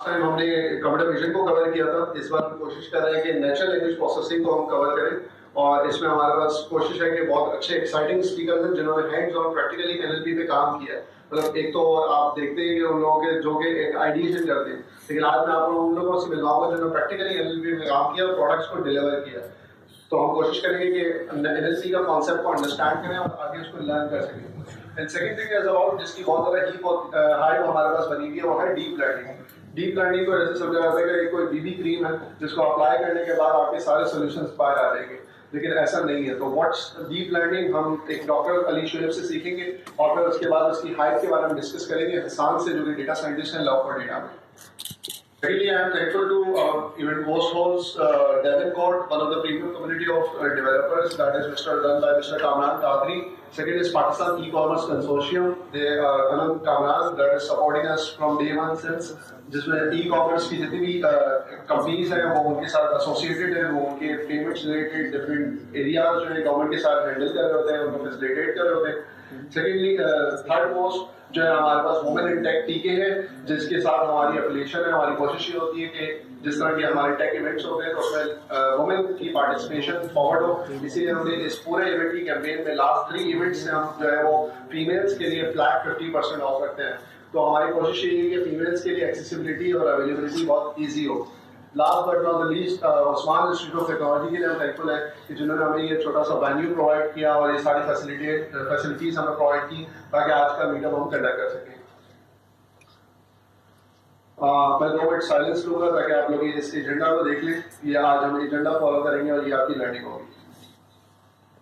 Time हमने computer vision को cover किया था, इस बार हम कोशिश कर रहे हैं कि नेचुरल लैंग्वेज प्रोसेसिंग को हम कवर करें और इसमें हमारे पास कोशिश है कि बहुत अच्छे एक्साइटिंग स्पीकर हैं जिन्होंने हैंड्स ऑन प्रैक्टिकली एनएलपी पे काम किया है। मतलब एक तो आप देखते हैं कि उन लोगों के जो कि एक आइडिएशन करते हैं, लेकिन आज मैं आपको उन लोगों से मिलवाऊंगा जिन्होंने प्रैक्टिकली एनएलपी में काम किया और प्रोडक्ट्स को डिलीवर किया। तो हम कोशिश करेंगे कि एनएलपी का कॉन्सेप्ट को अंडरस्टैंड करें और आगे उसको लर्न कर सकें। And second thing as about जिसकी बहुत ज़्यादा ही हाइप हमारे पास बनी हुई है वो है डीप लर्निंग। डीप लर्निंग को ऐसे समझा जाता है कि कोई बीबी क्रीम है जिसको अप्लाई करने के बाद आपके सारे सॉल्यूशंस बाहर आ जाएंगे, लेकिन ऐसा नहीं है। तो व्हाट्स डीप लर्निंग हम एक डॉक्टर अली शुएब से सीखेंगे और फिर उसके बाद उसकी हाइप के बारे में डिस्कस करेंगे हसान से जो कि डेटा साइंटिस्ट हैं लव फॉर डेटा में। Secondly, I am thankful to event host Devin Court, one of the premium community of developers that is run by Mr. Kamran Kadri. Second is Pakistan E-commerce Consortium. They are Anand Kamran that is supporting us from day one since, जिसमें e-commerce की जितनी भी companies हैं वो उनके साथ associated है, वो उनके पेमेंट्स रिलेटेड डिफरेंट एरियाज जो है गवर्नमेंट के साथ हैंडल कर रहे होते हैं, उनको फैसिलिटेट कर रहे होते हैं। सेकेंडली थर्ड मोस्ट जो है हमारे पास वुमेन इन टेक टीके है जिसके साथ हमारी एफिलिएशन है। हमारी कोशिश ये होती है कि जिस तरह के हमारे टेक इवेंट्स होते हैं तो उसमें वुमेन की पार्टिसिपेशन फॉरवर्ड हो, इसीलिए हमने इस पूरे इवेंट की कैंपेन में लास्ट 3 इवेंट्स से हम जो है वो फीमेल्स के लिए फ्लैट 50% ऑफ रखते हैं। तो हमारी कोशिश ये है कि फीमेल्स के लिए एक्सेसिबिलिटी और अवेलेबिलिटी बहुत ईजी हो। Last but not the least Usman institute of technology के लिए हम थैंकफुल है कि जिन्होंने हमें ये छोटा सा वेन्यू प्रोवाइड किया और ये सारी फैसिलिटीज हमें प्रोवाइड की ताकि आज का मीटअप हम कंडक्ट कर सकें। मैं 2 मिनट साइलेंस लूंगा ताकि आप लोग इस एजेंडा को देख लें। ये आज हम एजेंडा फॉलो करेंगे और ये आपकी लर्निंग होगी।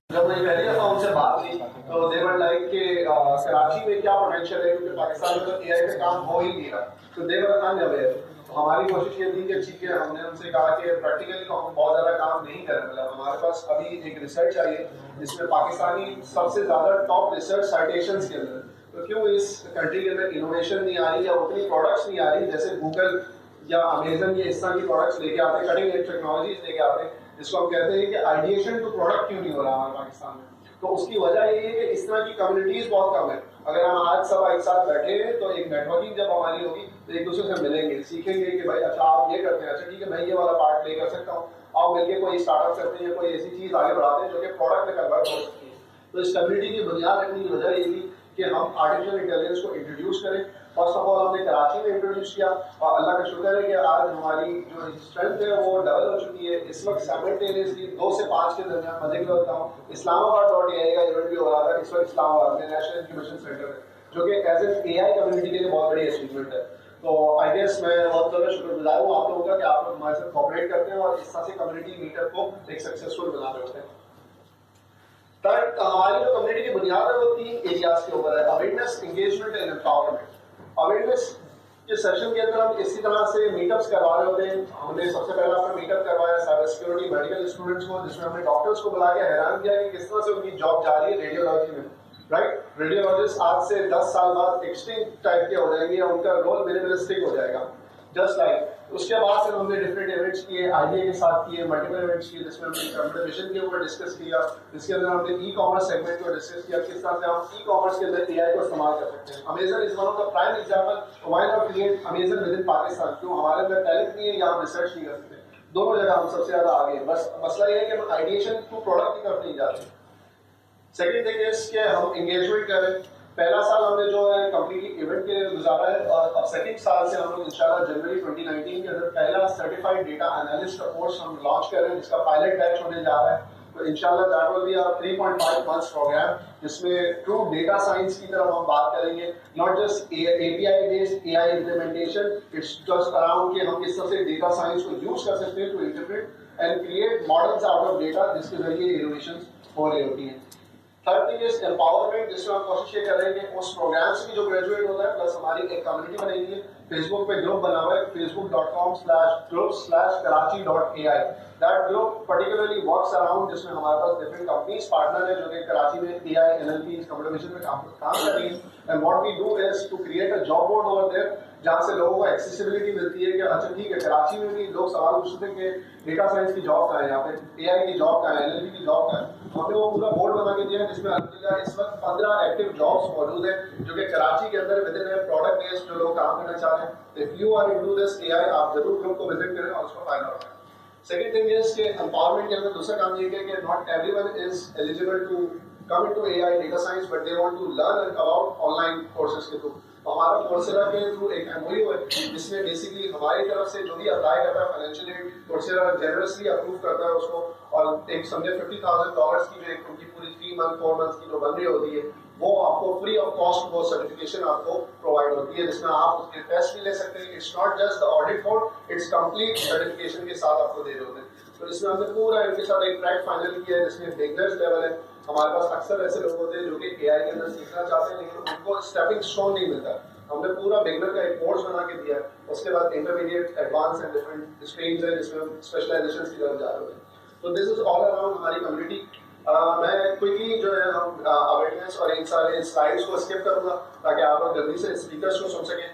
जब मैंने पहली दफा उनसे बात की तो दे वर लाइक कि कराची में क्या पोटेंशियल है, क्योंकि पाकिस्तान में तो एआई पे काम हो ही नहीं रहा, तो दे वर अनअवेयर। तो हमारी कोशिश ये थी कि ठीक है, हमने उनसे कहा कि प्रैक्टिकली तो हम बहुत ज़्यादा काम नहीं करें, मतलब हमारे पास अभी एक रिसर्च आई है जिसमें पाकिस्तानी सबसे ज़्यादा टॉप रिसर्च साइटेशंस के अंदर, तो क्यों इस कंट्री के अंदर इनोवेशन नहीं आ रही या उतनी प्रोडक्ट्स नहीं आ रही जैसे गूगल या अमेजन ये इस तरह की प्रोडक्ट्स लेके आते हैं, कटिंग एज टेक्नोलॉजीज लेके आते हैं, जिसको हम कहते हैं कि आइडिएशन टू प्रोडक्ट क्यों नहीं हो रहा हमारे पाकिस्तान में। तो उसकी वजह ये है कि इस तरह की कम्युनिटीज बहुत कम है। अगर हम आज सब एक साथ बैठे हैं तो एक नेटवर्किंग जब हमारी होगी तो एक दूसरे से मिलेंगे, सीखेंगे कि भाई अच्छा आप ये करते हैं, अच्छा ठीक है मैं ये वाला पार्ट प्ले कर सकता हूँ, आओ मिलके कोई स्टार्टअप करते हैं, कोई ऐसी चीज आगे बढ़ाते हैं जो कि प्रोडक्ट में कन्वर्ट हो सकती है। तो इस कम्युनिटी की बुनियाद रखने की वजह ये थी कि हम आर्टिफिशियल इंटेलिजेंस को इंट्रोड्यूस करें। फर्स्ट ऑफ ऑल हमने कराची में इंट्रोड्यूस किया और अल्लाह का शुक्र है कि आज हमारी जो स्ट्रेंथ है वो डबल हो चुकी है। इस वक्त साइमल्टेनियसली 2 से 5 के दरमियान मजे की बताता हूँ इस्लामाबाद.ai का इवेंट भी हो रहा था इस वक्त इस्लामाबाद में नेशनल इंक्यूबेशन सेंटर है, जो कि एज एन एआई कम्युनिटी के लिए बहुत बड़ी अचीवमेंट है। तो आई गेस मैं बहुत ज़्यादा शुक्रगुजार हूँ आप लोगों का कि आप लोग हमारे साथ कोऑपरेट करते हैं और इस तरह से कम्युनिटी मीटअप को एक सक्सेसफुल बना रहे होते हैं। थर्ड, हमारी जो कम्युनिटी की बुनियाद है वो 3 एरियाज के ऊपर है, awareness, engagement and empowerment. Awareness के सेशन के अंदर हम इसी तरह से मीटअप्स करवा रहे होते हैं। हमने सबसे पहला अपना मीटअप करवाया साइबर सिक्योरिटी मेडिकल स्टूडेंट्स को, जिसमें हमने डॉक्टर्स को बुला के हैरान किया कि किस तरह से उनकी जॉब जा रही है रेडियोलॉजी में, राइट। रेडियोलॉजिस्ट आज से 10 साल बाद एक्सटिंक्ट टाइप के हो जाएंगे, उनका रोल मिनिमलिस्टिक हो जाएगा जस्ट लाइक। उसके बाद फिर हमने डिफरेंट इवेंट्स किए, आईडिया के साथ किए, मल्टीपल इवेंट्स किए जिसमें हमने कंप्यूटर विजन के ऊपर डिस्कस किया, जिसके अंदर हमने ई कॉमर्स सेगमेंट को डिस्कस किया, किस तरह से हम ई कॉमर्स के अंदर एआई को इस्तेमाल कर सकते हैं। Amazon is one of the prime example, why not create Amazon with in Pakistan, क्यों हमारे अंदर टैलेंट नहीं है या हम रिसर्च नहीं कर सकते। दोनों जगह हम सबसे ज्यादा आगे हैं, बस मसला ये है कि हम आइडिएशन टू प्रोडक्ट की तरफ नहीं जाते। सेकेंड थिंग इज कि हम एंगेजमेंट करें। पहला साल हमने जो है कंप्लीटली इवेंट के लिए गुजारा है और अब सेकंड साल से हम लोग इंशाल्लाह जनवरी 2019 के अंदर पहला सर्टिफाइड डेटा एनालिस्ट का कोर्स हम लॉन्च कर रहे हैं, जिसका पायलट बैच होने जा रहा है। तो इंशाल्लाह that will be a 3.5 months program, जिसमें ट्रू डेटा साइंस की तरफ हम बात करेंगे, not just API based AI implementation, it's just around कि हम किस तरह से डेटा साइंस को यूज कर सकते हैं to interpret and create models out of data, जिसके जरिए इनोवेशन हो रही होती हैं। थर्ड थिंग इज एम्पावरमेंट, जिसमें हम कोशिश ये कर रहे हैं कि उस प्रोग्राम से भी जो ग्रेजुएट होता है प्लस हमारी एक कम्युनिटी बनी हुई है, फेसबुक पे ग्रुप बना हुआ है facebook.com/groups/karachi.ai। That group particularly works around, जिसमें हमारे पास डिफरेंट कंपनीज पार्टनर है जो कि कराची में एआई एनएलपी कंप्यूटर विजन में काम कर रही है। And what we do is to create a job board over there जहाँ से लोगों को एक्सेसिबिलिटी मिलती है कि अच्छा ठीक है, कराची में भी लोग सवाल पूछते हैं कि डेटा साइंस की जॉब कहाँ है, यहाँ पे एआई की जॉब कहाँ है, एनएलपी की जॉब कहाँ है। हमने वो पूरा बोर्ड बना के दिया है जिसमें अल्हम्दुलिल्लाह इस वक्त 15 एक्टिव जॉब्स मौजूद है जो कि कराची के अंदर विद इन प्रोडक्ट बेस्ड जो लोग काम करना चाह रहे हैं। If you are into this AI, आप जरूर ग्रुप को विजिट करें और उसको फाइंड आउट करें। सेकंड थिंग इज कि एम्पावरमेंट के अंदर दूसरा काम ये है कि not everyone is eligible to come into AI data science, but they want to learn about online courses के थ्रू। हमारा कोर्सेरा के थ्रू एक MOU है जिसमें बेसिकली हमारी तरफ से जो भी अप्लाई करता है financial aid, Coursera generously approve करता है उसको, और एक समझे $50,000 की जो एक उनकी पूरी 3 मंथ 4 मंथ की जो बन रही होती है वो आपको फ्री ऑफ कॉस्ट वो सर्टिफिकेशन आपको प्रोवाइड होती है, जिसमें आप उसके टेस्ट भी ले सकते हैं। It's not just the audit mode, it's complete certification के साथ आपको दे रहे होते हैं। तो इसमें हमने पूरा इनके साथ एक ट्रैक फाइनल किया है जिसमें बिगनर्स लेवल है। हमारे पास अक्सर ऐसे लोग होते हैं जो कि एआई के अंदर सीखना चाहते हैं लेकिन उनको स्टेपिंग स्टोन नहीं मिलता। हमने पूरा बिगनर का एक कोर्स बना के दिया है, उसके बाद intermediate, advance and different streams है जिसमें हम स्पेशलाइजेशन की तरफ जा रहे हैं। तो दिस इज ऑल अराउंड हमारी कम्युनिटी। मैं क्विकली जो है हम अवेयरनेस और इन सारे स्लाइड्स को स्किप करूंगा ताकि आप लोग जल्दी से स्पीकर्स को सुन सकें।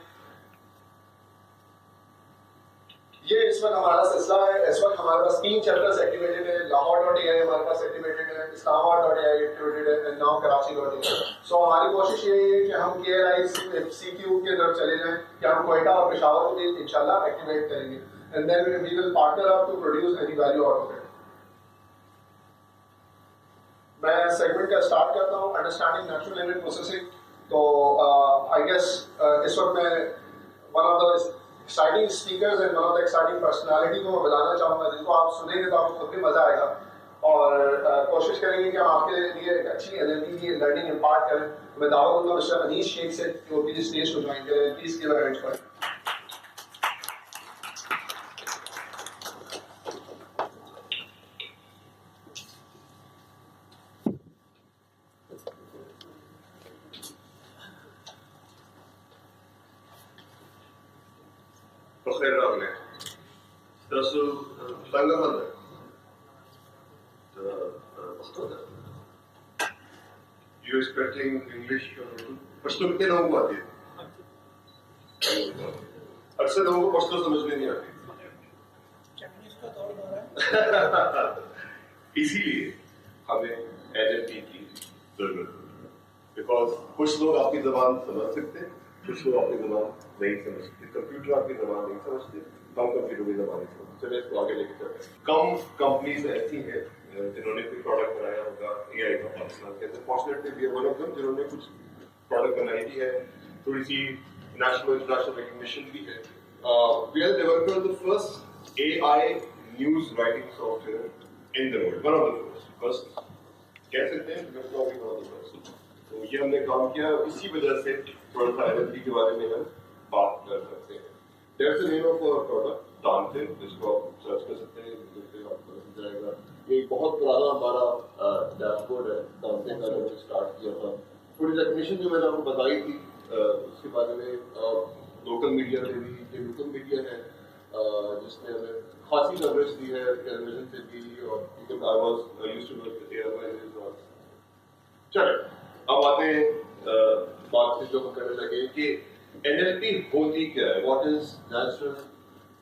ये इस वक्त हमारा सिलसिला है। इस वक्त हमारे पास 3 चैप्टर्स एक्टिवेटेड है। लाहौर.ai हमारे पास एक्टिवेटेड है, इस्लामाबाद.ai एक्टिवेटेड है एंड नाउ कराची.ai। सो हमारी कोशिश यही है कि हम KLI CQ के तरफ चले जाएं कि हम क्वेटा और पेशावर को भी इंशाल्लाह एक्टिवेट करेंगे and then we will partner up to produce any value out of it. मैं सेगमेंट का स्टार्ट करता हूँ, अंडरस्टैंडिंग नेचुरल लैंग्वेज प्रोसेसिंग। तो आई गेस इस वक्त मैं one of the exciting speakers and one of the exciting personality को मैं बताना चाहूँगा जिनको आप सुनेंगे तो आपको खुद भी मजा आएगा और कोशिश करेंगे कि हम आपके लिए एक अच्छी एनएलपी की लर्निंग इम्पार्ट करें। मैं दावा दूंगा मिस्टर अनीश शेख से कि वो प्लीज स्टेज को ज्वाइन करें। Please give a hand for. You expecting English? Pashto कितने लोगों को आती है? अक्सर लोगों को पश्तो समझ में नहीं आती। इसीलिए हमें NLP की जरूरत है। Because कुछ लोग आपकी ज़बान समझ सकते हैं, कुछ लोग आपकी ज़बान नहीं समझते। कंप्यूटर आपकी ज़बान नहीं समझते, हम कंप्यूटर की ज़बान नहीं समझते। चलिए इसको आगे लेके चलते हैं। कम कंपनीज ऐसी हैं जिन्होंने कोई प्रोडक्ट बनाया होगा AI का पाकिस्तान के अंदर। Fortunately we are one of them जिन्होंने कुछ प्रोडक्ट बनाई भी है, थोड़ी सी नेशनल इंटरनेशनल रिकॉग्निशन भी है। We are developer of the first AI news writing software in the world, one of the first कह सकते हैं, वन ऑफ द फर्स्ट। तो ये हमने काम किया, इसी वजह से थोड़ा सा NLP के बारे में हम बात कर सकते हैं। That's the name of our product डांटिन, जिसको आप सर्च कर सकते हैं, जिससे आपको मिल जाएगा। ये बहुत पुराना हमारा डैशबोर्ड है डांटिन का, जब स्टार्ट किया था। थोड़ी डेफिनेशन जो मैंने आपको बताई थी उसके बारे में लोकल मीडिया में भी, ये लोकल मीडिया है जिसने हमें खासी कवरेज दी है टेलीविजन पे भी, और I was used to work with airlines. और चलो अब आते हैं बात से जो हम करने लगे कि NLP होती क्या है, what is natural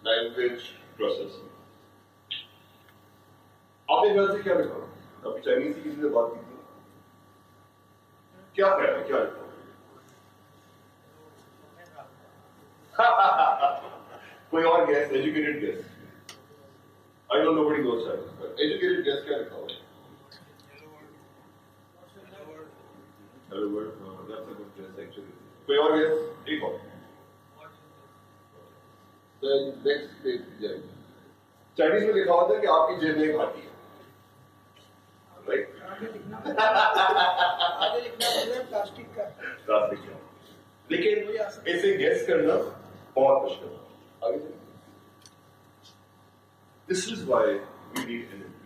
language processing. आपने घर से क्या लिखा? अभी चाइनीज की किसी से बात की थी, क्या है, क्या लिखा? कोई और gas, educated gas. I don't know what is Chinese, but educated gas क्या लिखा हुआ है? Hello world, that's a good guess actually. कोई और guess? एक और. The next page जाएगी. चाइनीज में लिखा होता है कि आपकी जेब में घाटी है. Right? आगे लिखना पड़ेगा प्लास्टिक का. प्लास्टिक का. लेकिन इसे guess करना बहुत मुश्किल है. आगे चलिए. This is why we need NLP.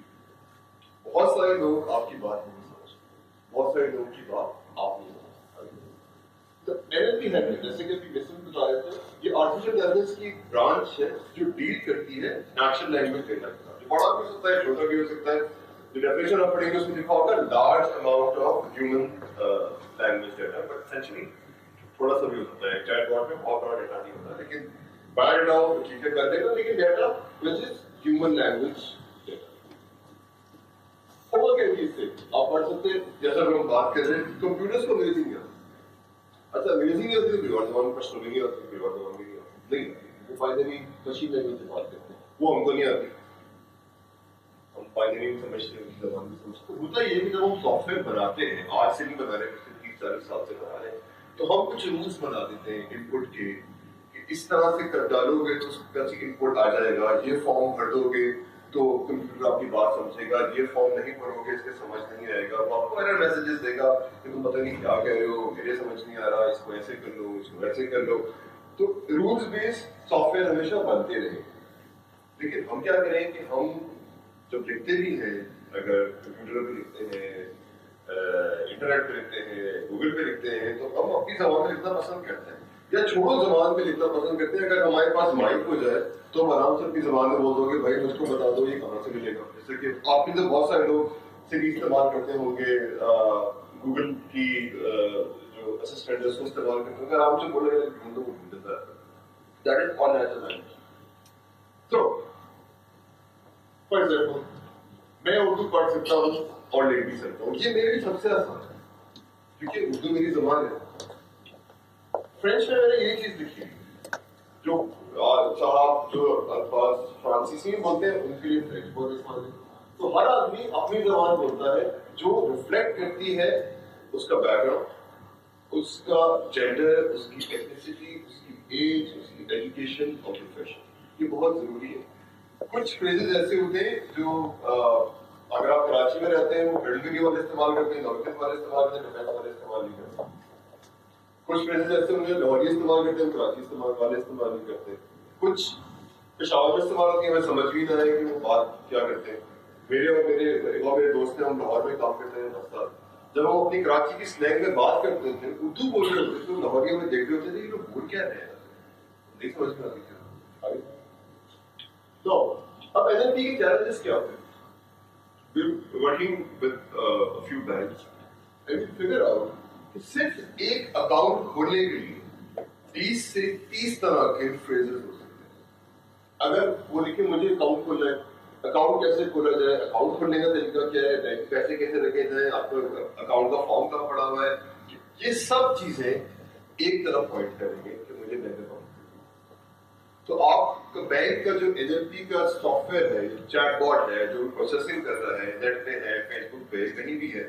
बहुत सारे लोग आपकी बात नहीं समझते. बहुत सारे लोगों की बात आप नहीं समझते। तो NLP है, जैसे कि अभी बेसिक बता रहे थे, ये आर्टिफिशियल इंटेलिजेंस की ब्रांच है जो डील करती है नेचुरल लैंग्वेज डेटा के साथ। बड़ा भी हो सकता है, छोटा भी हो सकता है। जो डेफिनेशन आप पढ़ेंगे उसमें लिखा होगा large amount of human language data, but essentially थोड़ा सा भी हो सकता है, चैटबॉट में बहुत बड़ा डेटा नहीं होता, लेकिन बड़ा डेटा हो तो ठीक है कर देगा, लेकिन data which is human language होगा क्या चीज से आप पढ़ सकते हैं। जैसा हम बात कर रहे हैं कंप्यूटर्स को अंग्रेजी नहीं आती, अच्छा अंग्रेजी नहीं आती तो वर्तमान में प्रश्न नहीं आती, वर्तमान में नहीं वो फाइनली मशीन लैंग्वेज से बात करते हैं, वो हमको नहीं आती, हम फाइनली समझते हैं उनकी जबान में समझते। होता ये कि जब हम सॉफ्टवेयर बनाते हैं, आज से नहीं बना रहे, पिछले 30-40 साल से बना रहे हैं, तो हम कुछ रूल्स बना देते हैं इनपुट के, कि इस तरह से कर डालोगे तो उस तरह से इनपुट आ जाएगा, ये फॉर्म भर दोगे तो कंप्यूटर आपकी बात समझेगा, ये फॉर्म नहीं भरोगे इसके समझ नहीं आएगा, वो आपको एरर मैसेजेस देगा कि तुम पता नहीं क्या कह रहे हो, मेरे समझ नहीं आ रहा, इसको ऐसे कर लो, इसको ऐसे कर लो। तो रूल्स बेस्ड सॉफ्टवेयर हमेशा बनते रहे, लेकिन हम क्या करें कि हम जब लिखते भी हैं, अगर कंप्यूटर पे लिखते हैं, इंटरनेट पे लिखते हैं, गूगल पे लिखते हैं, तो हम अपनी जबान में लिखना पसंद करते हैं, या छोड़ो जबान पे लिखना पसंद करते हैं। अगर हमारे पास माइक हो जाए तो हम आराम से अपनी जबान में बोल दोगे भाई मुझको बता दो ये कहाँ से मिलेगा। जैसे कि आप में तो बहुत सारे लोग सिरी इस्तेमाल करते होंगे, गूगल की जो असिस्टेंट है उसको इस्तेमाल करते होंगे, आराम से बोलेगा ढूंढ दो, ढूंढ देता है। That is on natural language. तो फॉर एग्जाम्पल मैं उर्दू पढ़ सकता हूँ और लिख भी सकता हूँ, ये मेरे लिए सबसे आसान है क्योंकि उर्दू मेरी जबान है। फ्रेंच में मैंने ये चीज लिखी जो साहब जो अल्फाज फ्रांसीसी में बोलते हैं उनके लिए फ्रेंच बोलते हैं। तो हर आदमी अपनी जबान बोलता है जो रिफ्लेक्ट करती है उसका बैकग्राउंड, उसका जेंडर, उसकी एथनिसिटी, उसकी एज, उसकी एजुकेशन और प्रोफेशन, ये बहुत जरूरी है। कुछ फ्रेजेस ऐसे होते हैं जो अगर आप कराची में रहते हैं वो मिडिल डिग्री वाले इस्तेमाल करते हैं, नॉर्थ वाले इस्तेमाल करते हैं, डिफेंस वाले इस्तेमाल नहीं करते। कुछ फ्रेजेस ऐसे होंगे लाहौरी इस्तेमाल करते हैं, कराची इस्तेमाल वाले इस्तेमाल नहीं करते। कुछ पेशावर में इस्तेमाल होती है, हमें समझ भी ना आए कि वो बात क्या करते हैं। मेरे दोस्त हैं, हम लाहौर में काम करते हैं 10 साल, जब हम अपनी कराची की स्लैंग में बात करते थे, उर्दू बोल रहे होते थे, तो लाहौरियों में देख रहे होते थे ये लोग बोल क्या रहे हैं, नहीं समझ में आती थी। तो अब एनएलपी के चैलेंजेस क्या होते हैं? We're working with a few banks and we figure out कि सिर्फ एक अकाउंट खोलने के लिए 20 से 30 तरह के फ्रेजेस हो सकते हैं। अगर वो लिखे मुझे अकाउंट खोलना है, अकाउंट कैसे खोला जाए, अकाउंट खोलने का तरीका क्या है, बैंक पैसे कैसे रखे जाए, आपको अकाउंट का फॉर्म कहाँ पड़ा हुआ है, ये सब चीजें एक तरफ पॉइंट करेंगे कि मुझे बैंक अकाउंट। तो आपका बैंक का जो एनएलपी का सॉफ्टवेयर है, चैटबॉट है, जो प्रोसेसिंग कर रहा है, नेट पे है, फेसबुक पे, कहीं भी है,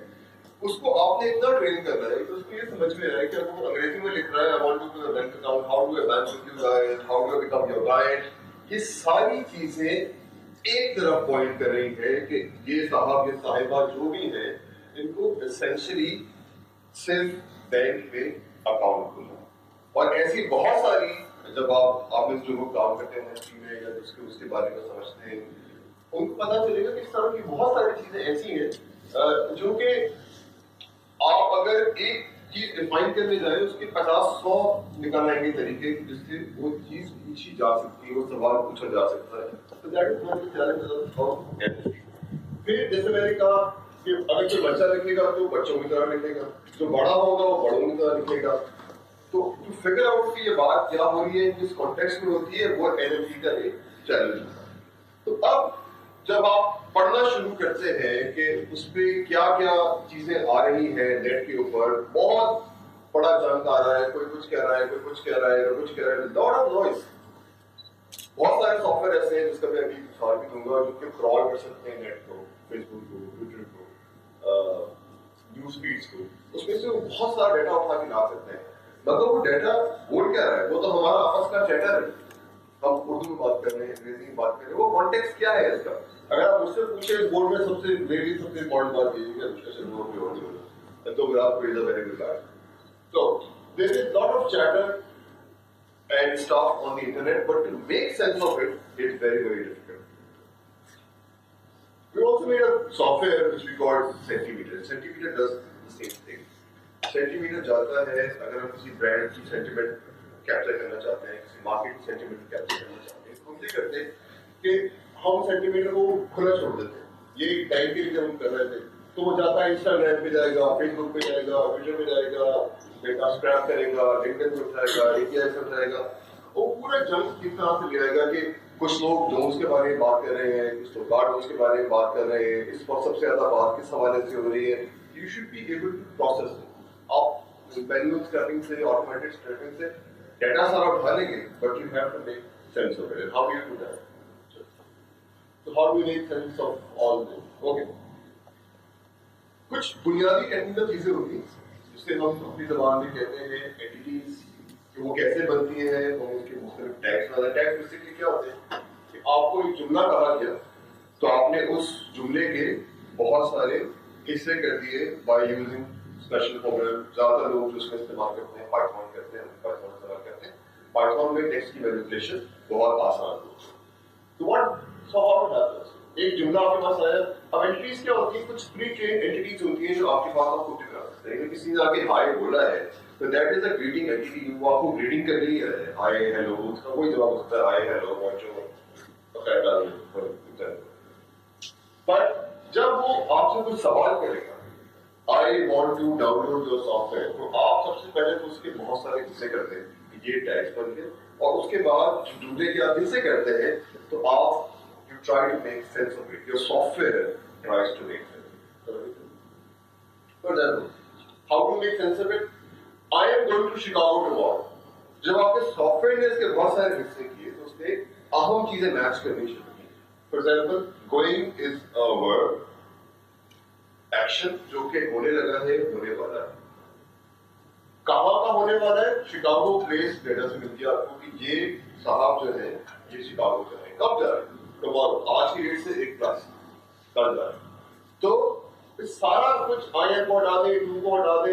उसको आपने इतना ट्रेन करना है तो उसको ये समझ में आए कि वो अंग्रेजी में लिख रहा है, I want to be a bank account, how do I bank with you guys, how do I become your client. ये सारी चीजें एक तरफ पॉइंट कर रही है कि ये साहब ये साहिबा जो भी है इनको एसेंशियली सिर्फ बैंक में अकाउंट खोलना। और ऐसी बहुत सारी, जब आप में जो लोग काम करते हैं में या जिसके उसके बारे में समझते हैं, उनको पता चलेगा कि इस तरह की बहुत सारी चीजें ऐसी हैं जो कि आप अगर एक चीज डिफाइन करने जाए उसके 50-100 निकाल आएंगे तरीके जिससे वो चीज पूछी जा सकती है, वो सवाल पूछा जा सकता है। तो that is one challenge of NLP. फिर जैसे मैंने कहा कि अगर कोई बच्चा लिखेगा तो बच्चों की तरह लिखेगा, जो बड़ा होगा वो बड़ों की तरह लिखेगा। तो टू फिगर आउट कि ये बात क्या हो रही है, किस कॉन्टेक्स्ट में होती है, वो एनएलपी का एक चैलेंज है। तो अब जब आप पढ़ना शुरू करते हैं कि उस पर क्या क्या चीजें आ रही हैं नेट के ऊपर, बहुत बड़ा जंग आ रहा है, कोई कुछ कह रहा है, कोई कुछ कह रहा है, कोई कुछ कह रहा है, लॉट ऑफ नॉइज। बहुत सारे सॉफ्टवेयर ऐसे हैं जिसका मैं अभी मिसाल भी दूंगा जो कि क्रॉल कर सकते हैं नेट को, फेसबुक को, ट्विटर को, न्यूज फीड्स को, उसमें से वो बहुत सारा डेटा उठा के ला सकते हैं। मतलब वो डेटा बोल क्या रहा है, वो तो हमारा आपस का चैटर है, हम उर्दू में बात कर रहे हैं, अंग्रेजी में बात कर रहे हैं, वो कॉन्टेक्स्ट क्या है इसका। अगर आप मुझसे पूछे बोर्ड में सबसे मेरी सबसे इम्पोर्टेंट बात यही है डिस्कशन बोर्ड में होनी है, तो आपको is a very good guide. So there is lot of chatter and stuff on the internet, but to make sense of it, it's very, very difficult. We also made a software which we called Centimeter. Centimeter does the same thing. Centimeter जाता है अगर हम किसी brand की sentiment capture करना चाहते हैं, किसी मार्केट की सेंटिमेंट कैप्चर करना चाहते हैं, तो हम ये करते हैं कि हम सेंटिमेटर को खुला छोड़ देते हैं। ये टाइम के लिए जब हम कर रहे थे तो वो जाता है इंस्टाग्राम पे जाएगा, फेसबुक पे जाएगा, ट्विटर पे जाएगा, डेटा स्क्रैप करेगा, लिंक्डइन पे उठाएगा, एपीआई से उठाएगा, वो पूरा जंक इस तरह से ले आएगा कि कुछ लोग जोन्स के बारे में बात कर रहे हैं, कुछ लोग गार्ड के बारे में बात कर रहे हैं, इस पर सबसे ज्यादा बात किस हवाले से हो रही है. You should be able to process. आप मैनुअल स्क्रैपिंग से, ऑटोमेटिक स्क्रैपिंग से डेटा सारा उठा लेंगे, but you have to make sense of it. How do you do that? So how do we make sense of all this? Okay. कुछ बुनियादी technical चीजें होती हैं जिससे हम अपनी जबान में कहते हैं एंटिटीज कि वो कैसे बनती हैं, हम उसके मुख्तलिफ टैग्स बनाते हैं. टैग बेसिकली क्या होते हैं कि आपको एक जुमला कहा गया तो आपने उस जुमले के बहुत सारे हिस्से कर दिए बाय यूजिंग स्पेशल प्रोग्राम. ज्यादातर लोग जो उसका इस्तेमाल करते हैं पाइथन करते हैं, पाइथन इस्तेमाल करते हैं. पाइथन में टेक्स्ट की मैनिपुलेशन बहुत आसान होती है. तो what so how it happens, एक जुमला आपके पास आया. अब एंटिटीज क्या होती है, कुछ प्री ट्रेन्ड एंटिटीज होती हैं जो आपके पास आप कॉपी करा सकते हैं. किसी ने आगे हाय बोला है तो that is a greeting entity. वो आपको ग्रीटिंग कर रही है, हाय हेलो, उसका कोई जवाब होता है हाय हेलो बोंजोर वगैरह. बट जब वो आपसे कुछ सवाल करेगा, I want to download your software, तो आप सबसे पहले तो उसके बहुत सारे हिस्से करते हैं कि ये टैग्स बन गए, और उसके बाद जुमले के आप हिस्से करते हैं तो आप you try to make sense of it. Your software tries to make sense of it. For example, how to make sense of it? I am going to Chicago tomorrow. जब आपके सॉफ्टवेयर ने इसके बहुत सारे हिस्से किए तो उसने अहम चीजें मैच करनी शुरू की. For example, going is a verb, action जो कि होने लगा है, होने वाला है. कहाँ का होने वाला है? शिकागो प्लेस डेटा से मिल गया आपको कि ये साहब जो है ये शिकागो जा रहे हैं. कब जा रहे हैं? टुमारो. आज की डेट से एक क्लास कल जा रहे हैं. तो सारा कुछ आई एम को हटा दे, टू को हटा दे,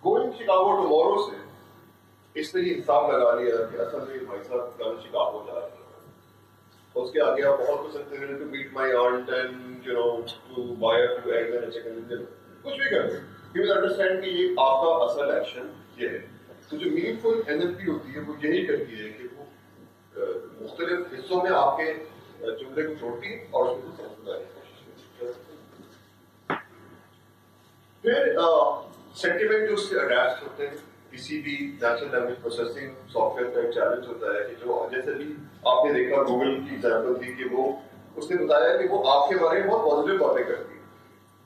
गोइंग शिकागो टुमारो से इसने ये हिसाब लगा लिया कि असल में भाई साहब कल शिकागो जा रहे हैं. उसके आगे आप बहुत कुछ सकते हैं, to meet my aunt and you know to buy a few eggs and chicken, कुछ भी कर. यू विल अंडरस्टैंड कि ये आपका असल एक्शन ये है. तो जो मीनिंगफुल एनएलपी होती है वो यही करती है कि वो मुख्तलिफ हिस्सों में आपके जुमले को छोड़ती और उसको सेंस बनाने की कोशिश करती है. फिर सेंटिमेंट जो उससे अटैच होते हैं. किसी भी नेचुरल लैंग्वेज प्रोसेसिंग सॉफ्टवेयर का एक चैलेंज होता है कि जो जैसे भी आपने देखा गूगल की एग्जांपल थी कि वो उसने बताया कि वो आपके बारे में बहुत पॉजिटिव बातें करती है.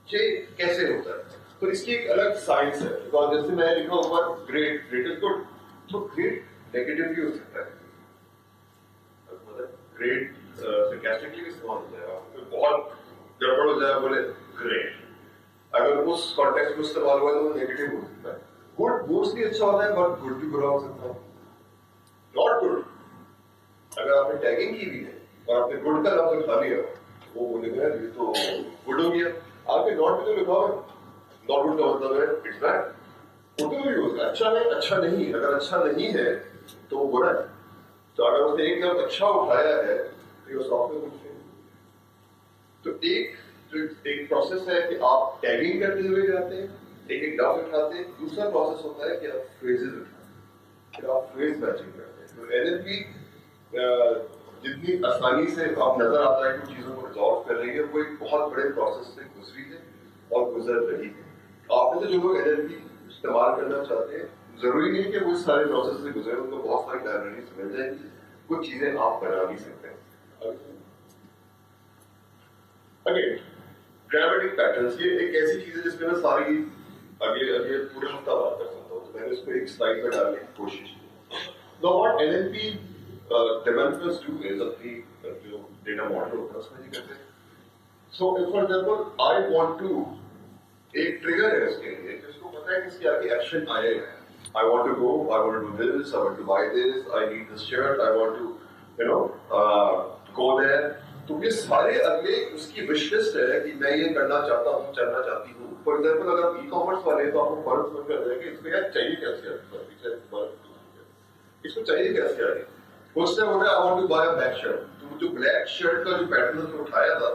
ये कैसे होता है? तो इसकी एक अलग साइंस है. बिकॉज जैसे मैं लिखा ऊपर ग्रेट, ग्रेट इज गुड, तो ग्रेट नेगेटिव भी हो सकता है. ग्रेट sarcastically भी इस्तेमाल हो जाएगा. बहुत गड़बड़ हो जाएगा बोले ग्रेट, अगर उस कॉन्टेक्स्ट में इस्तेमाल हुआ तो वो नेगेटिव हो सकता है. गुड मोस्टली अच्छा होता है, बट गुड भी बुरा हो सकता है. नॉट गुड, अगर आपने टैगिंग की भी है और आपने गुड का लफ्ज उठा लिया, वो बोलेगा ये तो गुड हो गया. आपके नॉट भी तो लिखा हुआ है. नॉट गुड का मतलब है इट्स बैड. गुड भी हो सकता है, अच्छा है, अच्छा नहीं. अगर अच्छा नहीं है तो वो बुरा है. तो अगर उसने एक लफ्ज अच्छा उठाया है तो सॉफ्टवेयर कुछ नहीं. तो एक प्रोसेस है कि आप टैगिंग करते हुए जाते हैं, एक लफ्ज उठाते हैं. दूसरा प्रोसेस होता है कि आप फ्रेजेस उठाते हैं, फिर आप फ्रेज मैचिंग करते हैं. तो एनएलपी जितनी आसानी से आप नजर आता है कि चीजों को रिजॉल्व कर रही है, वो एक बहुत बड़े प्रोसेस से गुजरी है और गुजर रही है. आप में से जो लोग एनएलपी इस्तेमाल करना चाहते हैं, जरूरी नहीं कि वो इस सारे प्रोसेस से गुजरे. उनको बहुत सारी लाइब्रेरीज मिल जाएंगी, कुछ चीजें आप बना भी सकते हैं. अगेन ग्रामेटिक पैटर्न्स, ये एक ऐसी चीज है जिसमें मैं सारी अगले पूरे हफ्ता बात कर सकता हूँ. तो मैंने इसको एक स्लाइड में डालने की कोशिश की. Know what NLP developers do is अपनी जो डेटा मॉडल होता है उसमें ये करते हैं. So for example I want to, एक ट्रिगर है इसके लिए जिसको पता है कि इसके आगे एक्शन आएगा. I want to go, I want to do this, I want to buy this, I need this shirt, I want to you know go there. तो ये सारे अगले उसकी विश लिस्ट है कि मैं ये करना चाहता हूँ, चलना चाहती हूँ. फॉर एग्जाम्पल अगर आप ई कॉमर्स वाले तो आपको फर्क समझ कर रहे हैं कि इसको यार चाहिए कैसे आगे, इसको चाहिए कैसे आगे. उसने बोला I want to buy a black shirt. तो जो ब्लैक शर्ट का जो पैटर्न उसने उठाया था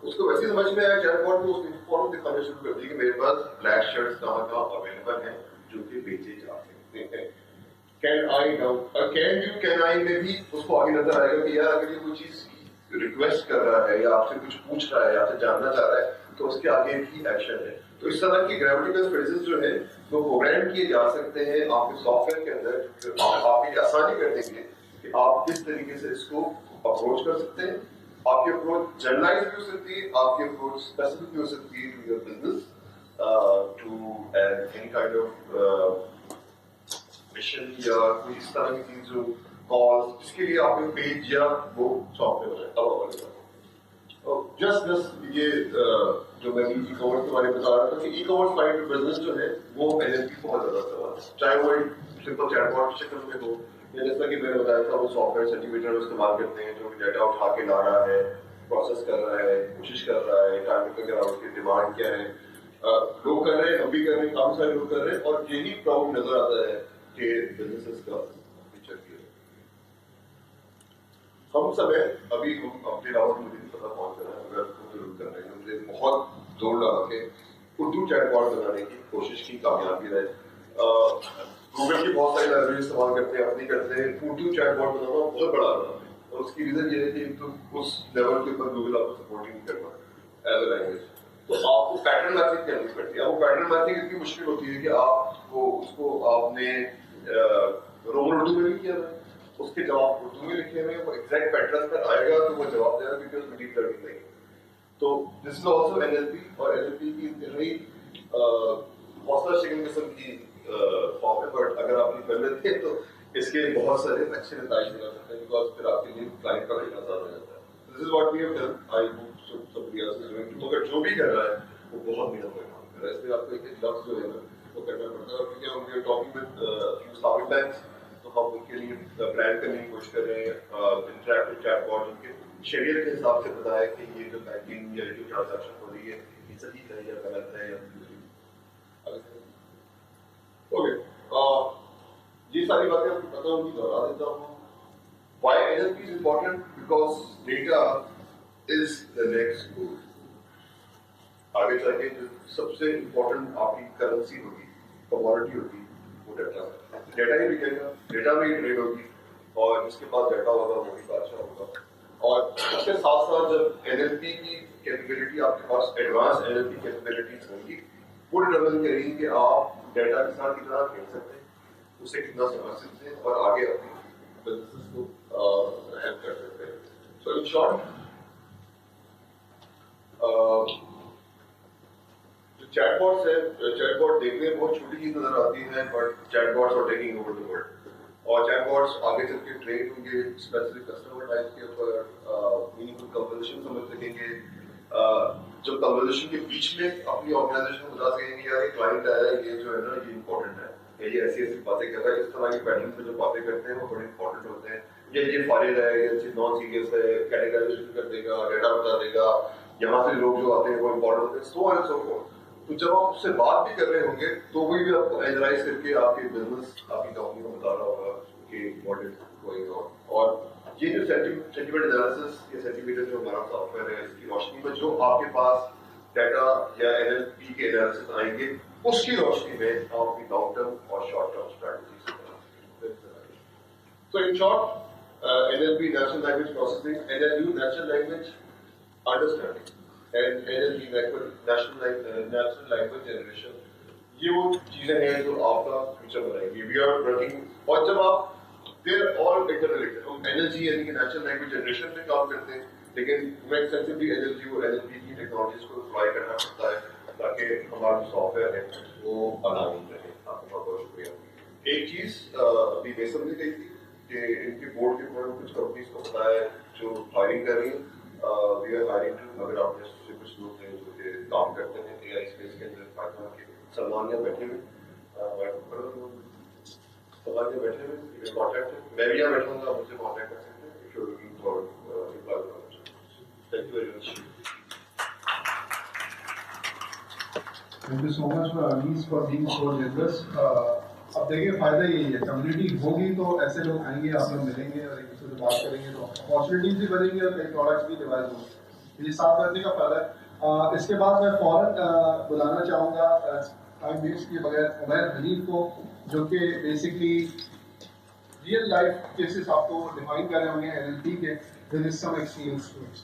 उसको वैसे समझ में आया. चैटबॉट को उसने फॉर्म दिखाना शुरू कर दिया कि मेरे पास ब्लैक शर्ट्स कहाँ अवेलेबल हैं जो कि बेचे जा सकते हैं. Can I now, can you, can I में भी उसको आगे नजर आएगा कि यार अगर ये कोई चीज रिक्वेस्ट कर रहा है या आपसे कुछ पूछ रहा है या आपसे जानना चाह रहा है तो उसके आगे ही एक्शन है। तो इस तरह की ग्रामेटिकल फ्रेजेस जो है वो प्रोग्राम किए जा सकते हैं आपके सॉफ्टवेयर के अंदर, जो आपकी आसानी कर देंगे कि आप किस तरीके से इसको अप्रोच कर सकते हैं। आपकी अप्रोच जनरलाइज भी हो सकती है, आपकी अप्रोच स्पेसिफिक भी हो सकती है to your business, to any kind of mission या कोई इस तरह की चीज जो कॉल, इसके लिए आपके पेज या वो सॉफ्टवेयर है। अब जस्ट ये जो मैं ई कॉमर्स के बारे में बता रहा था कि ई कॉमर्स क्लाइंट बिजनेस जो है वो एनएलपी बहुत ज्यादा सवाल है, चाहे वो एक सिंपल चैटबॉट की शक्ल में हो या जैसा कि मैंने बताया था वो सॉफ्टवेयर सर्टिफिकेट इस्तेमाल करते हैं जो डेटा उठा के ला रहा है, प्रोसेस कर रहा है, कोशिश कर रहा है, टाइम कर उसकी डिमांड क्या है। लोग कर रहे हैं, हम भी कर रहे हैं, काफी सारे लोग कर रहे हैं और यही प्रॉब्लम नजर आता है कि बिजनेसेस का फ्यूचर की है। हम सब है अभी हम अपने राउंड मुझे नहीं पता कौन कर रहा है, अगर जरूर कर रहे हैं, मुझे बहुत जोर लगा के उर्दू चैटबॉट बनाने की कोशिश की, कामयाबी रहे। गूगल की बहुत सारी लाइब्रेरी इस्तेमाल करते हैं, अपनी करते हैं, उर्दू चैटबॉट बनाना बहुत बड़ा आराम है और उसकी रीजन ये है कि तो उस लेवल के ऊपर गूगल आपको सपोर्ट नहीं कर पाता एज अ लैंग्वेज, तो आपको पैटर्न मैचिंग करनी पड़ती है। आपको पैटर्न मैचिंग इतनी मुश्किल होती है कि आपको उसको आपने रोमन उर्दू में भी किया है, उसके जवाब उर्दू में लिखे हुए वो एग्जैक्ट पैटर्न पर आएगा तो वो जवाब देगा क्योंकि उसमें डीप लर्निंग नहीं है। तो दिस इज आल्सो एनएलपी और एनएलपी की रही हौसला शिकन किस्म की फॉर्म है, बट अगर आप ये कर लेते हैं तो इसके बहुत सारे अच्छे नतीजे निकल सकते हैं बिकॉज फिर आपके लिए क्लाइंट का भी आसान हो जाता है। This is what we have done, I hope somebody else is doing too, मगर जो भी कर रहा है वो बहुत मेहनत कर रहा है, कर रहा है, इसलिए आपको एक लफ्ज जो है ना वो करना पड़ता है। और क्योंकि हम we are talking with few startup banks तो हम उनके लिए प्लान करने की कोशिश कर रहे हैं इंटरैक्टिव चैटबॉट उनके शेड्यूल के हिसाब से बताया कि ये जो बैंकिंग या जो ट्रांजैक्शन हो रही है ये सही है या गलत है या ओके। ये सारी बातें आपको पता होंगी, दोहरा देता हूँ। Why NLP is important? Because data is the next good. आगे चल के जो सबसे इम्पोर्टेंट आपकी करेंसी होगी, कमोडिटी होगी, वो डाटा है। डाटा ही बिकेगा, डाटा में ही ट्रेड होगी और जिसके पास डाटा होगा वो ही बादशाह होगा। और उसके साथ साथ जब एनएलपी की कैपेबिलिटी आपके पास एडवांस एनएलपी कैपेबिलिटीज होंगी वो डिटरमाइन करेगी कि आप डाटा के साथ कितना खेल सकते हैं, उसे कितना समझ सकते हैं और आगे अपनी बिजनेस को हेल्प कर सकते हैं। सो इन शॉर्ट जो चैटबॉट्स है, चैटबॉट देखने में बहुत छोटी चीज नजर आती है but chatbots are taking over the world और चैटबॉट्स आगे चल के ट्रेन होंगे स्पेसिफिक कस्टमर टाइप के ऊपर, मीनिंगफुल कन्वर्सेशन समझ सकेंगे। जब कन्वर्सेशन के बीच में अपनी ऑर्गेनाइजेशन को बता सकेंगे यार ये क्लाइंट आया है, ये जो है ना ये इंपॉर्टेंट है, ये ऐसी ऐसी बातें कर रहा है, इस तरह के पैटर्न पे जो बातें करते हैं वो बड़े इंपॉर्टेंट होते हैं। ये फाइल है, ये नॉन सीरियस है, कैटेगराइजेशन कर देगा, डाटा बता देगा, यहाँ से लोग जो आते हैं वो इंपॉर्टेंट होते हैं, so on and so fourth. तो जब आप उससे बात भी कर रहे होंगे तो वही भी आपको एनालाइज करके आपके बिजनेस आपकी कंपनी को बता रहा होगा कि व्हाट इज गोइंग ऑन। और ये जो सेंटीमेंट एनालिसिस ये सेंटीमीटर जो हमारा सॉफ्टवेयर है इसकी रोशनी में जो आपके पास डाटा या एनएलपी के एनालिसिस आएंगे उसकी रोशनी में आप अपनी लॉन्ग टर्म और short term strategy. So in short, NLP natural language processing, NLU natural language understanding and NLP natural language generation, ये वो चीजें हैं जो आपका फ्यूचर बनाएंगी। We are working और जब आप they're all interrelated, हम NLG यानी कि natural language generation पे काम करते हैं लेकिन हमें एक्सटेंसिवली NLG और NLP की टेक्नोलॉजीज को अप्लाई करना पड़ता है ताकि हमारा जो सॉफ्टवेयर है वो अलाइन रहे। आपका बहुत बहुत शुक्रिया। एक चीज अभी बेसम ने कही थी कि इनके बोर्ड के ऊपर कुछ कंपनीज को पता है जो हायरिंग कर रही है। वी आर हायरिंग टू, अगर आप जैसे कुछ लोग हैं जो कि काम करते हैं एआई स्पेस के अंदर, पाकिस्तान के सलमान या बैठे हुए सलमान या बैठे हुए कॉन्टैक्ट है, मैं भी यहाँ बैठा हूँ, आप मुझसे कॉन्टैक्ट कर सकते हैं if you are looking for employment. Thank you very much. Thank you so much for Anis for being so generous. अब देखिए फायदा यही है, कम्युनिटी होगी तो ऐसे लोग आएंगे, आप लोग मिलेंगे और एक दूसरे से बात करेंगे तो अपॉर्चुनिटीज भी बनेंगी और कई प्रोडक्ट्स भी डिवाइस होंगे। ये साथ रहने का फायदा है। इसके बाद मैं फौरन बुलाना चाहूँगा टाइम वेस्ट किए बगैर उमैर हनीफ को, जो कि बेसिकली रियल लाइफ केसेस आपको डिफाइन कर रहे होंगे एनएलपी के। there is some experience to it.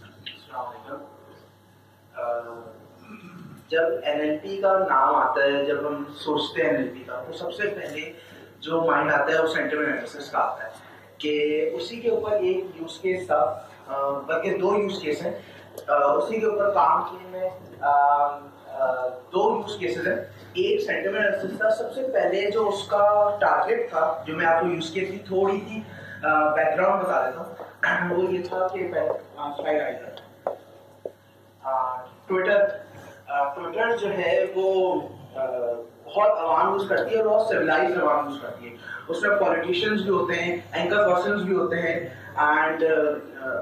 जब NLP का नाम आता है, जब हम सोचते हैं NLP का, तो सबसे पहले जो माइंड आता है वो सेंटिमेंट एनालिसिस का आता है कि उसी के ऊपर एक यूज केस था, बल्कि 2 यूज केस हैं, उसी के ऊपर काम किए में 2 यूज केसेस हैं। एक सेंटिमेंट एनालिसिस था। सबसे पहले जो उसका टारगेट था, जो मैं आपको यूज केस की थोड़ी सी बैकग्राउंड बता देता हूँ, वो ये था कि स्लाइड आई था ट्विटर जो है वो बहुत आवाम यूज करती है और बहुत सिविलाइज्ड आवाम यूज करती है। उसमें पॉलिटिशियंस भी होते हैं, एंकर पर्सन्स भी होते हैं, एंड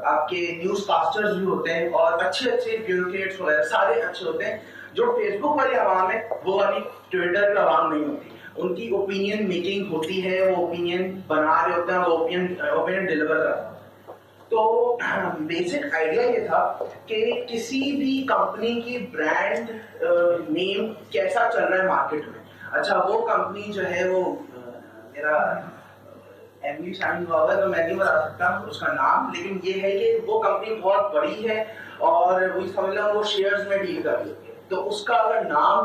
आपके न्यूज कास्टर्स भी होते हैं, और अच्छे ब्यूरोक्रेट्स वगैरह सारे अच्छे होते हैं। जो फेसबुक वाली आवाम है वो वाली ट्विटर की आवाम नहीं होती। उनकी ओपिनियन मेकिंग होती है, वो ओपिनियन बना रहे होते हैं, वो ओपिनियन डिलीवर करते हैं। तो बेसिक आइडिया ये था कि किसी भी कंपनी की ब्रांड नेम कैसा चल रहा है मार्केट में। अच्छा, वो कंपनी जो है वो मेरा एमडी शामिल हुआ है तो मैं नहीं बता सकता उसका नाम, लेकिन ये है कि वो कंपनी बहुत बड़ी है और वो समझ लो वो शेयर्स में डील कर रही है। तो उसका अगर नाम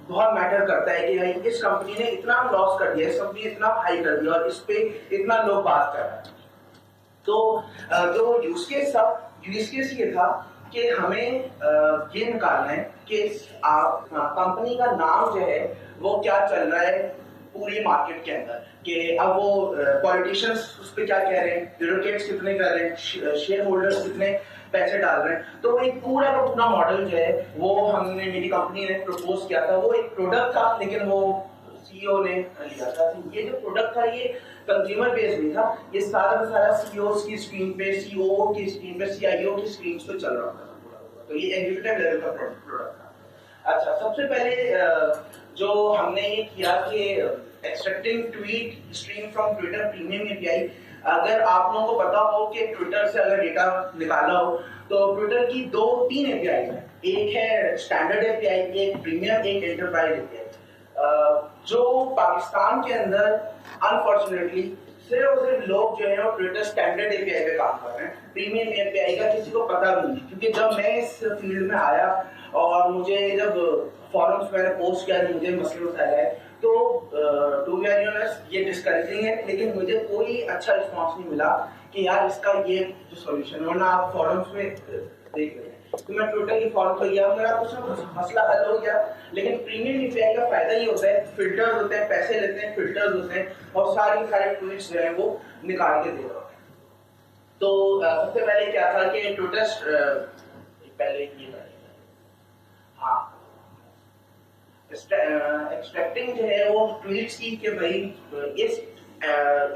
बहुत मैटर करता है कि भाई इस कंपनी ने इतना लॉस कर दिया, इस कंपनी ने इतना हाई कर दिया और इस पे इतना लोग बात कर रहे हैं। तो जो यूज केस ये था कि हमें ये निकालना है कि कंपनी का नाम जो है वो क्या चल रहा है पूरी मार्केट के अंदर, कि अब वो पॉलिटिशियंस उस पर क्या कह रहे हैं, ब्यूरोक्रेट्स कितने कर रहे हैं, शेयर होल्डर्स कितने पैसे डाल रहे हैं। तो एक पूरा का पूरा मॉडल जो है वो मेरी कंपनी ने प्रपोज किया था। वो एक प्रोडक्ट था, लेकिन वो सीईओ ने लिया था। ये जो प्रोडक्ट था ये कंज्यूमर बेस भी था। ये सारा का सारा सीईओ की स्क्रीन पे, सीओओ की स्क्रीन पे, सीआईओ की स्क्रीन पे चल रहा था। तो ये एग्जीक्यूटिव लेवल का प्रोडक्ट था। अच्छा, सबसे पहले जो हमने ये किया कि extracting tweet stream from Twitter premium API. अगर आप लोगों को पता हो कि ट्विटर से अगर डेटा निकाला हो तो ट्विटर की 2-3 एपीआई है। एक है स्टैंडर्ड एपीआई, एक प्रीमियम, एक एंटरप्राइज एपीआई। जो पाकिस्तान के अंदर अनफॉर्चुनेटली सिर्फ लोग जो है वो ट्विटर स्टैंडर्ड एपीआई पे काम कर रहे हैं। प्रीमियम एपीआई का किसी को पता भी नहीं, क्योंकि जब मैं इस फील्ड में आया और मुझे जब फॉरम्स मैंने पोस्ट किया, मुझे मसले उठाया है, तो टू बी वेरी ऑनेस्ट ये डिस्करेजिंग है, लेकिन मुझे कोई अच्छा रिस्पॉन्स नहीं मिला कि यार इसका ये जो सॉल्यूशन, वरना आप फॉरम्स में देख रहे हैं। तो मैं ट्विटर की फॉलो पर गया, मेरा कुछ ना कुछ मसला हल हो गया। लेकिन प्रीमियम एपीआई का फायदा ये होता है, फिल्टर्स होते हैं, पैसे लेते हैं, फिल्टर्स होते हैं और सारे ट्वीट्स जो है वो निकाल के दे रहे होते हैं। तो सबसे पहले क्या था कि ट्विटर पहले ये हाँ एक्सपेक्टिंग जो है वो ट्वीट्स की कि भाई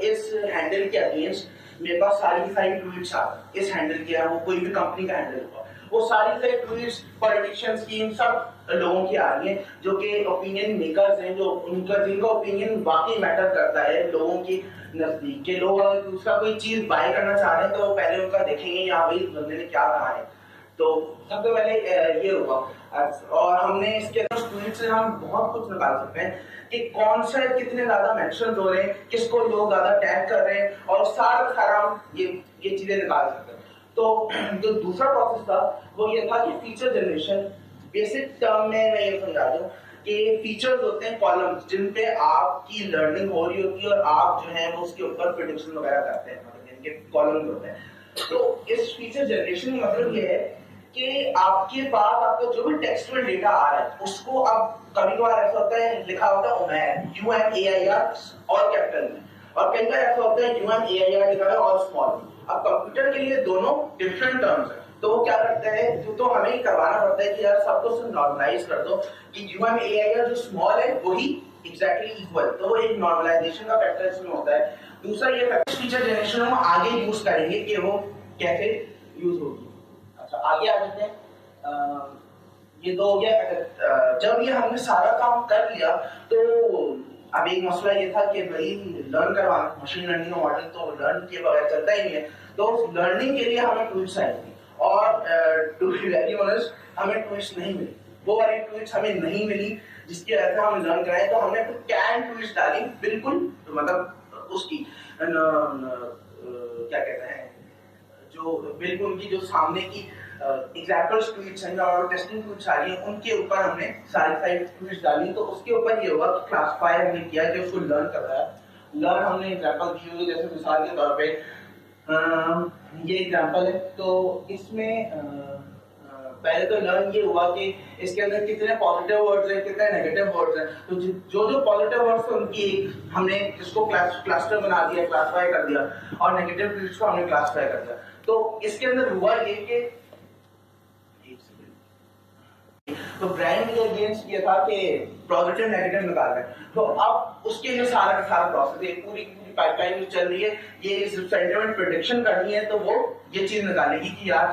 इस हैंडल के अगेंस्ट मेरे पास सारी ट्वीट्स आ इस हैंडल के, वो कोई भी कंपनी का हैंडल होगा, वो सारी ट्वीट्स पॉलिटिशियंस की, इन सब लोगों की आ रही हैं जो कि ओपिनियन मेकर्स हैं, जो जिनका ओपिनियन वाकई मैटर करता है लोगों की नजदीक के। लोग अगर उसका कोई चीज बाय करना चाह रहे हैं तो पहले उनका देखेंगे यहाँ भाई बंदे ने क्या कहा है। तो सबसे पहले ये हुआ, और हमने इसके ट्वीट से हम बहुत कुछ निकाल सकते हैं कि कौन सा कितने ज्यादा मेंशन हो रहे हैं, किसको लोग ज्यादा टैग कर रहे हैं, और सारा हम ये चीजें निकाल सकते हैं। तो जो दूसरा प्रोसेस था वो ये था कि फीचर जनरेशन। बेसिक टर्म में मैं ये समझा दूं कि फीचर्स होते हैं कॉलम्स जिन पे आपकी लर्निंग हो रही होती है और आप जो है वो उसके ऊपर प्रेडिक्शन वगैरह करते हैं, मतलब इनके कॉलम्स होते हैं। तो इस फीचर जनरेशन का मतलब ये है कि आपके पास आपका जो भी टेक्सचुअल डेटा आ रहा है उसको अब कभी कभार ऐसा होता है लिखा होता है उमैर UMAIR और कैपिटल में, और कई बार ऐसा होता है UMAIR लिखा है और स्मॉल। अब कंप्यूटर के लिए दोनों डिफरेंट टर्म्स है, तो वो क्या करता है, तो हमें ही करवाना पड़ता है कि यार सबको नॉर्मलाइज कर दो कि UMAIR जो स्मॉल है वही एग्जैक्टली इक्वल। तो वो एक नॉर्मलाइजेशन का फैक्टर इसमें होता है। दूसरा ये फैक्टर फीचर जनरेशन हम आगे यूज करेंगे कि वो कैसे यूज होगी। अच्छा, आगे आ जाते हैं। ये तो हो गया। जब ये हमने सारा काम कर लिया तो अब एक मसला ये था कि भाई लर्न करवाना, मशीन लर्निंग का मॉडल तो लर्न के बगैर चलता ही नहीं है। तो लर्निंग के लिए हमें टूल्स चाहिए, और टू बी वेरी ऑनेस्ट हमें टूल्स नहीं मिली, वो वाली टूल्स हमें नहीं मिली जिसकी वजह से हम लर्न कराएं। तो हमने कैन टूल्स डाली, बिल्कुल मतलब उसकी क्या कहते हैं जो बिल्कुल उनकी जो सामने की एग्जाम्पल्स ट्वीट्स हैं और टेस्टिंग ट्वीट्स आ रही हैं उनके ऊपर हमने सारी ट्वीट्स डाली। तो उसके ऊपर ये होगा कि क्लासिफाई हमने किया कि उसको लर्न कर रहा है। लर्न हमने एग्जाम्पल दी हुई, जैसे मिसाल के तौर पे ये एग्जाम्पल है। तो इसमें पहले तो लर्न ये हुआ कि इसके अंदर कितने पॉजिटिव वर्ड्स हैं, कितने नेगेटिव वर्ड्स हैं। तो जो पॉजिटिव वर्ड्स थे उनकी हमने इसको क्लस्टर बना दिया, क्लासिफाई कर दिया, और नेगेटिव ट्वीट्स को हमने क्लासिफाई कर दिया। तो इसके अंदर हुआ ये कि तो ब्रांड के अगेंस्ट ये था कि पॉजिटिव नेगेटिव निकाल रहे हैं। तो अब उसके लिए सारा का सारा प्रोसेस है, पूरी पाइपलाइन जो चल रही है, ये सेंटिमेंट प्रेडिक्शन करनी है। तो वो ये चीज निकालेगी कि यार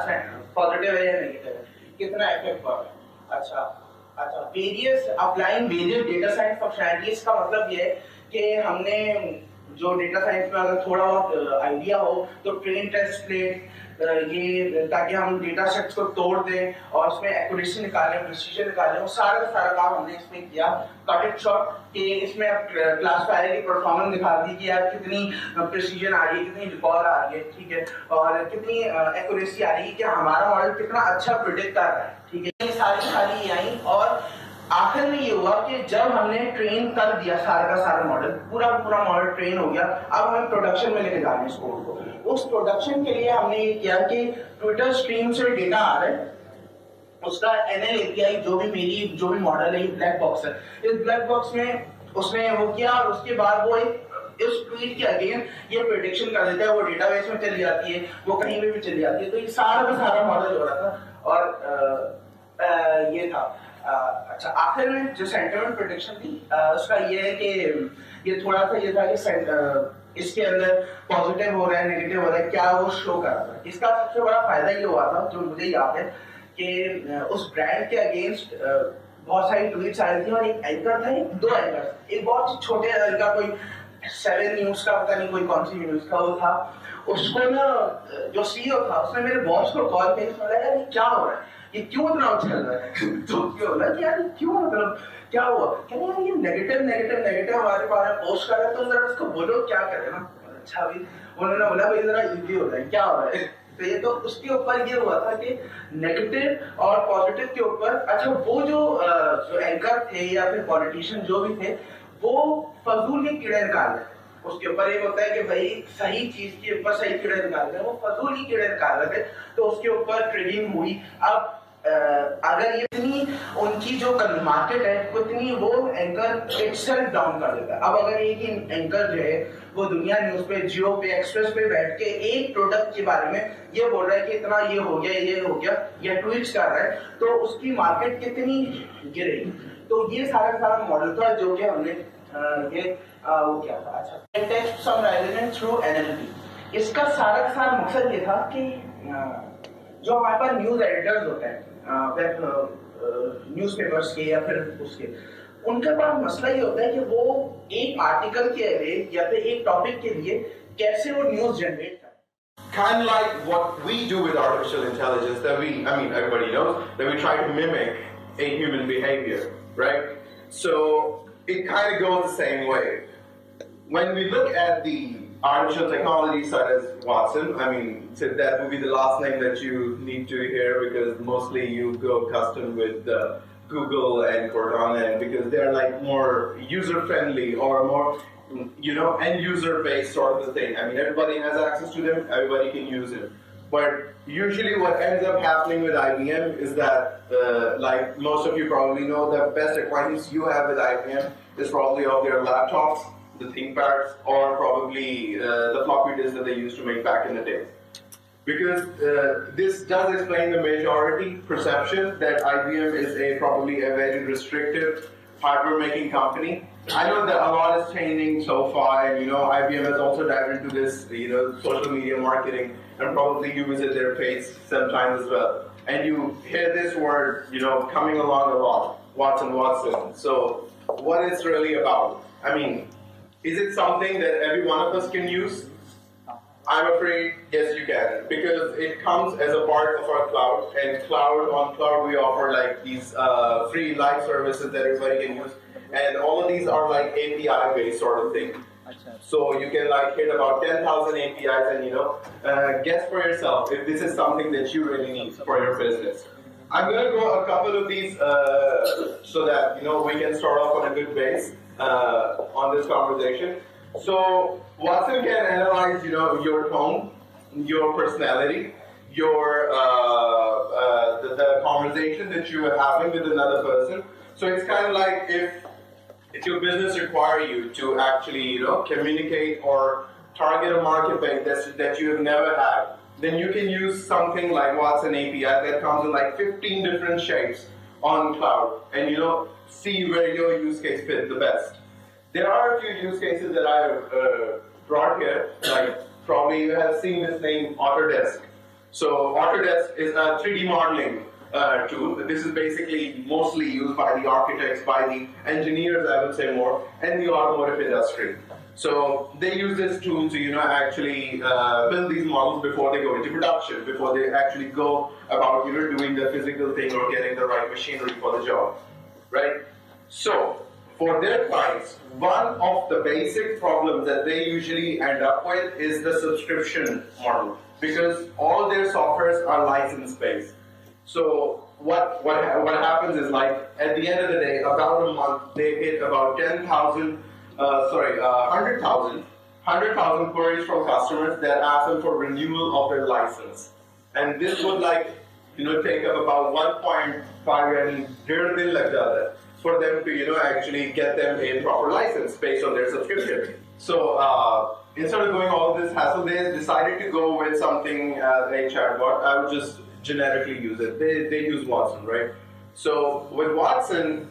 पॉजिटिव है या नेगेटिव है, कितना इफेक्ट पड़ रहा है। अच्छा, various applying various data science functionalities का मतलब ये है कि हमने जो डेटा साइंस में अगर थोड़ा बहुत आइडिया हो तो ट्रेन टेस्ट प्लेट ये, ताकि हम डेटा सेट्स को तोड़ दें और उसमें एक्यूरेसी निकालें, प्रिसीजन निकालें, वो सारा का सारा काम हमने इसमें किया। कट इट शॉर्ट कि इसमें क्लासिफायर की परफॉर्मेंस दिखा दी कि यार कितनी प्रिसीजन आ रही है, कितनी रिकॉल आ रही है, ठीक है, और कितनी एक्यूरेसी आ रही है, कि हमारा मॉडल कितना अच्छा प्रिडिक्ट कर रहा है, ठीक है। ये सारी आई और आखिर में ये हुआ कि जब हमने ट्रेन कर दिया सारा का सारा मॉडल, पूरा मॉडल ट्रेन हो गया, अब हमें प्रोडक्शन में लेके जा रहे हैं इस कोड को। उस प्रोडक्शन के लिए हमने ये किया कि ट्विटर स्ट्रीम से डेटा आ रहा है, उसका NL API जो भी मॉडल है, ब्लैक बॉक्स है। इस ब्लैक बॉक्स में उसने वो किया और उसके बाद वो इस ट्वीट के अगेन ये प्रेडिक्शन कर देता है, वो डेटाबेस में चली जाती है, वो कहीं पे भी चली जाती है। तो ये सारा का सारा मॉडल हो रहा था। और ये था अच्छा, आखिर में जो सेंटिमेंट प्रेडिक्शन थी उसका ये है कि ये थोड़ा सा ये था कि इसके अंदर पॉजिटिव हो रहा है, नेगेटिव हो रहा है, क्या वो शो कर रहा है। इसका सबसे बड़ा फायदा ये हुआ था, जो मुझे याद है, कि उस ब्रांड के अगेंस्ट बहुत सारी ट्वीट्स आ रही थी और एक एंकर था, दो एंकर, एक बहुत छोटे लेवल का, कोई 7 न्यूज का, पता नहीं कोई कौन सी न्यूज का वो था। उसको ना जो CEO था उसने मेरे बॉस को कॉल किया, यार ये क्या हो रहा है, ये क्यों इतना चल रहा है। तो क्यों बोला कि यार क्यों, मतलब क्या हुआ, कहते यार ये नेगेटिव हमारे बारे में पोस्ट कर रहा है, तो जरा उसको बोलो क्या करे ना। अच्छा भाई, उन्होंने बोला भाई जरा इजी हो रहा है, क्या हो रहा है। तो ये तो उसके ऊपर ये हुआ था कि नेगेटिव और पॉजिटिव के ऊपर, अच्छा वो जो एंकर थे या फिर पॉलिटिशियन जो भी थे, वो फजूल के कीड़े निकाल रहे थे। उसके ऊपर एक होता है कि भाई सही चीज के ऊपर सही कीड़े निकाल रहे हैं, वो फजूल ही कीड़े निकाल रहे थे। तो उसके ऊपर ट्रेडिंग हुई। अब अगर ये इतनी उनकी जो मार्केट है उतनी वो एंकर इटसेल्फ डाउन कर देता है। अब अगर एक ही एंकर जो है वो दुनिया न्यूज पे, जियो पे, एक्सप्रेस पे बैठ के एक प्रोडक्ट के बारे में ये बोल रहा है कि इतना ये हो गया या ट्वीट्स कर रहा है, तो उसकी मार्केट कितनी गिरेगी। तो ये सारा मॉडल था जो कि हमने वो क्या था। अच्छा, टेस्ट समराइजेशन थ्रू NLP। इसका सारा मकसद ये था कि जो हमारे पास न्यूज एडिटर्स होते हैं न्यूज़पेपर्स के या फिर उसके, उनके पास मसला ये होता है कि वो एक आर्टिकल के लिए या फिर एक टॉपिक के लिए कैसे वो न्यूज़ जनरेट करें। Kind of like what we do with artificial intelligence, everybody knows that we try to mimic a human behavior, right? So it kind of goes the same way. When we look at the artificial technology such as Watson, so that would be the last name that you need to hear, because mostly you go custom with Google and Cortana, because they're like more user-friendly or more, end user-based sort of a thing. Everybody has access to them, everybody can use it. But usually what ends up happening with IBM is that, like most of you probably know, the best acquaintance you have with IBM is probably of their laptops, the ThinkPads, or probably the floppy disks that they used to make back in the day. Because this does explain the majority perception that IBM is probably a very restrictive hardware making company. I know that a lot is changing so far, and IBM has also dived into this, social media marketing, and probably you visit their page sometimes as well. And you hear this word, coming along a lot, Watson. So what it's really about? Is it something that every one of us can use? I'm afraid, yes, you can, because it comes as a part of our cloud, and on cloud we offer like these free live services that everybody can use, and all of these are like API-based sort of thing. So you can like hit about 10,000 APIs and guess for yourself if this is something that you really need for your business. I'm going to go a couple of these so that we can start off on a good base on this conversation. So Watson can analyze your tone, your personality, your the conversation that you are having with another person. So it's kind of like if your business require you to actually communicate or target a market base that you have never had, then you can use something like Watson API that comes in like 15 different shapes on cloud, and see where your use case fits the best. There are a few use cases that I have brought here, like probably you have seen this name Autodesk. So Autodesk is a 3D modeling tool. This is basically mostly used by the architects, by the engineers, I would say more, and the automotive industry. So they use this tool to actually build these models before they go into production, before they actually go about doing the physical thing or getting the right machinery for the job, right? So for their clients, one of the basic problems that they usually end up with is the subscription model, because all their softwares are license-based. So what happens is, like, at the end of the day, about a month, they hit about 100,000 queries from customers that ask them for renewal of their license. And this would take up about 1.5 years for them to actually get them a proper license based on their subscription. So instead of going all this hassle, they decided to go with something as a chatbot. I would just generically use it. They use Watson, right? So with Watson,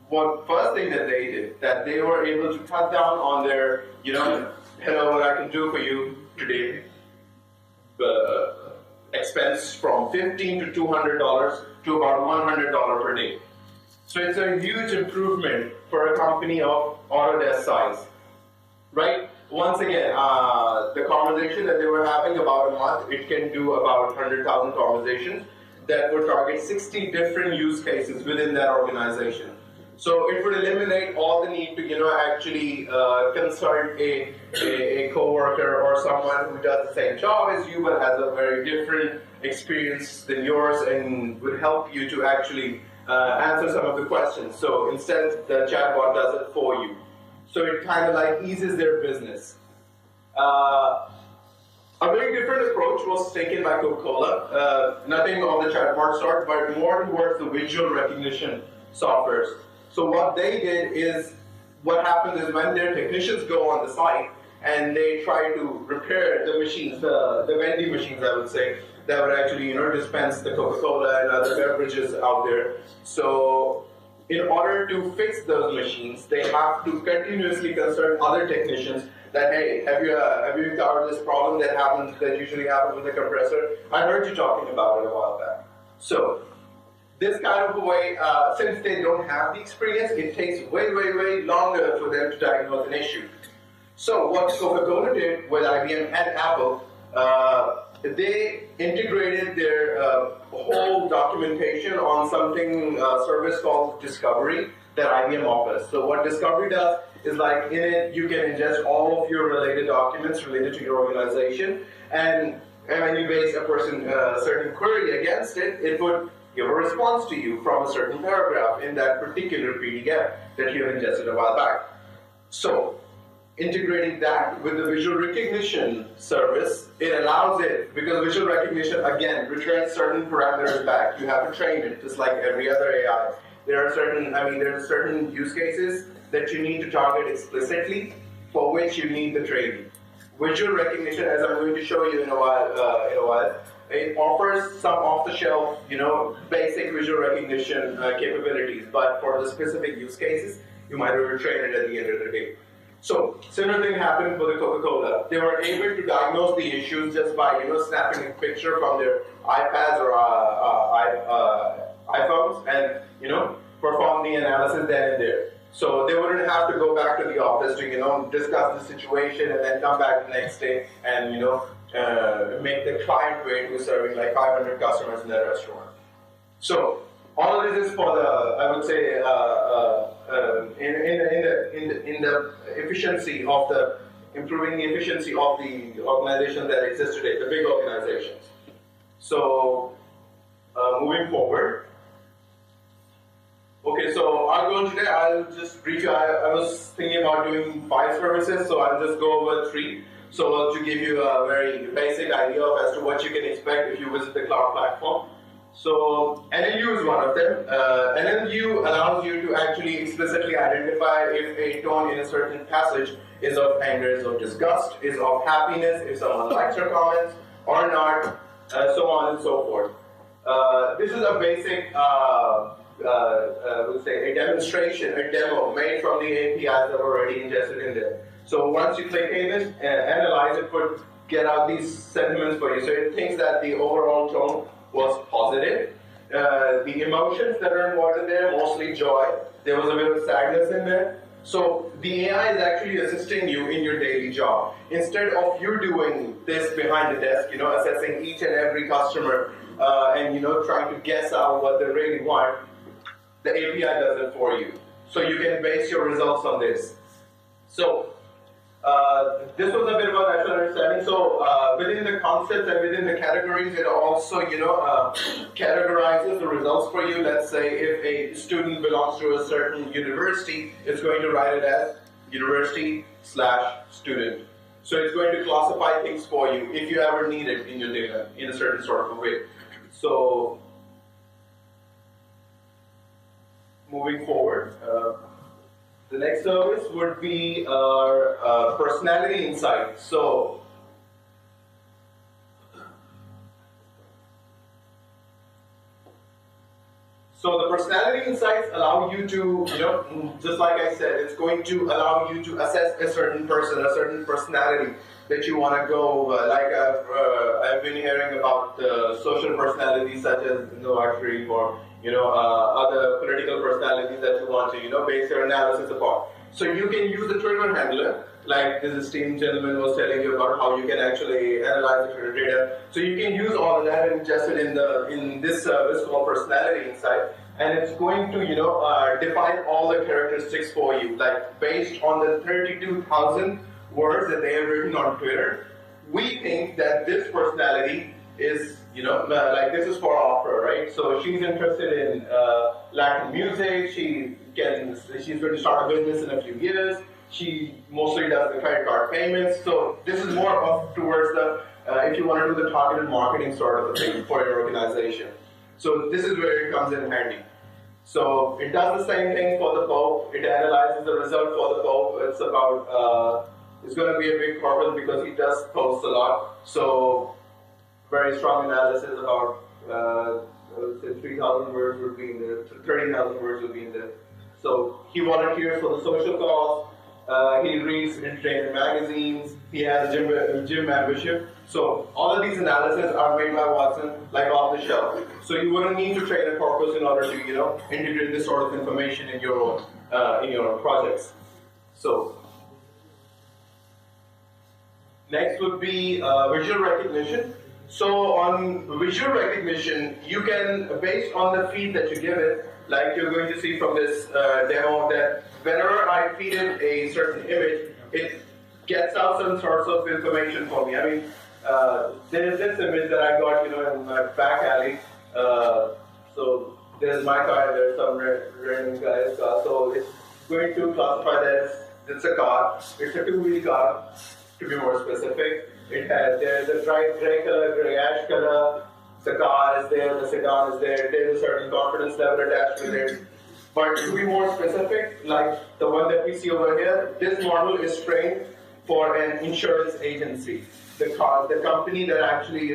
what first thing that they did, that they were able to cut down on their, hello, what I can do for you today, expense from $15 to $200 to about $100 per day. So it's a huge improvement for a company of Autodesk size, right? Once again, the conversation that they were having about a month, it can do about 100,000 conversations that would target 60 different use cases within that organization. So it would eliminate all the need to, actually consult a coworker or someone who does the same job as you but has a very different experience than yours, and would help you to actually answer some of the questions. So instead, the chatbot does it for you. So it kind of like eases their business. A very different approach was taken by Coca-Cola. Nothing on the chatbot sort, but more towards the visual recognition softwares. So what they did is, what happens is when their technicians go on the site and they try to repair the machines, the vending machines, I would say, that would actually dispense the Coca-Cola and other beverages out there. So in order to fix those machines, they have to continuously consult other technicians that, hey, have you covered this problem that usually happens with the compressor? I heard you talking about it a while back. So this kind of a way, since they don't have the experience, it takes way, way, way longer for them to diagnose an issue. So what Coca-Cola did with IBM and Apple, they integrated their whole documentation on something service called Discovery that IBM offers. So what Discovery does is, like, in it you can ingest all of your related documents related to your organization, and when you base a certain query against it, it would give a response to you from a certain paragraph in that particular PDF that you have ingested a while back. So integrating that with the visual recognition service, it allows it, because visual recognition, again, returns certain parameters back. You have to train it, just like every other AI. There are certain use cases that you need to target explicitly, for which you need the training. Visual recognition, as I'm going to show you in a while, it offers some off-the-shelf, basic visual recognition capabilities, but for the specific use cases, you might have to train it at the end of the day. So, similar thing happened for the Coca-Cola. They were able to diagnose the issues just by, snapping a picture from their iPads or iPhones and, perform the analysis then and there. So they wouldn't have to go back to the office to, discuss the situation and then come back the next day and, make the client wait who's serving like 500 customers in that restaurant. So all of this is for the, I would say, in the efficiency of the improving the efficiency of the organizations that exist today, the big organizations. So moving forward. Okay, so our goal today, I'll just brief you. I was thinking about doing 5 services, so I'll just go over 3. So to give you a very basic idea of as to what you can expect if you visit the cloud platform. So NLU is one of them. NLU allows you to actually explicitly identify if a tone in a certain passage is of anger, is of disgust, is of happiness, if someone likes your comments or not, so on and so forth. This is a basic, we'll say a demonstration, a demo made from the APIs that were already ingested in there. So once you click Haven, analyze it, get out these sentiments for you. So it thinks that the overall tone was positive. The emotions that are involved in there, mostly joy. There was a bit of sadness in there. So the AI is actually assisting you in your daily job. Instead of you doing this behind the desk, assessing each and every customer and trying to guess out what they really want, the API does it for you. So you can base your results on this. So this was a bit of a natural understanding. So within the concepts and within the categories, it also categorizes the results for you. Let's say if a student belongs to a certain university, it's going to write it as university/student. So it's going to classify things for you if you ever need it in your data in a certain sort of a way. So moving forward. The next service would be our personality insight. So the personality insights allow you to, just like I said, it's going to allow you to assess a certain person, a certain personality that you want to go. I've been hearing about social personalities such as Novak Sharif or other political personalities that you want to, base your analysis upon. So you can use the trigger handler, like this esteemed gentleman was telling you about how you can actually analyze the trigger data. So you can use all of that and ingest it in this service called Personality Insight, and it's going to, define all the characteristics for you, like based on the 32,000 words that they have written on Twitter. We think that this personality is, like this is for opera, right? So she's interested in Latin music. She's going to start a business in a few years. She mostly does the credit card payments. So this is more of towards the, if you want to do the targeted marketing sort of a thing for your organization. So this is where it comes in handy. So it does the same thing for the Pope. It analyzes the result for the Pope. It's about, it's going to be a big corpus because he does post a lot. So very strong analysis about, 3,000 words would be in there, 30,000 words would be in there. So he volunteers for the social cause. He reads entertainment magazines. He has a gym membership. So all of these analyses are made by Watson, like off the shelf. So you wouldn't need to train a corpus in order to, integrate this sort of information in your own projects. So next would be visual recognition. So on visual recognition, you can, based on the feed that you give it, like you're going to see from this demo, that whenever I feed it a certain image, it gets out some sorts of information for me. I mean, there's this image that I got, in my back alley. So there's my car, there's some random guy's car. So it's going to classify that as it's a car. It's a two-wheel car, to be more specific. There's a gray color, gray ash color. The car is there, the sedan is there. There's a certain confidence level attached with it. But to be more specific, like the one that we see over here, this model is trained for an insurance agency. The company that actually,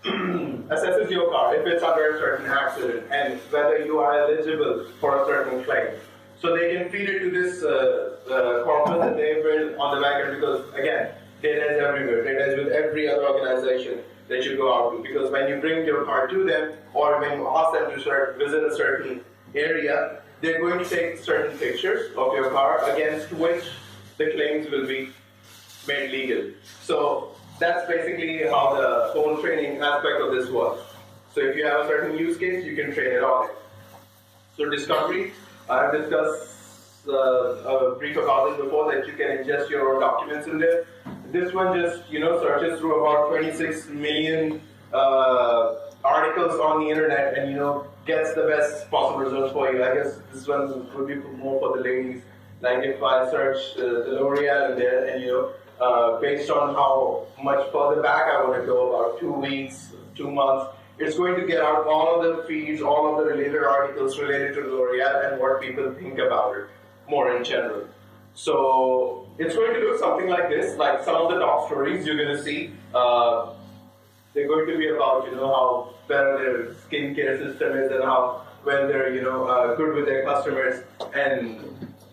assesses your car if it's under a certain accident and whether you are eligible for a certain claim. So they can feed it to this corpus that they build on the back end because, again, data is everywhere. Data is with every other organization that you go out to. Because when you bring your car to them or when you ask them to visit a certain area, they're going to take certain pictures of your car against which the claims will be made legal. So that's basically how the whole training aspect of this works. So if you have a certain use case, you can train it on it. So discovery, I've discussed a brief about this before, that you can ingest your own documents in there. This one just searches through about 26 million articles on the internet, and gets the best possible results for you. I guess this one would be more for the ladies. Like if I search the L'Oreal in there, and based on how much further back I want to go, about 2 weeks, 2 months, it's going to get out all of the feeds, all of the related articles related to L'Oreal and what people think about it more in general. So it's going to look something like this. Like some of the top stories you're going to see, they're going to be about how better their skincare system is, and how well they're good with their customers. And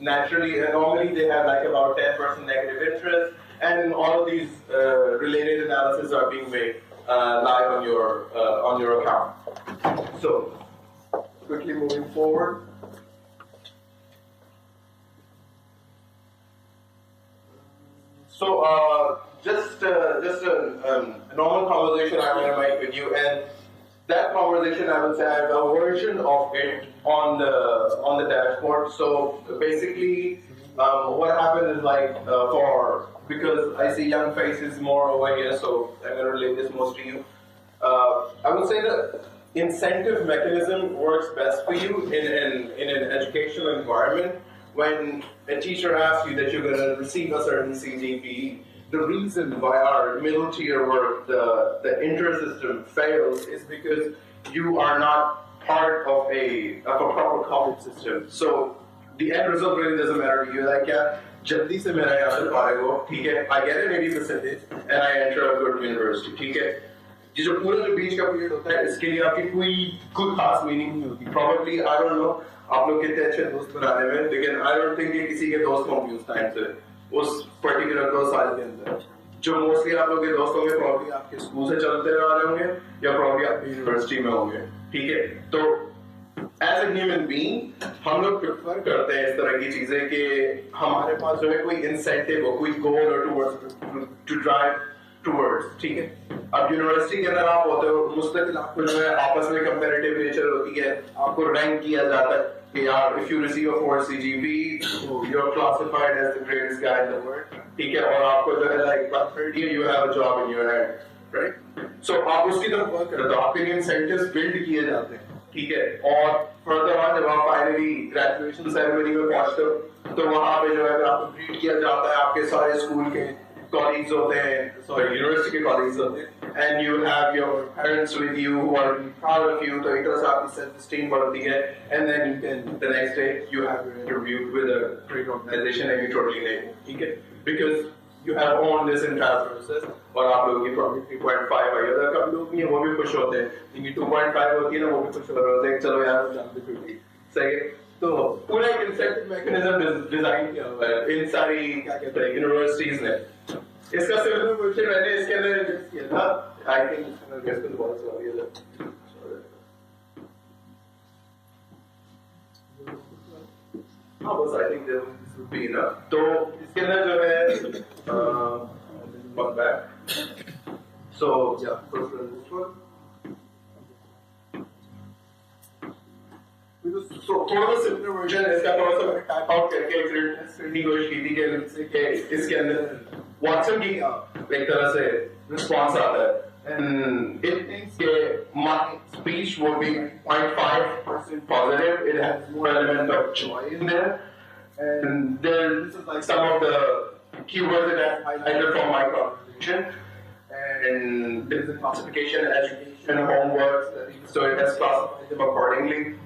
naturally, normally they have like about 10% negative interest, and all of these related analysis are being made live on your account. So quickly moving forward. So just a normal conversation I'm going to make with you, and that conversation I will say I have a version of it on the dashboard. So basically, what happened is because I see young faces more over here, so I'm going to relate this most to you. I would say the incentive mechanism works best for you in an educational environment. When a teacher asks you that you're going to receive a certain CGPE, the reason why our middle tier work, the inter-system fails, is because you are not part of a proper college system. So the end result really doesn't matter to you. Like, yeah, jaldi se mera yahan se paayega, theek hai, I get an 80% and I enter a good university, theek hai. ये जो पूरा जो बीच का period होता है, इसके लिए आपकी कोई खास मीनिंग नहीं होती. Probably, I don't know, आप लोग कितने अच्छे दोस्त बनाने में, लेकिन I don't think ये किसी के दोस्त होंगे उस टाइम से, उस पर्टिकुलर 2 साल के अंदर. जो मोस्टली आप लोग के दोस्त होंगे, probably आपके स्कूल से चलते आ रहे होंगे, या probably आपकी यूनिवर्सिटी में होंगे, ठीक है? तो as a human being, हम लोग प्रेफर करते हैं इस तरह की चीजें कि हमारे पास जो है कोई इंसेंटिव हो, कोई गोल हो to drive towards, ठीक है? अब यूनिवर्सिटी के अंदर आप होते हो, मुस्तकिल आपको जो है आपस में कंपैरेटिव नेचर होती है, आपको रैंक किया जाता है कि यार if you receive a 4 CGPE, you're classified as the greatest guy in the world, ठीक है? और आपको जो है like by third year you have a job in your hand, right? So आप उसकी तरफ वर्क करते हो, आपके लिए incentives build किए जाते हैं, ठीक है? और further on जब आप finally graduation ceremony में पहुंचते हो, तो वहाँ पे जो है आपको greet किया जाता है, आपके सारे स्कूल के colleagues होते हैं, sorry, university के colleagues होते हैं, and you have your parents with you who are proud of you, तो एक तरह से आपकी self-esteem बढ़ती है, and then you can, the next day, you have your interview with a great organization and you totally nail it, ठीक है? Because you have owned this entire process, और आप लोगों की probably 3.5 आई, अगर कम लोग नहीं वो भी खुश होते हैं, क्योंकि 2.5 होती है ना, वो भी खुश होते हैं, चलो यार जानते छुट्टी, सही है? तो पूरा एक इंसेंटिव मैकेनिज्म डिजाइन किया हुआ है इन सारी क्या कहते हैं यूनिवर्सिटीज ने. इसका सिमिलर क्वेश्चन मैंने इसके अंदर किया था. आई थिंक इसको तो बहुत सवाल है. हाँ बस I think this would be enough. तो इसके अंदर जो है वन बैक. सो या फर्स्ट वन. So थोड़ा सा सिंपल वर्जन इसका थोड़ा सा टाइप आउट करके करनी कोशिश की थी कि इसके अंदर वाटसन की एक तरह से रिस्पॉन्स आता है. And it thinks that my speech will be 0.5% positive. It has more element of joy in there. And this is like some of the keywords that I highlighted from my conversation. And there is a classification, education, homework, so it has classified them accordingly.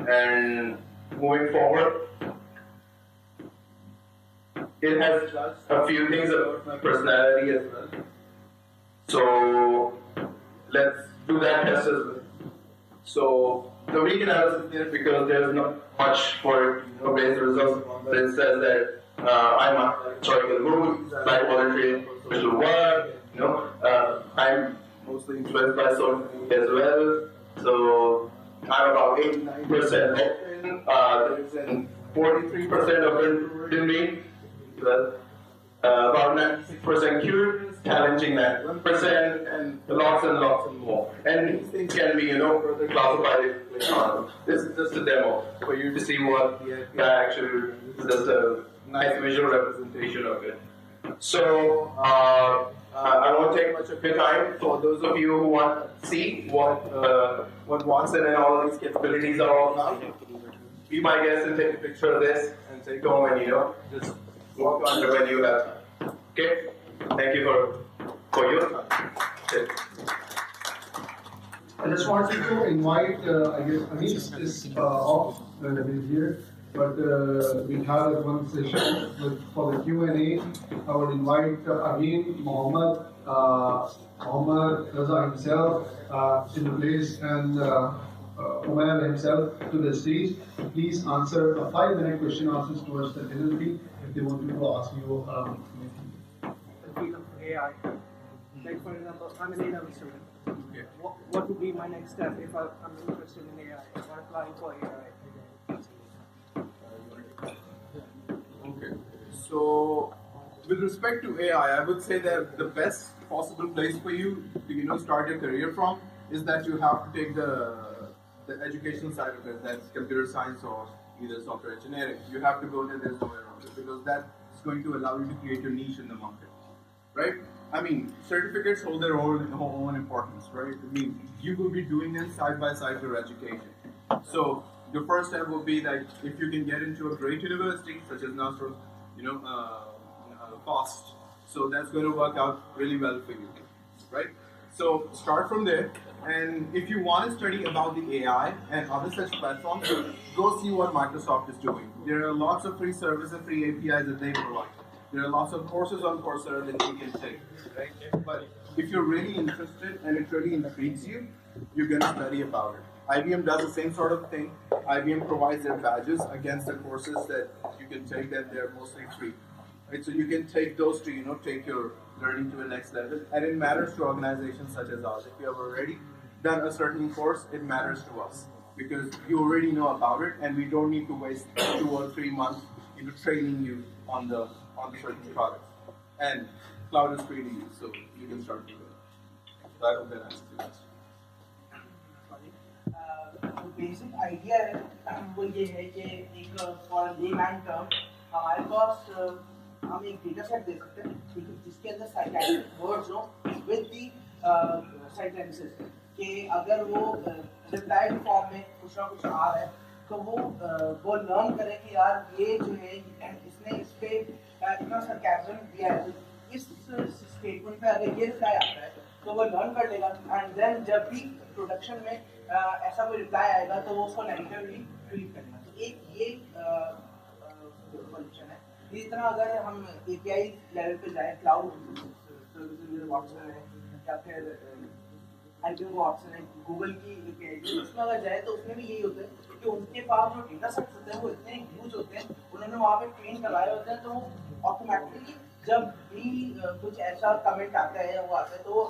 And moving forward, it has a few things about my personality as well. So let's do that test as well. So the weak analysis there, because there's not much for based results, but it says that I'm a historical mood, like voluntary social work, I'm mostly influenced by social media as well. So I'm about 89% open. There's 43% of introvert in me. About 96% curious, challenging 91%, and lots and more. And these things can be, further classify it. This is just a demo for you to see what the API actually is, just a nice visual representation of it. So I won't take much of your time. For those of you who want to see what Watson and all of these capabilities are all about, be my guest and take a picture of this and take home and just walk on when you have time. Okay? Thank you for your time. Okay. I just wanted to invite, I guess, Anish is off he's here, but we had one session for the Q&A. I would invite again Mohammed Raza himself in the place and Umair himself to the stage. Please answer a 5-minute question answers towards the NLP if they want to ask you anything. The field of AI. Like for example, I'm an A-level student. What would be my next step if I'm interested in AI or applying for AI? Okay. So, with respect to AI, I would say that the best possible place for you to start your career from is that you have to take the educational side of it, that's computer science or either software engineering. You have to go there, there's no way around it, because that's going to allow you to create your niche in the market, right? I mean, certificates hold their own importance, right? I mean, you will be doing them side by side with your education. So the first step would be that if you can get into a great university, such as Nasr, FOST, so that's going to work out really well for you, right? So start from there, and if you want to study about the AI and other such platforms, go see what Microsoft is doing. There are lots of free services and free APIs that they provide. There are lots of courses on Coursera that you can take, right? But if you're really interested and it really intrigues you, you're going to study about it. IBM does the same sort of thing. IBM provides their badges against the courses that you can take, that they're mostly free, right? So you can take those to, take your learning to the next level. And it matters to organizations such as ours. If you have already done a certain course, it matters to us because you already know about it, and we don't need to waste 2 or 3 months into training you on the certain products. And cloud is pretty easy, so you can start doing it. So I hope that answers your question. जो basic idea है वो ये है कि एक for layman term हमारे पास हम एक डेटा सेट दे सकते हैं ठीक है जिसके अंदर साइंटिफिक वर्ड्स हो विद द सेंटेंसेस कि अगर वो रिप्लाई फॉर्म में कुछ ना कुछ आ रहा है तो वो लर्न करे कि यार ये जो है इसने इस पे इतना सरकाज़म दिया है इस स्टेटमेंट पे अगर ये रिप्लाई आता है तो वो लर्न कर लेगा एंड देन जब भी प्रोडक्शन में ऐसा कोई रिप्लाई आएगा तो वो उसको नेगेटिवली ट्रीट करेगा तो एक ये सोल्यूशन है इसी तरह अगर हम एपीआई लेवल पे जाए क्लाउड सर्विसेज वाट्सन है या फिर IBM वाट्सन है गूगल की एपीआई उसमें अगर जाए तो उसमें भी यही होता है कि उनके पास जो डेटा सेट्स होते हैं वो इतने ह्यूज होते हैं उन्होंने वहाँ पे ट्रेन करवाए होते हैं तो ऑटोमेटिकली जब भी कुछ ऐसा कमेंट आता है या वो आता है तो वो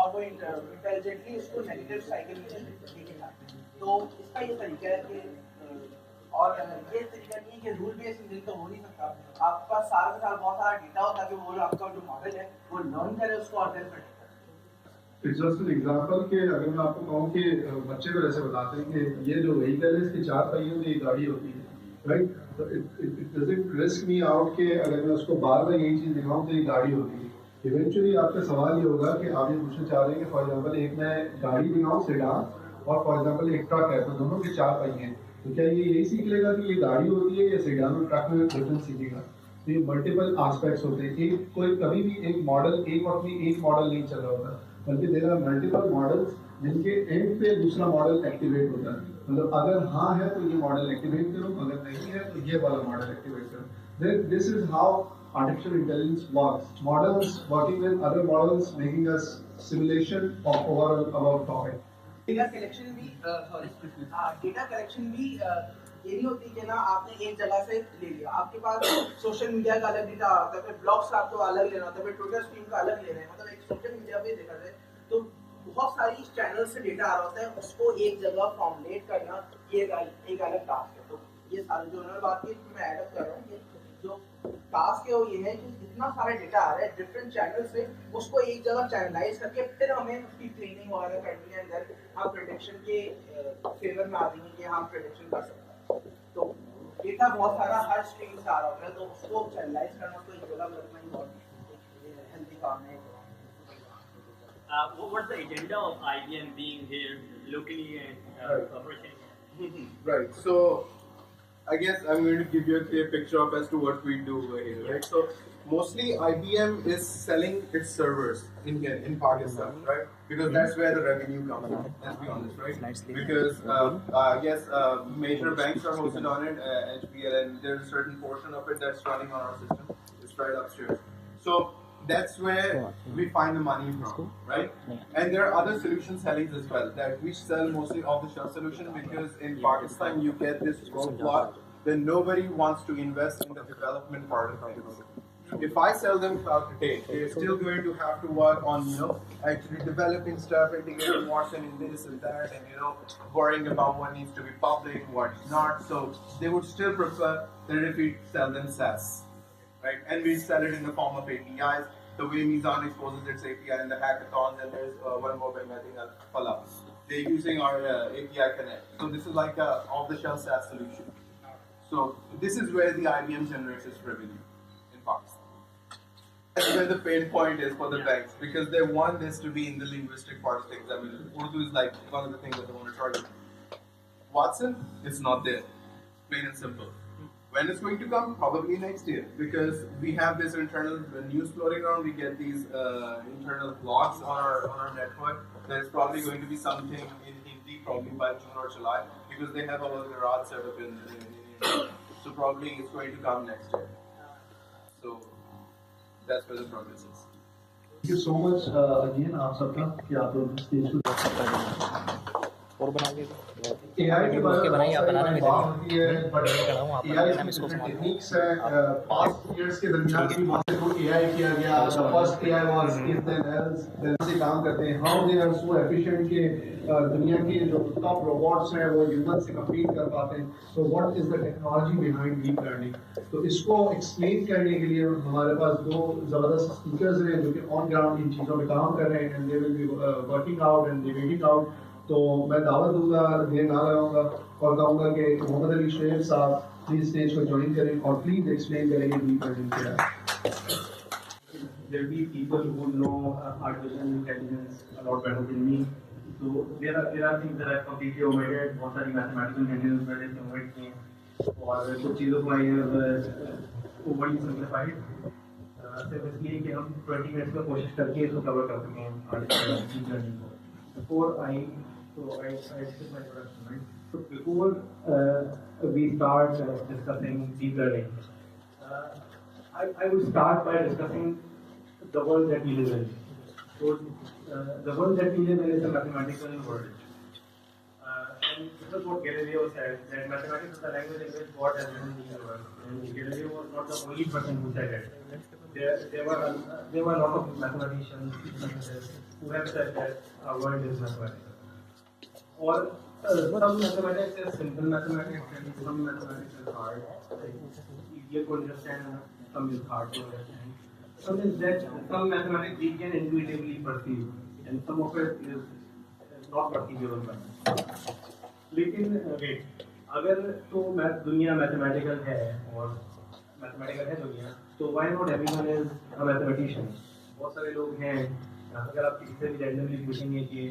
और वो इंटेलिजेंटली उसको नेगेटिव साइकिल में लेके जाते हैं तो इसका ये तरीका है कि और ये तरीका नहीं है कि रूल बेस्ड इंजीनियरिंग तो हो नहीं सकता आपके पास साल के साल बहुत सारा डेटा होता है कि वो आपका जो मॉडल है वो लर्न करे उसको और देन प्रेडिक्ट करे। इट्स जस्ट एन एग्जांपल कि अगर मैं आपको कहूँ कि बच्चे को जैसे बताते हैं कि ये जो व्हीकल है इसके 4 पहियों में एक गाड़ी होती है राइट तो it doesn't risk me out कि अगर मैं उसको बार-बार यही चीज़ दिखाऊँ तो ये गाड़ी होती है इवेंचुअली आपका सवाल ये होगा कि आप ये पूछना चाह रहे हैं कि फॉर एग्जांपल एक मैं गाड़ी दिखाऊँ सेडान और फॉर एग्जांपल एक ट्रक है तो दोनों के 4 पहिए हैं तो क्या ये यही सीख लेगा कि ये गाड़ी होती है या सेडान और ट्रक में डिफरेंस सीखेगा तो ये मल्टीपल एस्पेक्ट्स होते हैं एक कोई कभी भी एक मॉडल एक वक्त में एक मॉडल नहीं चल रहा होता बल्कि देयर आर मल्टीपल मॉडल्स जिनके एंड पे दूसरा मॉडल एक्टिवेट होता है मतलब अगर हाँ है तो ये मॉडल एक्टिवेट करो अगर नहीं है तो ये वाला मॉडल एक्टिवेट करो this is how artificial intelligence works. Models working with other models, making a simulation of overall about topic. Data collection भी डेटा कलेक्शन भी ये नहीं होती कि ना आपने एक जगह से ले लिया आपके पास सोशल मीडिया का अलग डेटा आता है फिर ब्लॉग्स का आपको अलग लेना होता है फिर ट्विटर स्ट्रीम का अलग लेना है मतलब एक सोशल मीडिया पे देखा जाए तो बहुत सारी चैनल से डेटा आ रहा होता है उसको एक जगह फॉर्मुलेट करना ये एक अलग टास्क है तो ये सारे जो उन्होंने बात की मैं ऐड अप कर रहा हूँ जो टास्क है वो ये है कि इतना सारा डेटा आ रहा है डिफरेंट चैनल से, उसको एक जगह चैनलाइज करके फिर हमें उसकी ट्रेनिंग वगैरह करनी है, देन हम प्रेडिक्शन के फेवर में आ जाएंगे कि हम प्रेडिक्शन कर सकते हैं। तो डेटा बहुत सारा हर स्ट्रीम से आ रहा होता है, तो उसको चैनलाइज करना तो एक जगह रखना ही बहुत हेल्दी काम है। What's the agenda of IBM being here locally and operating? Right. So I guess I'm going to give you a clear picture of as to what we do over here, right? So mostly IBM is selling its servers in Pakistan, right? Because that's where the revenue comes from. Let's be honest, right? Because I guess major banks are hosted on it, HBL, and there's a certain portion of it that's running on our system. It's right upstairs. So that's where we find the money from, right? And there are other solution sellings as well that we sell mostly off-the-shelf solution, because in Pakistan you get this roadblock that nobody wants to invest in the development part of things. If I sell them cloud today, they're still going to have to work on, actually developing stuff, integrating Watson in this and that, and, worrying about what needs to be public, what's not. So they would still prefer that if we sell them SaaS. Right, and we sell it in the form of APIs. The way Mizan exposes its API in the hackathons, and there's one more bank, I think, Pala. They're using our API Connect. So this is like a off-the-shelf SaaS solution. So this is where the IBM generates its revenue in Pakistan. That's where the pain point is for the banks, because they want this to be in the linguistic part of things. I mean, Urdu is like one of the things that they want to target. Watson, it's not there, plain and simple. When it's going to come? Probably next year, because we have this internal news floating around. We get these internal blogs on our network. There's probably going to be something in Hindi, probably by June or July, because they have all of the RAD set up in India. So probably it's going to come next year. So that's where the progress is. Thank you so much again, आप सबका कि आप लोग stage पे और बना के AI के बारे में बनाइए, आप बनाना मैं बात होती है, but कराऊँ आप AI बनाना, मैं इसको की संभालूँ। टेक्निक्स है, past years के दरमियान भी बहुत से AI किया गया, the first AI was if then else, then से काम करते हैं, how they are so efficient कि दुनिया के जो top robots हैं वो human से compete कर पाते हैं। So what is the technology behind deep learning? तो इसको explain करने के लिए हमारे पास दो ज़बरदस्त speakers हैं जो कि on ground इन चीज़ों में काम कर रहे हैं, and they will be working out and debating out. तो मैं दावत दूंगा, देर ना लगाऊंगा और कहूँगा कि मोहम्मद अली शुएब साहब प्लीज स्टेज को ज्वाइन करें और प्लीज एक्सप्लेन करेंगे डीप लर्निंग क्या है। There will be people who know artificial intelligence a lot better than me. So there are things that I've completely omitted. बहुत सारी mathematical handles मैंने omit किए और कुछ चीज़ों को I overly simplified. सिर्फ इसलिए कि हम 20 minutes में कोशिश करके इसको cover कर सकें artificial learning को. Before I skip my introduction, right? So before we start discussing deep learning, I will start by discussing the world that we live in. So the world that we live in is a mathematical world. And this is what Galileo said, that mathematics is the language in which God has written the universe. And Galileo was not the only person who said it. There were a lot of mathematicians who have said that our world is mathematical. Or some mathematics is simple mathematics and some mathematics is hard. Like, easier to understand, some is hard to understand. Some mathematics we can intuitively perceive, and some of it is not perceivable by us. लेकिन wait, अगर तो दुनिया mathematical है और mathematical है दुनिया, तो why not everyone is a mathematician? बहुत सारे लोग हैं. अगर आप किसी से भी randomly पूछेंगे कि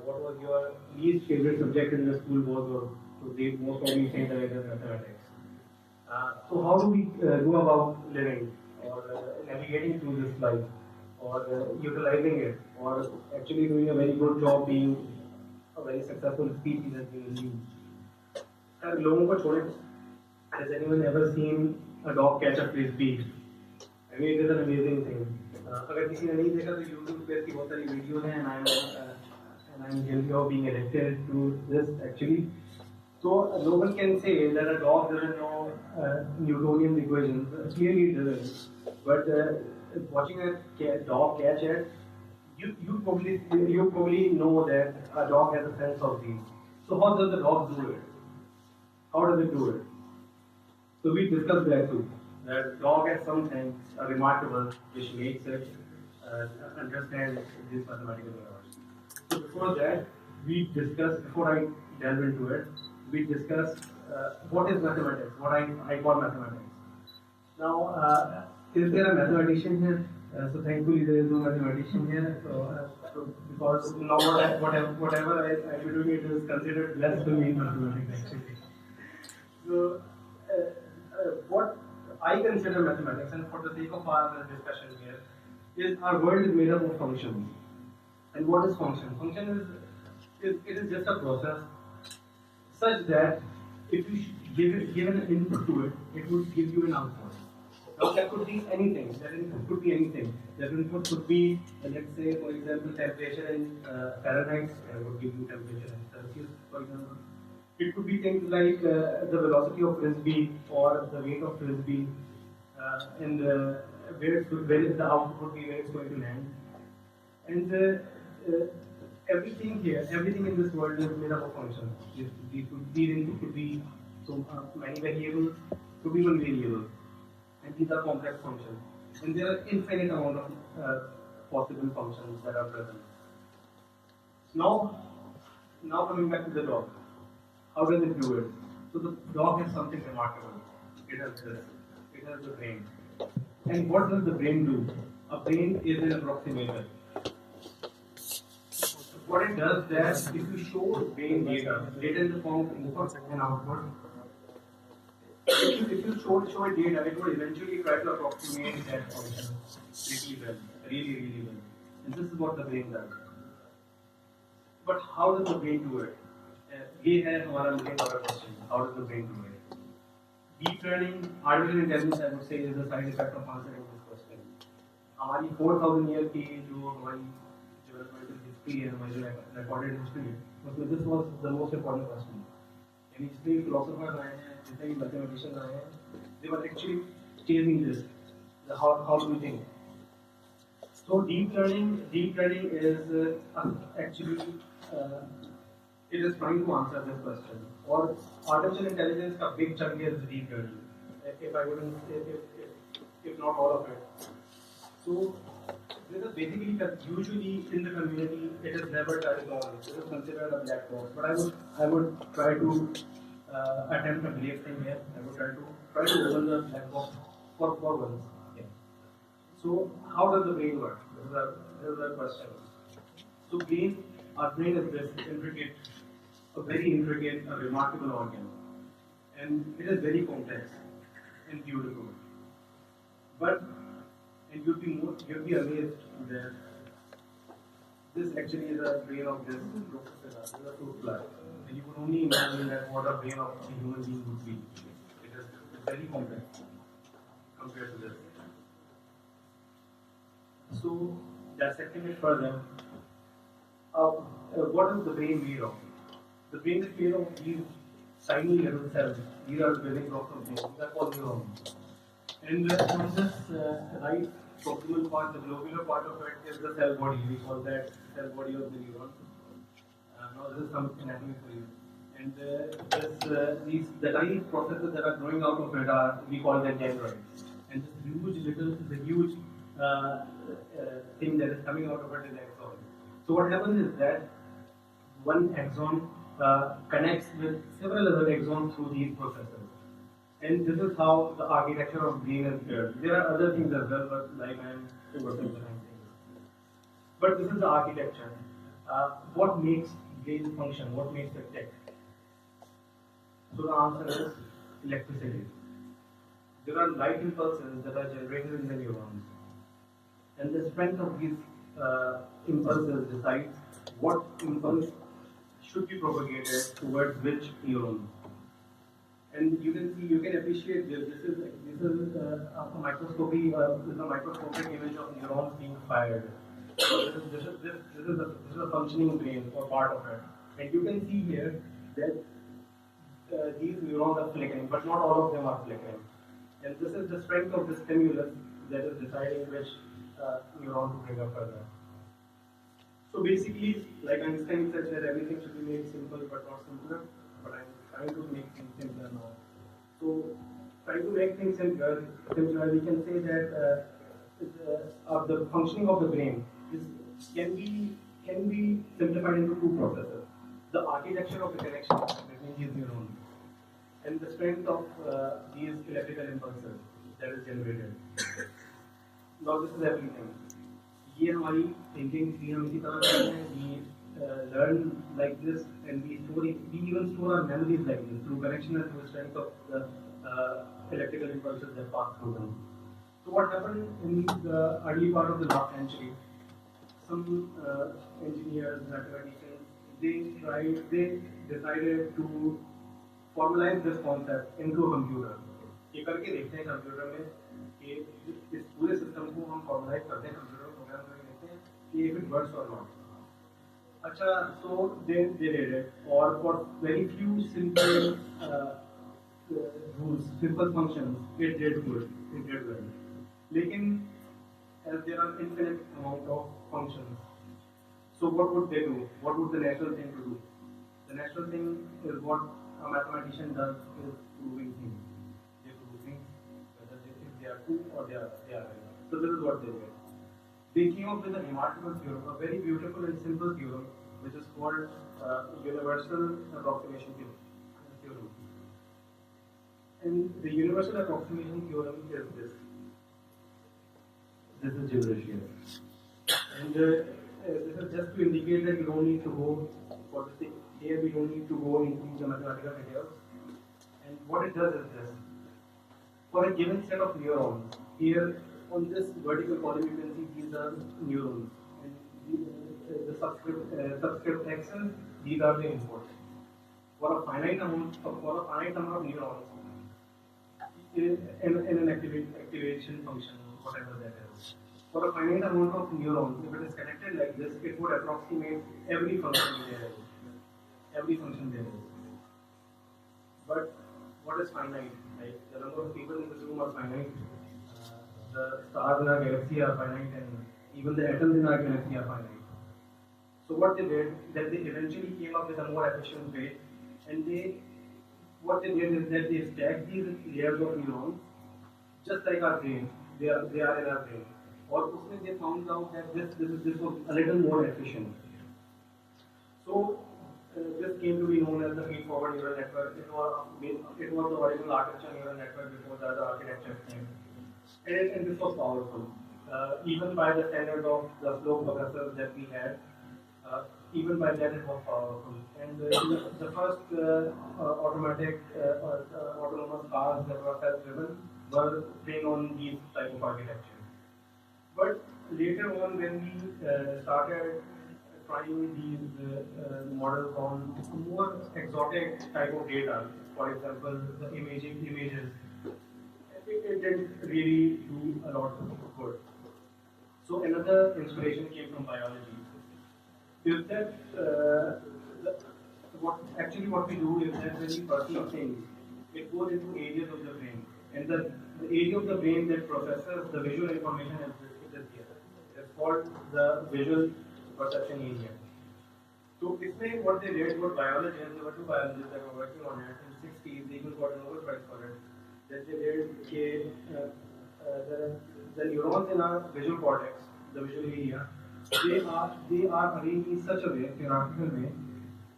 what was your least favorite subject in the school was, so they most probably say that it is mathematics. So how do we go about living or navigating through this life or utilizing it or actually doing a very good job being a very successful species as being used? लोगों को छोड़े, has anyone ever seen a dog catch a frisbee? I mean, it is an amazing thing. अगर किसी ने नहीं देखा तो YouTube पे इसकी बहुत सारी वीडियोस हैं and I'm guilty of being addicted to this actually. So no one can say that a dog doesn't know Newtonian equations. Clearly it doesn't. But watching a dog catch it, you probably know that a dog has a sense of these. So how does the dog do it? How does it do it? So we discussed that too. that dog has something remarkable which makes it understand this mathematical universe. So before that, before I delve into it, we discussed what is mathematics, what I call mathematics. Now, is there a mathematician here? So thankfully there is no mathematician here. So because now whatever I be doing, it is considered less to me in mathematics actually. So what I consider mathematics, and for the sake of our discussion here, is our world is made up of functions. And what is function? Function is just a process such that if you give an input to it, it would give you an output. Now that could be anything. That input could be anything. That input could be, let's say, for example, temperature in Fahrenheit, and would give you temperature in Celsius, for example. It could be things like the velocity of frisbee or the weight of frisbee, and where the output would be, where it's going to land. And everything here, everything in this world is made up of functions. These inputs could be so many variables, could be one variable, and these are complex functions. And there are infinite amount of possible functions that are present. Now coming back to the dog, how does it do it? So the dog has something remarkable. It has this. It has the brain. And what does the brain do? A brain is an approximator. What it does that if you show brain data in the form of input and output, if you show it data, it would eventually try to approximate that function really well. And this is what the brain does. But how does the brain do it? ये है हमारा million dollar question. How does the brain do it? Deep learning, artificial intelligence, I would say, is the side effect of answering this question. हमारी 4,000 year की जो हमारी developmental history है, हमारी recorded history, उसमें this was the most important question. And जितने philosophers आए हैं, जितने mathematicians आए हैं, they were actually chasing this. How do you think? So deep learning is actually it is trying to answer this question. Or artificial intelligence ka big chunk is deep learning. If not all of it. So this is basically usually in the community it is never touched on. It is considered a black box. But I would try to attempt a brave thing here. I would try to open the black box for once. Yeah. So how does the brain work? This is a question. So our brain is this intricate, a very intricate, a remarkable organ, and it is very complex and beautiful. And you'll be amazed that this actually is a brain of this fruit fly, and you could only imagine that what a brain of a human being would be. It is very complex compared to this. So dissecting it further. What is the brain made of? The brain is made of these tiny little cells. These are the building blocks of the brain. These are called neurons. And on this right proximal part, the globular part of it is the cell body. We call that cell body of the neuron. Now this is some anatomy for you. And the tiny processes that are growing out of it we call them dendrites. And this huge thing that is coming out of it is axon. So what happens is that one axon connects with several other axons through these processes. And this is how the architecture of brain is built. There are other things as well, but like I am oversimplifying things. But this is the architecture. What makes brain function? What makes it tick? So the answer is electricity. There are light impulses that are generated in the neurons. And the strength of these impulses decides what impulse should be propagated towards which neuron. And you can appreciate this. This is a microscopic image of neurons being fired. So this is a functioning brain or part of it. And you can see here that these neurons are flickering, but not all of them are flickering. And this is the strength of the stimulus that is deciding which neuron to bring up further. So basically, like Einstein said that everything should be made simple but not simpler, but I'm trying to make things simpler now. So try to make things simpler, we can say that the functioning of the brain can be simplified into two processes: the architecture of the connection between these neurons and the strength of these electrical impulses that is generated. Now this is everything. ये हमारी thinking भी हम इसी तरह करते हैं. We learn like this, and we even store our memories like this through connection and through strength of the electrical impulses that pass through them. So what happened in the early part of the last century? Some engineers, mathematicians, they decided to formalize this concept into a computer. ये करके देखते हैं computer में कि इस पूरे system को हम फॉर्मलाइज करते हैं, कंप्यूटर में प्रोग्राम करके देखते हैं कि if it works or not. अच्छा, so they did it, or for very few simple rules, simple functions, it did good, it did well. लेकिन as there are infinite amount of functions, so what would they do? What would the natural thing to do? The natural thing is what a mathematician does, is proving things. They prove things, whether if they are true or they are right. So this is what they did. They came up with a remarkable theorem, a very beautiful and simple theorem, which is called universal approximation theorem. And the universal approximation theorem is this. This is gibberish here. And this is just to indicate that you don't need to go for the thing. Here we don't need to go into the mathematical details. And what it does is this. For a given set of neurons, here on this vertical column you can see these are neurons. And the subscript x's, these are the inputs. For a finite number of neurons, in an activation function, whatever that is. For a finite amount of neurons, if it is connected like this, it would approximate every function there is. Every function there is. But what is finite? Like the number of people in this room are finite. The stars in our galaxy are finite, and even the atoms in our galaxy are finite. So what they did, that they eventually came up with a more efficient way, and what they did is that they stacked these layers of neurons, just like our brain. They are in our brain. Or उसमें they found out that this was a little more efficient. So this came to be known as the feed-forward neural network. It was the original architecture neural network before the other architecture came. And this was powerful. Even by the standards of the slow processors that we had, even by that it was powerful. And the first automatic autonomous cars that were self-driven were trained on these type of architecture. But later on, when we started trying these models on more exotic type of data, for example, the images, it didn't really do a lot of good. So another inspiration came from biology. Is that what we do is that when we perceive things, it goes into areas of the brain, and the area of the brain that processes the visual information is here. It's called the visual perception area. So इसमें what they did, what biologists, there were two biologists that were working on it in the 60s, they even got a Nobel Prize for it. That they did the neurons in our visual cortex, the visual area, they are arranged in such a way, hierarchical way,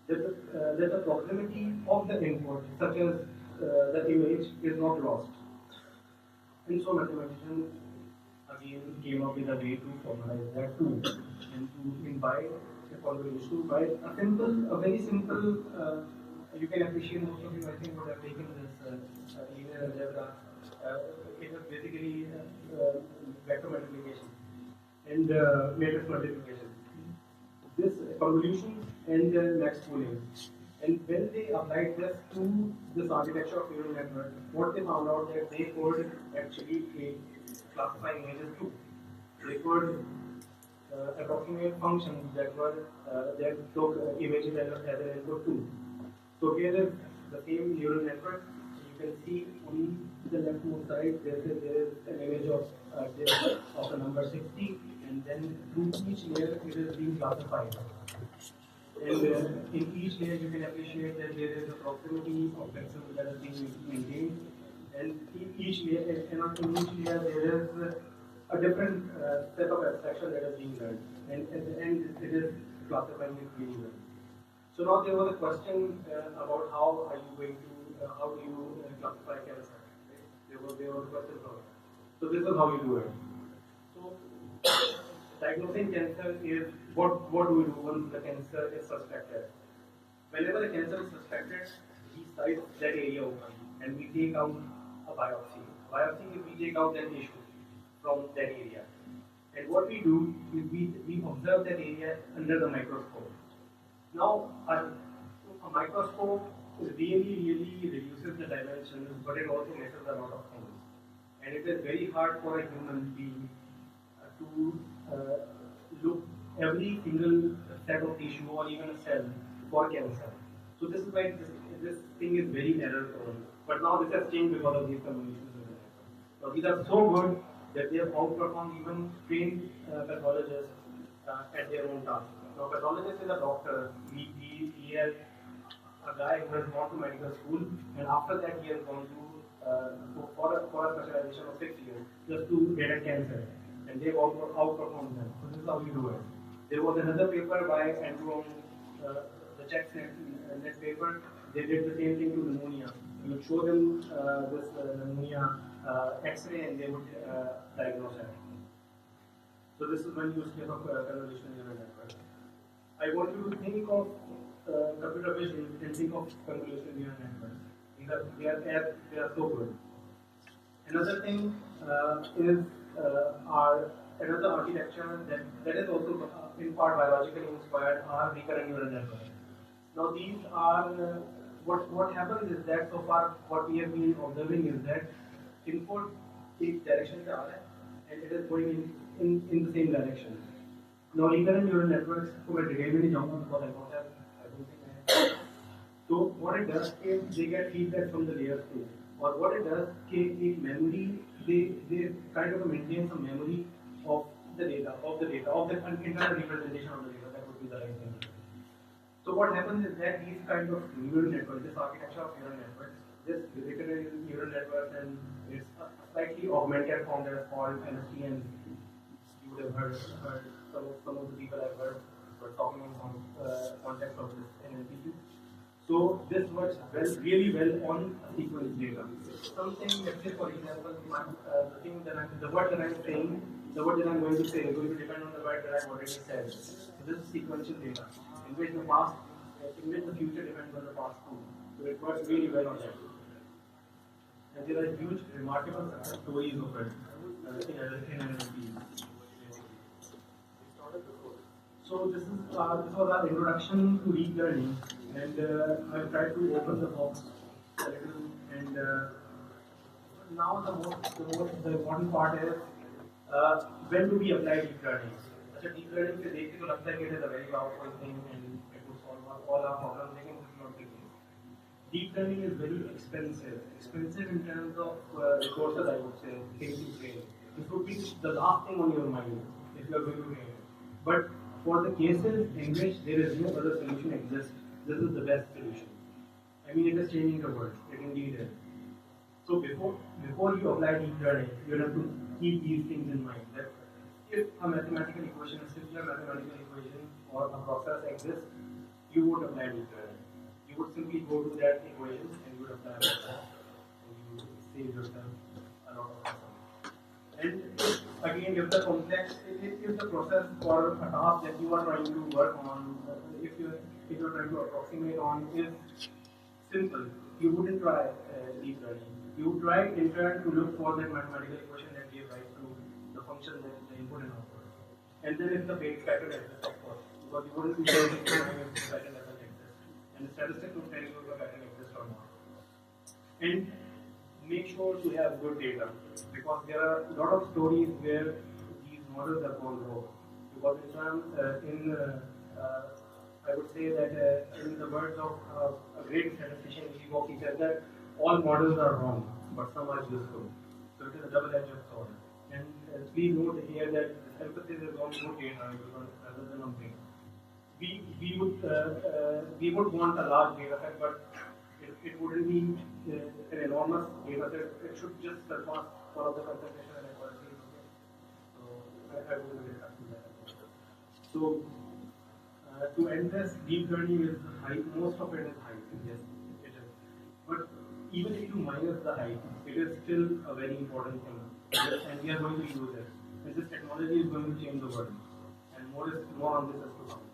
that the proximity of the input, such as the image, is not lost. And so mathematicians again came up with a way to formalize that too, and to invite a convolution by a very simple. You can appreciate, most of you I think would have taken this linear algebra. It is basically vector multiplication and matrix multiplication. This convolution and max pooling. And when they applied this to this architecture of neural network, what they found out that they could actually classify images too. They could approximate functions that took images as an input too. So here is the same neural network. You can see on the leftmost side there is an image of a number 60, and then through each layer it is being classified. And in each layer you can appreciate that there is a proximity of pixels that is being maintained. And each layer, in each layer there is a different set of abstraction that is being learned, and at the end it is classifying it really well. So now there was a question about how are you going to, how do you classify cancer? Right? There was a question from it. So this is how you do it. So diagnosing cancer is what do we do once the cancer is suspected? Whenever the cancer is suspected, we size that area open and we take out a biopsy. Biopsy is we take out that tissue from that area. And what we do is we observe that area under the microscope. Now, a microscope really reduces the dimensions, but it also messes a lot of things. And it is very hard for a human being to look every single set of tissue or even a cell for cancer. So this is why this thing is very error prone. But now this has changed because of these convolutions. So these are so good that they have outperformed even trained pathologists at their own task. Now, pathologist is a doctor. He has a guy who has gone to medical school, and after that he has gone to for a specialization of 6 years just to detect cancer, and they've outperformed them. So this is how we do it. There was another paper by Andrew, the Czech net paper. They did the same thing to pneumonia. You would show them this pneumonia X-ray, and they would diagnose it. So this is one use case of convolutional neural network. I want you to think of computer vision and think of convolutional neural networks. They are so good. Another thing is another architecture that is also in part biologically inspired are recurrent neural networks. Now these are what happens is that so far what we have been observing is that input एक direction से आ रहा है and it is going in the same direction. Now recurrent neural networks को मैं detail में नहीं जाऊँगा because I don't have. So what it does is they get feedback from the layers too. Or what it does is एक memory they kind of maintain some memory of the data of the entire representation of the data. That would be the right thing. So what happens is that these kind of neural networks, this architecture of neural networks, this recurrent neural networks, and it's a slightly augmented form that is called LSTM. You would have heard some of the people I've heard were talking in some context of this NLP. So this works really well on sequence data. Something, let's say for example, the word that I'm saying, the word that I'm going to say is going to depend on the word that I've already said. So this is sequential data, in which the future depends on the past too. So it works really well on that. And there are huge, remarkable success stories of it in NLP. So this was our introduction to deep learning, and I've tried to open the box a little. And now the important part is when do we apply deep learning? So deep learning से देखते तो लगता है कि it is a very powerful thing and it will solve all our problems. लेकिन this is not the case. Deep learning is very expensive. Expensive in terms of resources, I would say, things to train. This would be the last thing on your mind if you are going to train it. But for the cases in which there is no other solution exists, this is the best solution. I mean, it is changing the world. It indeed is. So before you apply deep learning, you have to keep these things in mind. That if a mathematical equation, a simpler mathematical equation, or a process exists, you would apply deep learning. You would simply go to that equation and you would apply it, and you would save yourself a lot of time. And again, if the process or a task that you are trying to work on, if you're trying to approximate on is simple, you wouldn't try deep learning. You would try in turn to look for that mathematical equation that gave rise to the function that the input and output. And then if the base pattern exists, of course, because you wouldn't be able to know if the pattern doesn't exist. And the statistics will tell you if the pattern exists or not. And make sure to have good data, because there are a lot of stories where these models are gone wrong. Because I would say that in the words of a great statistician, he said that all models are wrong, but some are useful. So it is a double-edged sword. And please note here that emphasis is on good data rather than on data. We would want a large data set, but it wouldn't be an enormous data set. It should just surpass all of the concentration and accuracy. So I wouldn't get back to that. So to end this, deep learning is hype. Most of it is hype. Yes, it is. But even if you minus the hype, it is still a very important thing, and we are going to use it. And this technology is going to change the world, and more on this is to come.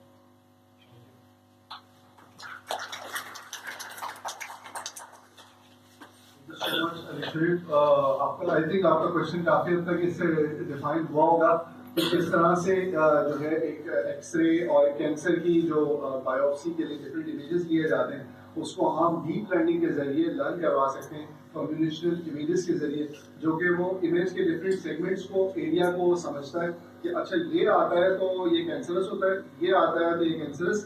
आपका I think आपका question काफी हद तक इससे define हुआ होगा कि किस तरह से जो है एक एक्सरे और कैंसर की जो बायोप्सी के लिए डिफरेंट इमेजेस लिए जाते हैं उसको हम डीप लर्निंग के जरिए लर्न करवा सकते हैं कॉम्बिनेशनल इमेजेस के जरिए, जो कि वो इमेज के डिफरेंट सेगमेंट्स को एरिया को समझता है कि अच्छा ये आता है तो ये कैंसरस होता है, ये आता है तो ये कैंसरस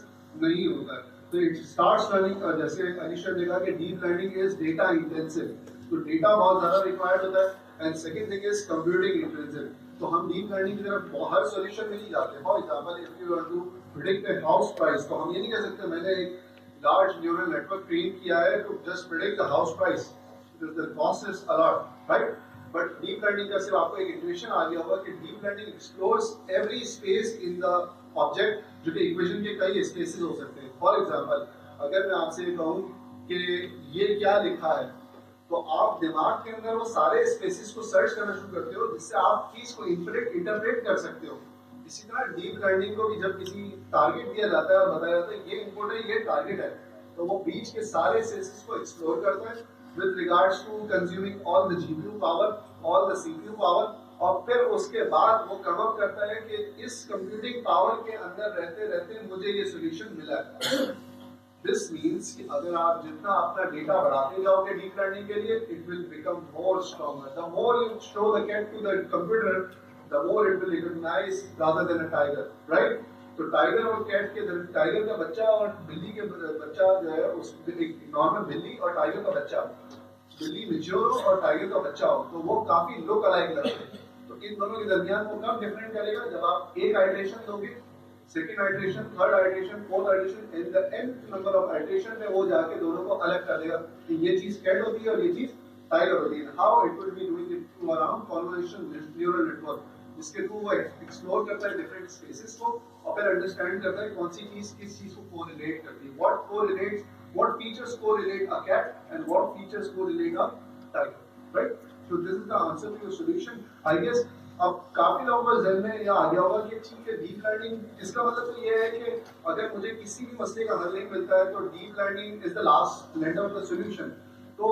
नहीं होता है. तो इट स्टार्ट्स लर्निंग, जैसे अनिशा ने कहा कि deep learning is data intensive, तो डेटा बहुत ज़्यादा रिक्वायर्ड होता है. And second thing is computing intensive. तो हम डीप लर्निंग की तरफ हर सॉल्यूशन में नहीं जाते. For example if you want to predict the house price, तो हम ये नहीं कह सकते मैंने एक लार्ज न्यूरल नेटवर्क ट्रेन किया है to just predict the house price, the cost is a lot, right. But deep learning का सिर्फ आपको एक इंट्यूशन आ गया होगा कि deep learning explores every space in the object, जो कि इक्वेशन के कई स्पेसेस हो सकते हैं. फॉर एग्जांपल अगर मैं आपसे कहूँ कि ये क्या लिखा है, तो आप दिमाग के अंदर वो सारे स्पेसेस को सर्च करना शुरू करते हो जिससे आप चीज को इंटरप्रेट कर सकते हो. इसी तरह डीप लर्निंग को भी जब किसी टारगेट दिया जाता है और बताया जाता है ये इनपुट है, ये टारगेट है, तो वो बीच के सारे स्पेसेस को एक्सप्लोर करता है with regards to consuming all the GPU power, all the CPU power, और फिर उसके बाद वो कम अप करता है कि इस कंप्यूटिंग पावर के अंदर रहते रहते मुझे ये सोल्यूशन मिला है. This means कि अगर आप जितना अपना डेटा बढ़ाते जाओगे डीप लर्निंग के लिए, it will become more stronger. The more you show the cat to the computer, the more it will recognize rather than a tiger, right? तो टाइगर और कैट के टाइगर का बच्चा और बिल्ली के बच्चा जो है, उस एक नॉर्मल बिल्ली और टाइगर का बच्चा, बिल्ली मैच्योर हो और टाइगर का बच्चा हो, तो वो काफी लुक अलाइक लगते हैं. तो इन दोनों के दरमियान वो कब डिफरेंट करेगा, जब आप एक आइटरेशन दोगे, second iteration, third iteration, fourth iteration, in the nth number of iteration में वो जाके दोनों को अलग कर देगा कि ये चीज कैट होती है और ये चीज टाइगर होती है. How it will be doing it through around convolution neural network, जिसके थ्रू वो एक्सप्लोर करता है डिफरेंट स्पेसेस को और फिर अंडरस्टैंड करता है कौन सी चीज किस चीज को कोरिलेट करती है, what features correlate a cat and what features correlate a tiger, right? So this is the answer to your solution, I guess. अब काफी लोगों को ज़हन में यह आ गया होगा कि ठीक है डीप लर्निंग, इसका मतलब तो ये है कि अगर मुझे किसी भी मसले का हल नहीं मिलता है तो deep learning is the last land of the solution. तो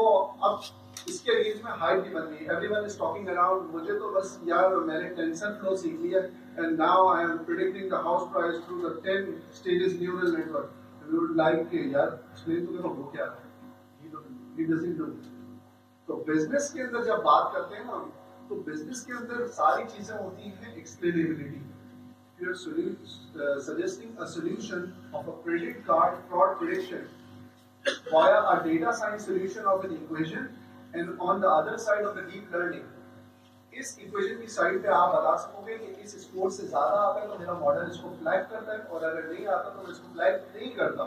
अब इसके एज में हाइप भी बन गई, एवरीवन इज टॉकिंग अराउंड, मुझे तो बस यार मैंने टेंशन फ्लो सीख लिया and now I am predicting the house price through the 10 stages neural network. We would like यार एक्सप्लेन तो करो वो क्या है, ही डजंट डू. तो बिजनेस के अंदर जब बात करते हैं ना, तो बिजनेस के अंदर सारी चीजें होती हैं explainability. You are suggesting a solution of a credit card fraud prediction via a data science solution of an equation and on the other side of the deep learning. इस इक्वेशन की side पे आप बता सकोगे कि इस score से ज्यादा आता है तो मेरा मॉडल इसको फ्लैग करता है और अगर नहीं आता तो मैं इसको फ्लैग नहीं करता.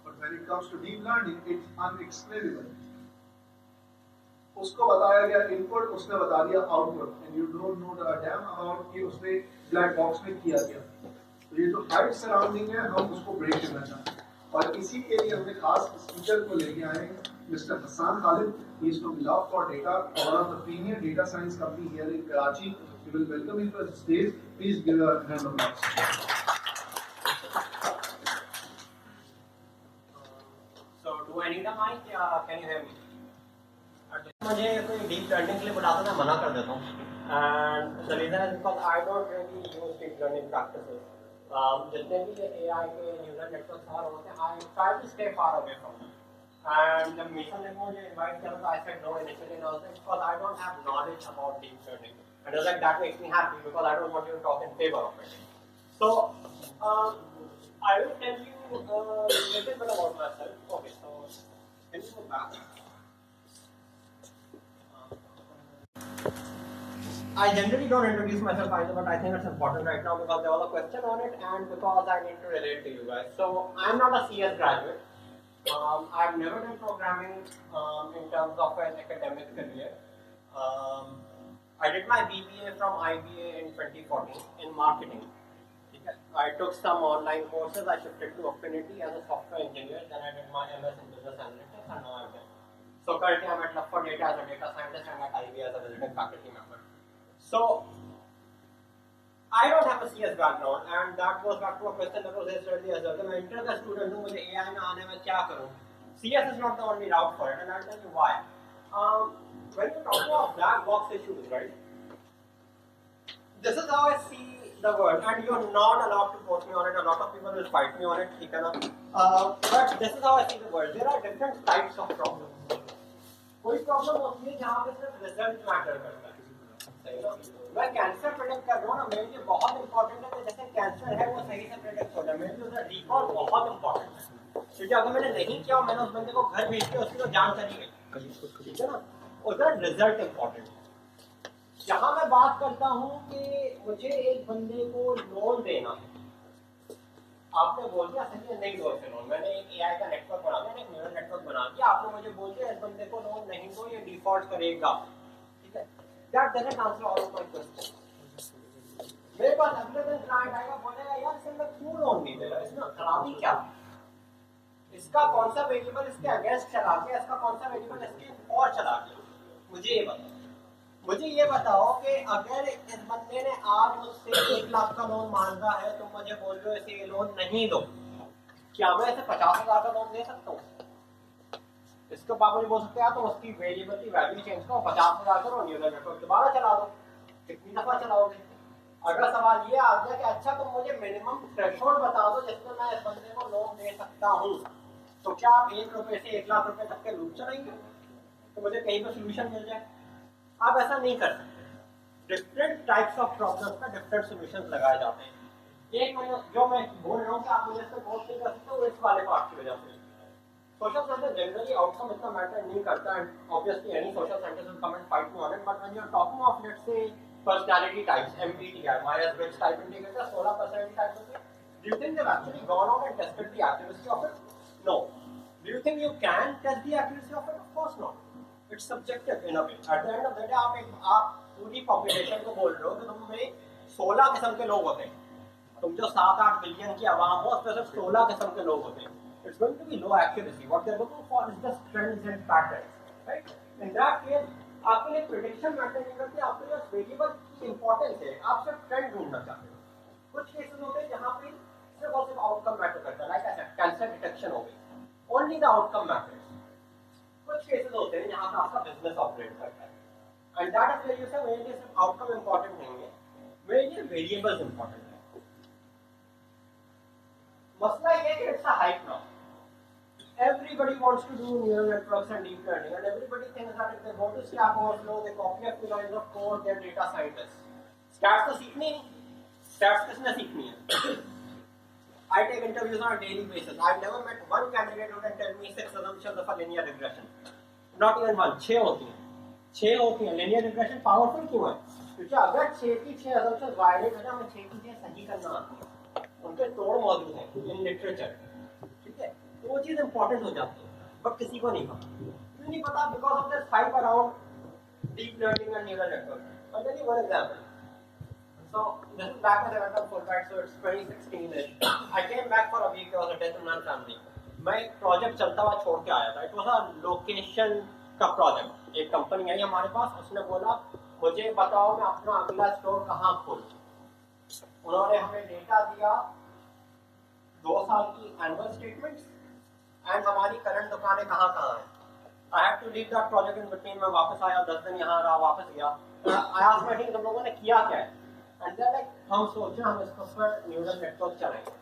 But when it comes to deep learning it's unexplainable. उसको बताया गया इनपुट, उसने बता दिया output, and you don't know the damn about कि उसने ब्लैक बॉक्स में किया क्या. तो ये जो हाइट सराउंडिंग है हम उसको ब्रेक करना चाहते हैं और इसी के लिए हमने खास स्पीकर को लेके आए हैं mister Hasan Khalid. He is from love for data, one of the premier data science company here in Karachi. We will welcome him to the stage. Please give a round of applause. So do I need a mic? Can you hear me? मुझे कोई deep learning के लिए बताता था, मना कर देता हूँ. And the reason is because I don't really use deep learning practices. जितने भी एआई के न्यूरल नेटवर्क्स और होते हैं, I try to stay far away from them. And जब मिशन ने मुझे इनवाइट किया तो I said no initially, and also because I don't have knowledge about deep learning and like that makes me happy because I don't want you to talk in favour of it. So I will tell you a little bit about myself. Okay, so can you go back? I generally don't introduce myself either, but I think it's important right now because there was a question on it and because I need to relate to you guys. So I'm not a CS graduate. I've never done programming in terms of an academic career. I did my BBA from IBA in 2014 in marketing. I took some online courses. I shifted to Affinity as a software engineer. Then I did my MS in business analytics, and now I'm here. So currently I'm at Love for Data as a data scientist and at IBA as a visiting faculty member. So I don't have a CS background, and that goes back to a question that was asked earlier as well. मैं inter का student हूँ, मुझे AI में आने में क्या करूँ? CS is not the only route for it, and I'll tell you why. When you talk about black box issues, right? This is how I see the world, and you're not allowed to quote me on it. A lot of people will fight me on it, ठीक है ना? But this is how I see the world. There are different types of problems. कोई problem होती है जहाँ पे सिर्फ result matter करता है, सही ना? मैं कैंसर प्रेडिक्ट कर रहा हूँ ना, मेरे लिए बहुत इंपॉर्टेंट है कि जैसे कैंसर है वो सही से प्रेडिक्ट हो जाए, मेरे लिए उसका रिकॉल बहुत इंपॉर्टेंट है, क्योंकि अगर मैंने नहीं किया, मैंने उस बंदे को घर भेज दिया, उसकी तो जान चली गई, ठीक है ना? उसका रिजल्ट इंपॉर्टेंट है। जहाँ मैं बात करता हूँ कि मुझे एक बंदे को लोन देना है, आपने बोल दिया सही है नहीं दो लोन, मैंने एक AI का नेटवर्क बना दिया, एक न्यूरल नेटवर्क बना दिया, आपने मुझे बोल दिया इस बंदे को लोन नहीं दो, ये डिफॉल्ट करेगा, ठीक है? That doesn't answer all of my questions. मेरे पास अगले दिन क्लाइंट आएगा, बोलेगा यार इसमें मैं क्यों लोन नहीं दे रहा, इसमें खराबी क्या, इसका कौन सा वेरिएबल इसके अगेंस्ट चला गया, इसका कौन सा वेरिएबल इसके और चला गया, मुझे ये बताओ कि अगर इस बंदे ने आज मुझसे 1 लाख का लोन मांगा है, तुम मुझे बोल रहे हो इसे ये लोन नहीं दो, क्या मैं इसे 50,000 का लोन दे सकता हूँ? इसके बाद मुझे बोल सकते हैं तो उसकी वेरिएबल की वैल्यू चेंज करो, 50,000 करो, न्यूरल नेटवर्क दोबारा चला दो, कितनी दफा चलाओगे? अगर सवाल ये आ गया कि अच्छा तुम मुझे मिनिमम थ्रेशोल्ड बता दो जिसमें मैं इस बंदे को लोन दे सकता हूँ, तो क्या आप 1 रुपए से 1 लाख रुपए तक के लूप चलाएंगे तो मुझे कहीं पर सोल्यूशन मिल जाए? आप ऐसा नहीं कर सकते। डिफरेंट टाइप्स ऑफ प्रॉब्लम्स का डिफरेंट सोल्यूशन लगाए जाते हैं। एक जो मैं बोल रहा हूँ कि आप मुझे इससे बहुत नहीं कर सकते, वो इस वाले पार्ट की वजह से social science generally outcome इतना मैटर नहीं करता, and obviously any social scientist will come and fight me on it, but when you are talking of let's say personality types, MBTI, Myers-Briggs type indicator, 16 personality types, do you think they've actually gone on and tested the accuracy of it? No. Do you think you can test the accuracy of it? Of course not. It's subjective in a way. At the end of the day आप पूरी population को बोल रहे हो कि तुम में 16 किस्म के लोग होते हैं, तुम जो 7-8 बिलियन की आवाम हो उसमें सिर्फ 16 किस्म के लोग होते हैं, it's going to be low accuracy. What they're looking for is just trends and patterns, right? In that case, आपके लिए prediction matter नहीं करती, आपके लिए variable की importance है, आप सिर्फ trend ढूंढना चाहते हो। कुछ cases होते हैं जहाँ पे सिर्फ और सिर्फ outcome matter करता है, like I said, cancer detection हो गई, only the outcome matters। कुछ cases होते हैं जहाँ पे आपका business operate करता है, and that is where you say मेरे लिए सिर्फ outcome important नहीं है, मेरे लिए variables important है। मसला ये है कि it's a hype now. Everybody wants to do neural networks and deep learning, and everybody thinks that if they go to Stack Overflow, they copy a few lines of code, they're data scientists. Stats तो सीखनी नहीं, stats किसने सीखनी है? I take interviews on a daily basis. I've never met one candidate who can tell me 6 assumptions of a linear regression. Not even one. 6 होती हैं. Linear regression powerful क्यों है? क्योंकि अगर 6 की 6 assumptions violate हो जाए, हमें 6 की 6 सही करना आती है. उनके तोड़ मौजूद हैं in literature. ठीक है? तो वो चीज़ इंपॉर्टेंट हो जाती है, बट किसी को नहीं पता। क्यों नहीं पता? Because of this hype around deep learning and neural network. I'll tell you one example. So this is back when I went on Fulbright, so it's 2016ish. I came back for a week. There was a death in my family. मैं एक project चलता हुआ छोड़ के आया था। It was a location का project. एक कंपनी आई हमारे पास, उसने बोला मुझे बताओ मैं अपना अगला स्टोर कहाँ खोलूं। उन्होंने हमें डेटा दिया 2 साल की एनुअल स्टेटमेंट्स एंड हमारी करंट दुकानें कहाँ हैं। I had to leave that project in between. मैं वापस आया, 10 दिन यहाँ रहा, वापस गया। I asked my team, तुम लोगों ने किया क्या है? And they're like, हम सोचे हम इसको पर न्यूरल नेटवर्क चलाएंगे।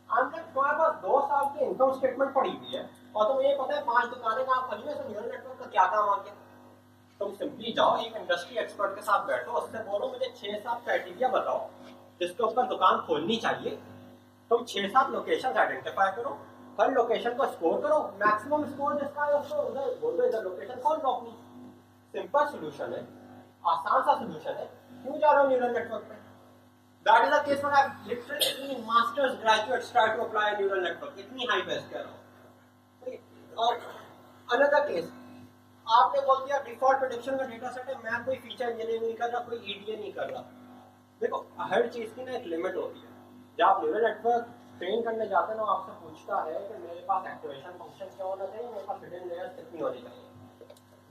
I'm like, तुम्हारे पास 2 साल की इनकम स्टेटमेंट पड़ी हुई है और तुम्हें ये पता है 5 दुकानें कहाँ खोली है, तो न्यूरल नेटवर्क का क्या काम आ गया? तुम सिंपली जाओ एक इंडस्ट्री एक्सपर्ट के साथ बैठो, उससे बोलो मुझे 6-7 क्राइटेरिया बताओ जिसके ऊपर दुकान खोलनी चाहिए। तुम 6-7 लोकेशन आइडेंटिफाई करो, हर लोकेशन को स्कोर करो, मैक्सिमम स्कोर जिसका है उसको उधर बोल दो इधर लोकेशन खोल लो अपनी। सिंपल सोल्यूशन है, आसान सा सोल्यूशन है, क्यों जा रहे हो न्यूरल नेटवर्क पे? That is the case when I've literally seen masters graduates try to apply a neural network. इतनी हाई बेस्ट कह रहा हूँ। अनदर केस, आपने बोल दिया डिफॉल्ट प्रेडिक्शन का डेटा सेट है, मैं कोई फीचर इंजीनियरिंग नहीं कर रहा, कोई ईडीए नहीं कर रहा। देखो हर चीज की ना एक लिमिट होती है। जब आप न्यूरल नेटवर्क ट्रेन करने जाते हैं ना, आपसे पूछता है कि मेरे पास एक्टिवेशन फंक्शन क्या होना चाहिए, मेरे पास हिडन लेयर्स कितनी होनी चाहिए।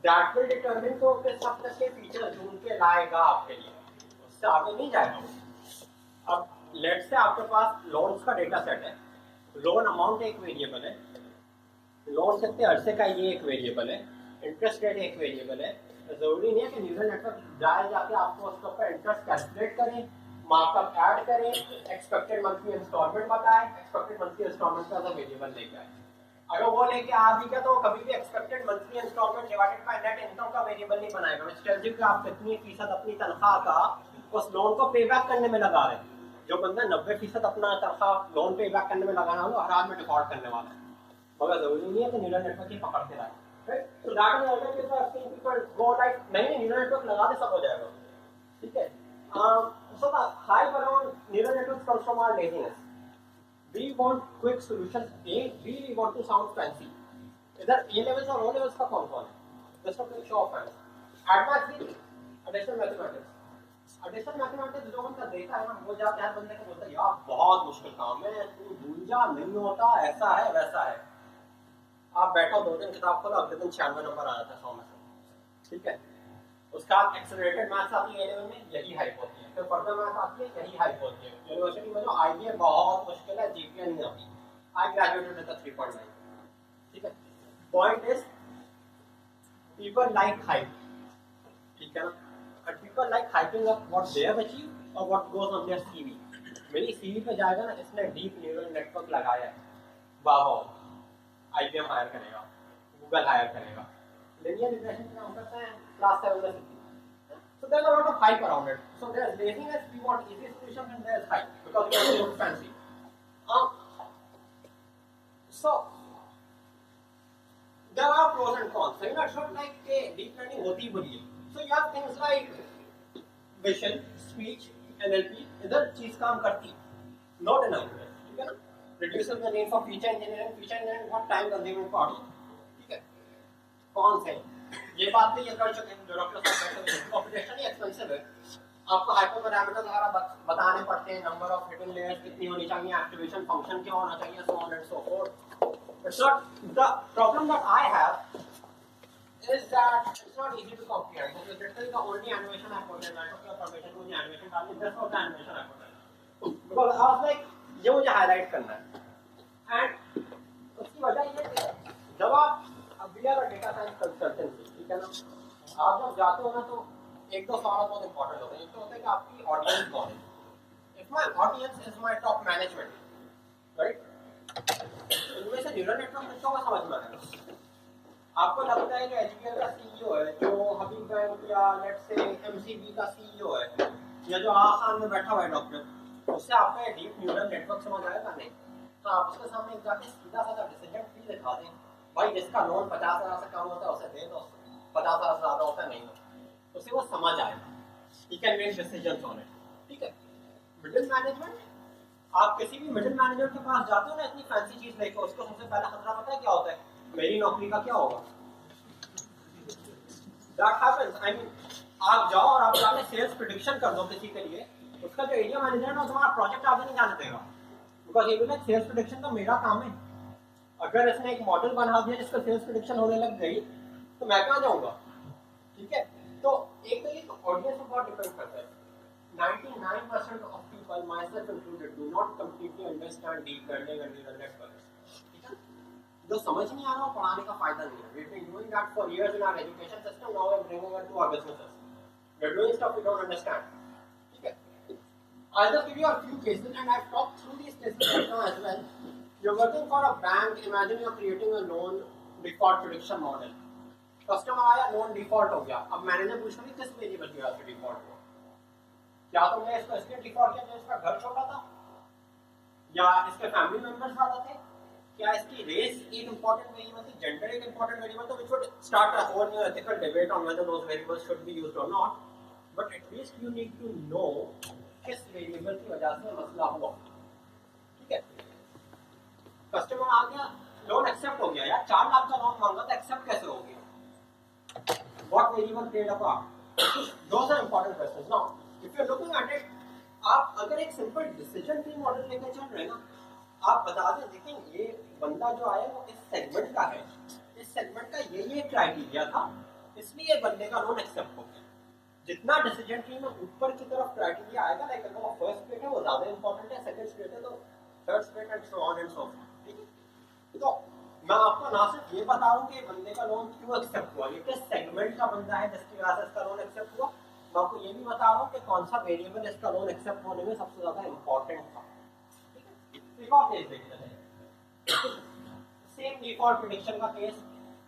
दैट विल डिटरमिन तो किस सब तरह के फीचर ढूंढ के लाएगा आपके लिए, उससे आगे नहीं जाएगा। अब लेट्स से आपके पास लोन्स का डेटा सेट है, लोन अमाउंट एक वेरिएबल है, लोन कितने अरसे का ये एक वेरिएबल है, इंटरेस्ट रेट एक वेरिएबल है। जरूरी नहीं है कि न्यूरल नेटवर्क जाए जाके आपको उसके ऊपर इंटरेस्ट कैलकुलेट करें, मार्कअप ऐड करें, एक्सपेक्टेड मंथली इंस्टॉलमेंट बताए, एक्सपेक्टेड मंथली इंस्टॉलमेंट का वेरिएबल लेके आए। अगर वो लेके आ भी गया तो कभी भी expected monthly instalment divided by net income का वेरिएबल नहीं बनाएगा। व्हिच टेल्स यू कि आप कितनी फीसद अपनी तनख्वाह का उस लोन को पे बैक करने में लगा रहे हैं। जो बंदा 90% अपना तनख्वाह लोन पे बैक करने में लगाना हो, हर हाल में डिफॉल्ट करने वाला है। मगर जरूरी नहीं है कि न्यूरल नेटवर्क ही पकड़ के लाए। So that is always if I've seen people go like नहीं न्यूरल नेटवर्क लगा दे सब हो जाएगा, ठीक है। So the hype around neural networks comes from our laziness. We want quick solutions. We want to sound fancy. इधर A levels और O levels का कौन कौन है? Just a quick show of hands. Advanced thinking, additional mathematics. Additional mathematics जो हमने देखा है ना, वो जाके हर बंदे को बोलता है यार बहुत मुश्किल काम है, तू भूल जा, नहीं होता, ऐसा है वैसा है। आप बैठो 2 दिन किताब खोलो, अगले दिन 96 नंबर आ जाता है 100 में से, ठीक है। उसका एक्सेलरेटेड मैथ्स आती है A लेवल में, यही हाइप होती है। फिर फर्दर मैथ्स आती है, यही हाइप होती है। यूनिवर्सिटी में जो IBM बहुत मुश्किल है, GPA नहीं आती। I graduated with a 3.9, ठीक है। Point is, people like hype, ठीक है ना। And people like hyping up what they have achieved or what goes on their CV. मेरी CV पे जाएगा ना, इसने डीप न्यूरल नेटवर्क लगाया है, वाह IBM हायर करेगा, गूगल हायर करेगा। लिनियर रिग्रेशन का हम करते हैं क्लास 7 में सीखी। So there's a lot of hype around it. So there's laziness, we want easy solutions, and there's hype because we want to look fancy. So there are pros and cons. So it's not like deep learning होती बुरी है. So you have things like vision, speech, NLP. इधर चीज काम करती, no denying it, ठीक है ना। Reduces the need for feature engineering. Feature engineering बहुत time consuming part है, ठीक है। कौन से ये बात भी ये कर चुके हैं जो डॉक्टर साहब कहते हैं कंप्यूटेशन ही एक्सपेंसिव है। आपको हाइपरपैरामीटर्स वगैरह बताने पड़ते हैं, नंबर ऑफ हिडन लेयर्स कितनी होनी चाहिए, एक्टिवेशन फंक्शन क्या होना चाहिए, so on and so forth. It's not the problem that I have is that it's not easy to comprehend. Because literally the only animation I put in, I took the permission to animation डालनी, just for the animation I put in. Because I was like ये मुझे highlight करना है। And उसकी वजह ये है जब आप we are a data science consultancy, ठीक है ना। आप जब जाते हो ना तो 1-2 सवाल बहुत इंपॉर्टेंट होते हैं। एक तो होता है कि आपकी ऑडियंस कौन है। If my audience is my top management, right, इनमें से न्यूरल नेटवर्क किसको का समझ में आएगा। आपको लगता है जो एचबीएल का सीईओ है, जो हबीब बैंक या लेट्स से एमसीबी का सीईओ है, या जो आसान में बैठा हुआ है डॉक्टर, उससे आपका डीप न्यूरल नेटवर्क समझ आएगा नहीं। तो आप उसके सामने जाके सीधा साधा डिसीजन ट्री दिखा दें, भाई जिसका लोन 50,000 से कम होता है उसे दे दो, 50,000 से ज्यादा होता है नहीं होता, उसे वो समझ आएगा, he can make decisions on it, ठीक है। मिडिल मैनेजमेंट, आप किसी भी मिडिल मैनेजर के पास जाते हो ना इतनी फैंसी चीज लेकर, उसको सबसे पहला खतरा पता है क्या होता है, मेरी नौकरी का क्या होगा। दैट हैपेंस, आई मीन आप जाओ और आप जाके सेल्स प्रेडिक्शन कर दो किसी के लिए, उसका जो एरिया मैनेजर है ना तुम्हारा प्रोजेक्ट आगे नहीं जाने देगा, बिकॉज ये भी सेल्स प्रेडिक्शन तो मेरा काम है। अगर इसने एक मॉडल बना दिया जिसका सेल्स प्रेडिक्शन होने लग गई तो मैं कहाँ जाऊंगा, ठीक है। तो एक तो ये ऑडियंस पर बहुत डिपेंड करता है। 99% of people, myself included, do not completely understand deep learning and neural networks, ठीक है। जो समझ नहीं आ रहा वो पढ़ाने का फायदा नहीं है। We've been doing that for years in our education system, now we're bringing it to our businesses. We're doing stuff we don't understand, ठीक है। I'll just give you a few cases and I've talked through these cases right now as well. You're working for a bank, imagine you're creating a loan default prediction model. Customer आया, loan default हो गया, अब manager पूछ रहा है किस variable की वजह से डिफॉल्ट हुआ, क्या तुमने इसको इसलिए डिफॉल्ट किया इसका घर छोटा था, या इसके फैमिली मेंबर्स ज्यादा थे, क्या इसकी रेस एक इंपॉर्टेंट वेरिएबल थी, जेंडर एक इंपॉर्टेंट वेरिएबल था, which would start a whole new ethical debate on whether those variables should be used or not, but at least you need to know किस variable की वजह से मसला हुआ, ठीक है। कस्टमर आ गया, लोन एक्सेप्ट हो गया यार, 4 लाख का लोन मांगा तो एक्सेप्ट कैसे हो गया? What variable played a part? Those are important questions. Now, if you're looking at it, आप अगर एक सिंपल डिसीजन ट्री मॉडल लेकर चल रहे हैं ना, आप बता दें देखें ये बंदा जो आया वो इस सेगमेंट का है, इस सेगमेंट का ये क्राइटेरिया था, इसलिए बंदे का लोन एक्सेप्ट हो गया। जितना डिसीजन ट्री में ऊपर की तरफ क्राइटेरिया आएगा, लाइक अगर वो फर्स्ट स्टेट है वो ज्यादा इंपॉर्टेंट है, सेकंड स्टेट है तो third state and so on and so forth, ठीक है? तो मैं आपको ना सिर्फ ये बता रहा हूँ कि बंदे का लोन क्यों एक्सेप्ट हुआ, ये किस सेगमेंट का बंदा है जिसकी वजह से इसका लोन एक्सेप्ट हुआ, मैं आपको ये भी बता रहा हूँ कि कौन सा वेरिएबल इसका लोन एक्सेप्ट होने में सबसे ज्यादा इंपॉर्टेंट था, ठीक है? एक और केस देखते हैं, सेम डिफॉल्ट प्रेडिक्शन का केस,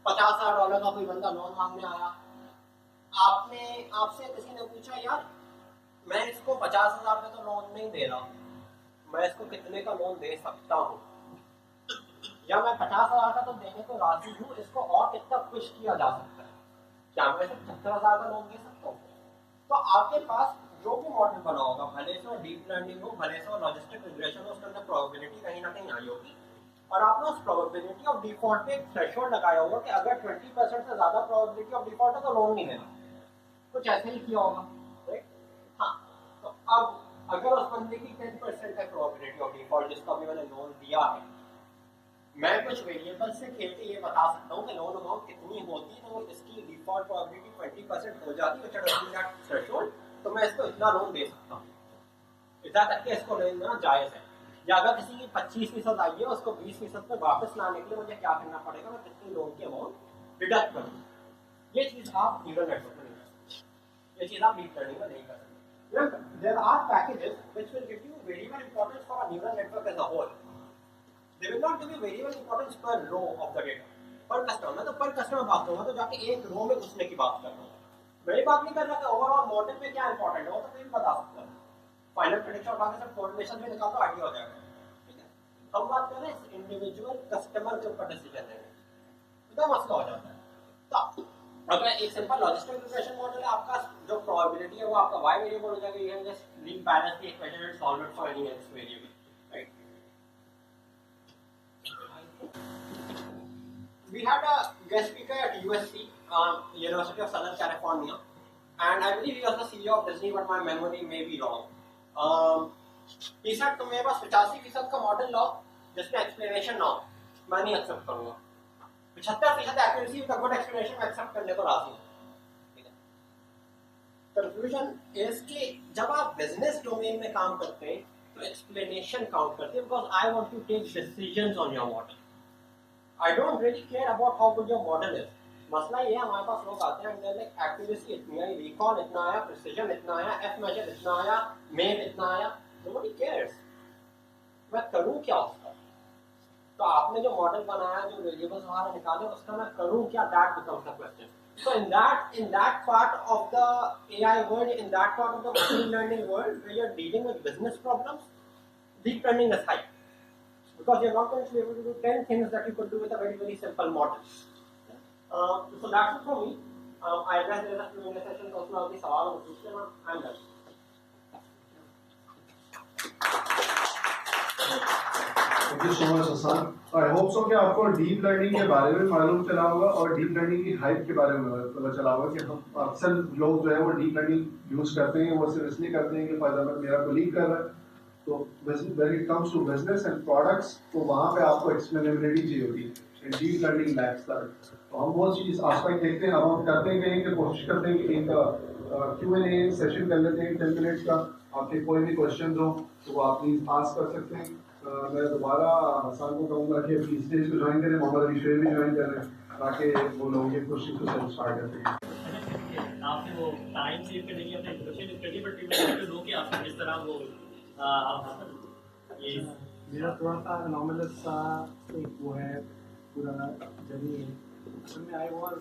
$50,000 का कोई बंदा लोन मांगने आया, आपसे किसी ने पूछा यार मैं इसको 50,000 का तो लोन नहीं दे रहा, मैं इसको कितने का लोन दे सकता हूँ, या मैं 50,000 का तो देने को राजी हूँ, इसको और कितना पुश किया जा सकता है, क्या मैं सिर्फ 70,000 का लोन दे सकता हूँ? तो आपके पास जो भी मॉडल बना होगा, भले से वो डीप लर्निंग हो, भले से वो लॉजिस्टिक रिग्रेशन हो, उसके अंदर प्रोबेबिलिटी कहीं ना कहीं आई होगी, और आपने उस प्रोबेबिलिटी ऑफ डिफॉल्ट पे एक थ्रेशोल्ड लगाया होगा कि अगर 20% से ज्यादा प्रोबेबिलिटी ऑफ डिफॉल्ट है तो लोन नहीं देना, कुछ ऐसे ही किया होगा, राइट? हाँ, तो अब अगर उस बंदे की 10% है प्रोबेबिलिटी ऑफ डिफॉल्ट जिसको अभी मैंने लोन दिया है, मैं कुछ वेरिएबल से खेल के ये बता सकता हूँ कि लोन अमाउंट कितनी होती है, तो इसकी डिफॉल्ट प्रोबेबिलिटी 20% हो जाती है, दैट थ्रेशोल्ड, तो मैं इसको इतना लोन दे सकता हूँ, इतना तक के इसको लेना जायज़ है। या अगर किसी की 25% आई है, उसको 20% पे वापस लाने के लिए मुझे क्या करना पड़ेगा, मैं कितनी लोन की अमाउंट डिडक्ट करूँ, ये चीज़ आप न्यूरल नेटवर्क में नहीं कर सकते, ये चीज़ आप डीप लर्निंग में नहीं कर सकते। There are packages which will give you variable importance for a neural network as a whole. They will not give you variable importance per row of the data. पर कस्टमर, मैं तो पर customer बात करूँगा, तो जाके एक रो में घुसने की बात कर रहा हूँ, मैं बात नहीं कर रहा कि ओवरऑल मॉडल में क्या इंपॉर्टेंट है, वो तो कोई भी बता सकता है, फाइनल प्रेडिक्शन उठा के सब कोरिलेशन में निकाल तो आइडिया हो जाएगा, ठीक है? हम बात कर रहे हैं इंडिविजुअल कस्टमर के ऊपर डिसीजन लेने, तो मसला हो जाता है। तो अगर एक सिंपल लॉजिस्टिक रिग्रेशन मॉडल है, आपका जो प्रोबेबिलिटी है वो आपका y वेरिएबल हो जाएगा, you can just leave balance the equation and solve it for any x variable, right? We had a guest speaker at USC, University of Southern California, and I believe he was the CEO of Disney, but my memory may be wrong. He said तुम मेरे पास 85% का model लाओ जिसमें explanation ना हो, मैं नहीं accept करूँगा। 75% accuracy with a good explanation में एक्सेप्ट करने को राजी हूँ, ठीक है? कंक्लूजन इज कि जब आप बिजनेस डोमेन में काम करते हैं तो एक्सप्लेनेशन काउंट करते हैं, because I want to take decisions on your model, I don't really care about how good your model is. मसला ये है, हमारे पास लोग आते हैं लाइक एक्यूरेसी इतनी आई, रिकॉल इतना आया, प्रिसिजन इतना आया, एफ मेजर इतना आया, मेन इतना आया, नोबडी केयर्स, मैं करूँ क्या उसका? तो आपने जो मॉडल बनाया, जो वेरिएबल्स वहां निकाले, उसका मैं करूँ क्या, that becomes the question. So in that part of the AI world, in that part of the machine learning world, where you're dealing with business problems, deep learning is high, because you're not going to be able to do 10 things that you could do with a very, very simple model. So that's it for me. I guess there are a few sessions also of the सवाल और पूछने में I'm done. Thank you so much, Hasan. I hope so कि आपको deep learning के बारे में मालूम चला होगा और डीप लर्निंग की हाइप के बारे में पता चला होगा कि हम अक्सर लोग जो है वो डीप लर्निंग यूज करते हैं, वो सिर्फ इसलिए करते हैं कि फायदा मेरा कोलीग कर रहा है। तो when it comes to business and products, तो वहाँ पे आपको एक्सप्लेनेबिलिटी चाहिए होती है, and deep learning lakhs that. तो हम वो चीज़ आसपास देखते हैं, अब हम करते हैं कि कोशिश करते हैं कि एक Q&A सेशन कर लेते हैं 10 मिनट्स का। आपके कोई भी क्वेश्चन हो तो वो आप प्लीज़ आस्क कर सकते हैं। मैं दोबारा हसन को कहूँगा कि अपनी स्टेज को ज्वाइन करें, मोहम्मद अली शेर भी ज्वाइन कर रहे हैं ताकि वो लोग ये कोशिश को स्टार्ट कर सकें। आपने वो टाइम सेव करने की अपने इंट्रोडक्शन कर दी, बट मैं दो कि आपने किस तरह वो ये मेरा थोड़ा सा एनॉमलस सा एक वो है पूरा जर्नी है। असल में I was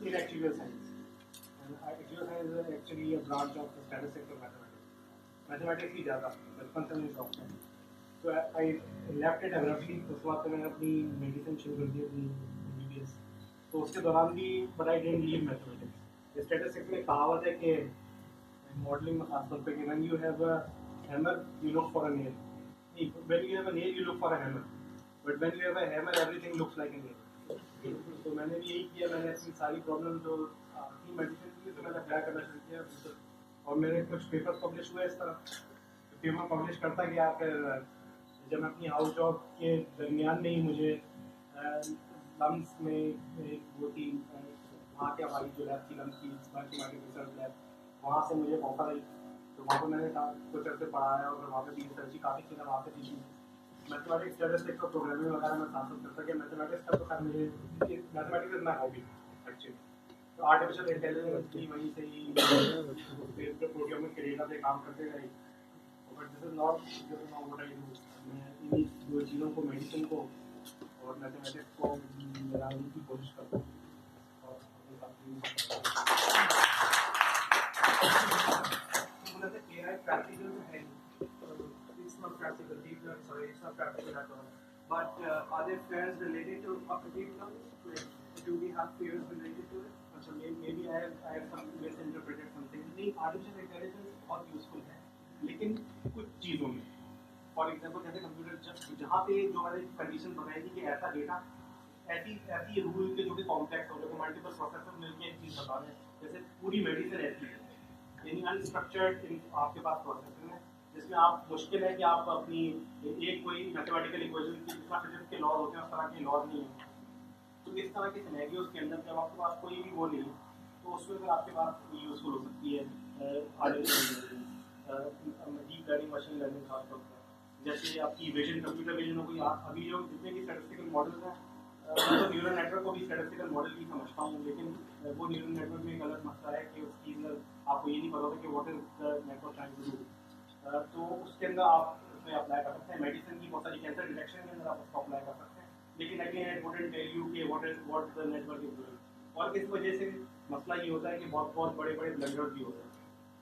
in actual science, and actual science is actually a branch of statistics और मैथमेटिक्स ही ज़्यादा बचपन से मुझे शौक है। तो आई लेफ्ट इट एब्रप्टली, उसके बाद मैंने अपनी मेडिसिन शुरू कर दी, अपनी MBBS। तो उसके दौरान भी but I didn't leave mathematics. Statistics में कहावत है कि मॉडलिंग में खासतौर पे कि when you have a hammer you look for a nail, when you have a nail you look for a hammer. but when you have a hammer everything looks like a nail. तो मैंने भी यही किया, मैंने अपनी सारी problem जो थी मेडिसिन की तो मैंने अप्लाई करना शुरू किया और मेरे कुछ पेपर्स पब्लिश हुए इस तरह। तो पेपर पब्लिश करता गया, फिर जब मैं अपनी हाउस जॉब के दरमियान में ही मुझे लम्स में एक वो थी वहाँ के हमारी जो लैब थी लम्स की रिसर्च लैब, वहाँ से मुझे ऑफर आई। तो वहाँ पर मैंने कुछ अर्से पढ़ाया और वहाँ पर भी रिसर्च की काफ़ी चीज़ें वहाँ पर दी। मैथमेटिक्स स्टैटिस्टिक्स और प्रोग्रामिंग वगैरह मैं ट्रांसफर कर सके। मैथमेटिक्स का तो खैर मुझे mathematics is my hobby actually. तो आर्टिफिशियल इंटेलिजेंस की वहीं से ही प्रोग्रामिंग के डेटा पे काम करते रहे। But this is not what I do. मैं इन्हीं दो चीज़ों को, मेडिसिन को और मैथमेटिक्स को मिलाने की कोशिश करता हूँ और AI practical है, it's not practical, deep learning, sorry, it's not practical at all. But are there fears related to deep learning? Like, do we have fears related to it? So maybe I have misinterpreted something. नहीं, artificial intelligence बहुत useful है, लेकिन कुछ चीज़ों में, for example जैसे computer जहाँ पे जो मैंने कंडीशन बनाई थी कि ऐसा डेटा ऐसी रूल के जो कि कॉम्प्लेक्स हो, जो मल्टीपल प्रोसेसर मिलकर एक चीज़ बता रहे हैं, जैसे पूरी मेडिसिन ऐसी है, यानी अनस्ट्रक्चर्ड आपके पास प्रोसेसर है जिसमें आप मुश्किल है कि आप अपनी एक कोई मैथमेटिकल इक्वेशन की जितना फिजिक्स के लॉज होते हैं उस तरह के लॉज नहीं है। तो इस तरह के सिनेरियोज के अंदर जब आपके पास कोई भी वो नहीं तो उसमें फिर आपके पास यूजफुल हो सकती है डीप लर्निंग, मशीन लर्निंग खासतौर पर। जैसे आपकी विजन, कंप्यूटर विजन हो गई, अभी जो जितने भी स्टैटिस्टिकल मॉडल्स हैं, मैं तो न्यूरल नेटवर्क को भी स्टैटिस्टिकल मॉडल ही समझता हूँ, लेकिन वो न्यूरल नेटवर्क में एक अलग मसला है कि उसकी आपको ये नहीं पता होता कि what is the network trying to do. तो उसके अंदर आप उसमें अप्लाई कर सकते हैं। मेडिसिन की बहुत सारी कैंसर डिटेक्शन के अंदर आप उसको अप्लाई कर सकते हैं, लेकिन again it wouldn't tell you कि what the network is doing. और इस वजह से मसला ये होता है कि बहुत बड़े ब्लंडर्स भी होते हैं।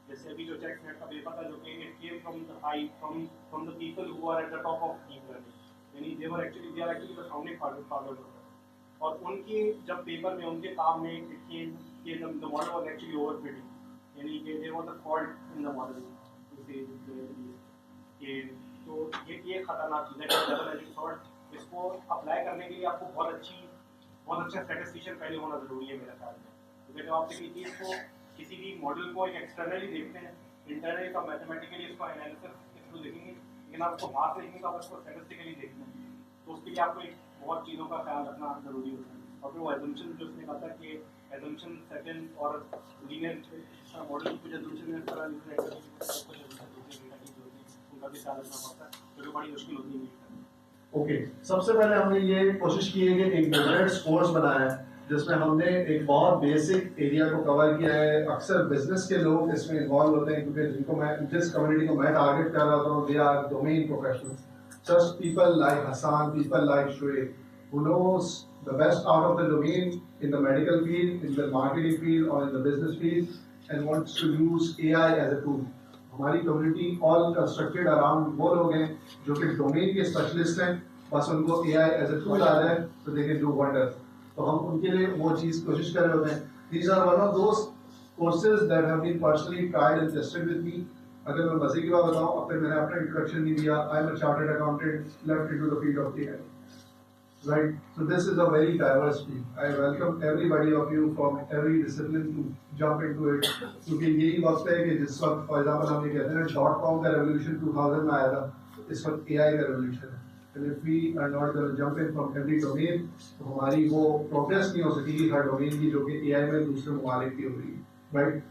जैसे अभी जो चेक्स नेट का पेपर था, जो कि it came from the people who are at the top of deep learning, यानी they are actually the founding fathers. और उनके जब पेपर में उनके काम में इट केम कि the model was actually overfitting, यानी कि there was a fault in the model कि तो ये खतरनाक चीज़ है कि डबल एडिट सॉल्ट। इसको अप्लाई करने के लिए आपको बहुत अच्छा स्टैटिस्टिशियन पहले होना ज़रूरी है मेरे ख्याल में। क्योंकि जब आप किसी चीज़ को, किसी भी मॉडल को एक एक्सटर्नली देखते हैं, इंटरनली तो मैथमेटिकली इसको एनालिसिस के थ्रू देखेंगे, लेकिन आपको बाहर से देखेंगे तो आप इसको स्टैटिस्टिकली देखते हैं। तो उसके लिए आपको एक बहुत चीज़ों का ख्याल रखना जरूरी होता है। और फिर वो एजम्पशन जो उसने कहा था कि एजम्पशन सेकंड और लीनियर मॉडल कुछ एजम्पशन इस तरह उनका भी ख्याल रखना पड़ता है, जो बड़ी मुश्किल होती है। ओके, सबसे पहले हमने ये कोशिश की है कि एक बिजनेस कोर्स बनाया है जिसमें हमने एक बहुत बेसिक एरिया को कवर किया है। अक्सर बिजनेस के लोग इसमें इन्वॉल्व होते हैं क्योंकि जिस कम्युनिटी को मैं टारगेट कर रहा हूँ, they are domain professionals, such people like Hassan, people like Shoaib, who knows the best out of the domain in the medical field, in the marketing field or in the business field and wants to use AI as a tool. हमारी community all constructed around वो लोग हैं जो कि domain के specialist हैं, बस उनको AI एज ए टूल आ जाए तो दे कैन डू वंडर्स। तो हम उनके लिए वो चीज़ कोशिश कर रहे होते हैं। These are one of those courses that have been personally tried and tested with me. अगर मैं मजे की बात बताऊं, अब तक मैंने अपना इंट्रोडक्शन नहीं दिया। I am a chartered accountant, left into the field of AI, right? So this is a very diverse field. I welcome everybody of you from every discipline to jump into it, क्योंकि यही वक्त है कि जिस वक्त for example हम ये कहते हैं .com का रेवोल्यूशन 2000 में आया था, इस वक्त AI का रेवोल्यूशन है। And if we are not going to jump in from every domain तो हमारी वो प्रोग्रेस नहीं हो सकेगी हर डोमेन की, जो कि AI में दूसरे ममालिक की हो रही है, राइट?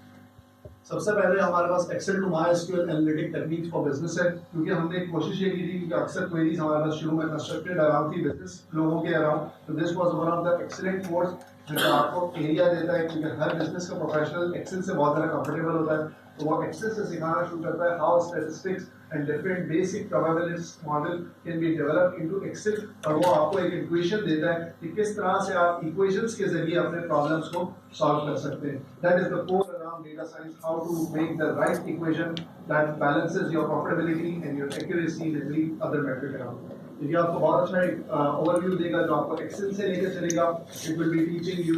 सबसे पहले हमारे पास Excel to MySQL analytic techniques for business है, क्योंकि हमने कोशिश ये की थी कि अक्सर क्वेरीज हमारे पास शुरू में कंस्ट्रक्टेड अराउंड थी बिजनेस लोगों के अराउंड। तो this was one of the excellent course जो आपको एरिया देता है, क्योंकि हर बिजनेस का प्रोफेशनल एक्सेल से बहुत ज़्यादा कंफर्टेबल होता है, तो वो एक्सेल से सिखाना शुरू करता है how statistics and different basic probability model can be developed into Excel. और वो आपको एक इक्वेशन देता है कि किस तरह से आप इक्वेशंस के जरिए अपने प्रॉब्लम्स को सॉल्व कर सकते हैं। That is the core around data science, how to make the right equation that balances your profitability and your accuracy and every other metric around. ये आपको बहुत अच्छा एक ओवरव्यू देगा जो आपको एक्सेल से लेकर चलेगा। It will be teaching you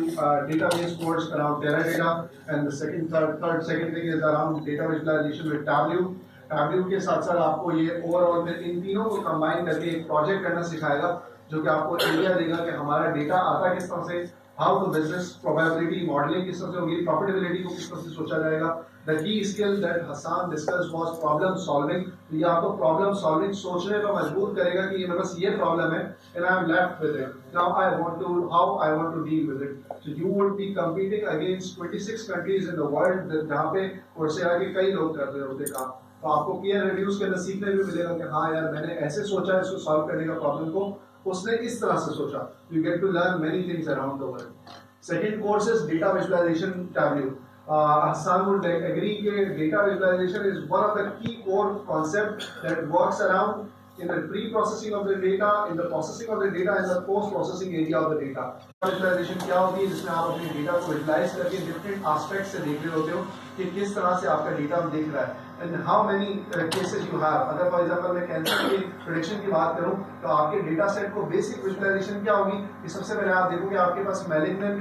database course around Teradata and the second thing is around data visualization with Tableau. Tableau के साथ साथ आपको ये ओवरऑल में इन तीनों को कंबाइन करके एक प्रोजेक्ट करना सिखाएगा जो कि आपको आइडिया देगा कि हमारा डेटा आता किस तरह से, how to business probability modelling किस तरह से होगी, प्रॉफिटेबिलिटी को किस तरह से सोचा जाएगा। The key skill that Hassan discuss was problem solving. तो ये आपको प्रॉब्लम सॉल्विंग सोचने पर मजबूर करेगा कि ये मेरे पास ये प्रॉब्लम है and I am left with it, now I want to how I want to deal with it. So you would be competing against 26 countries in the world जहाँ पे कोर्सेरा के कई लोग कर रहे होते काम। तो आपको पीयर रिव्यूज के अंदर सीखने भी मिलेगा कि हाँ यार मैंने ऐसे सोचा इसको सॉल्व करने का प्रॉब्लम को, उसने इस तरह से सोचा। You get to learn many things around the world. Second course is data visualisation Tableau. Hassan would agree that data visualization is one of the key core concepts that works around in the pre-processing of the data, in the processing of the data, and the post-processing area of the data. Visualization क्या होती है जिसमें आप अपने data को visualise करके different aspect से देख रहे होते हो कि किस तरह से आपका डेटा दिख रहा है and how many cases you have. अगर फॉर एग्जांपल मैं कैंसर के प्रेडिक्शन की बात करूं तो आपके डेटा सेट को बेसिक विजुलाइजेशन क्या होगी कि सबसे पहले आप देखोगे आपके पास मैलिग्नेंट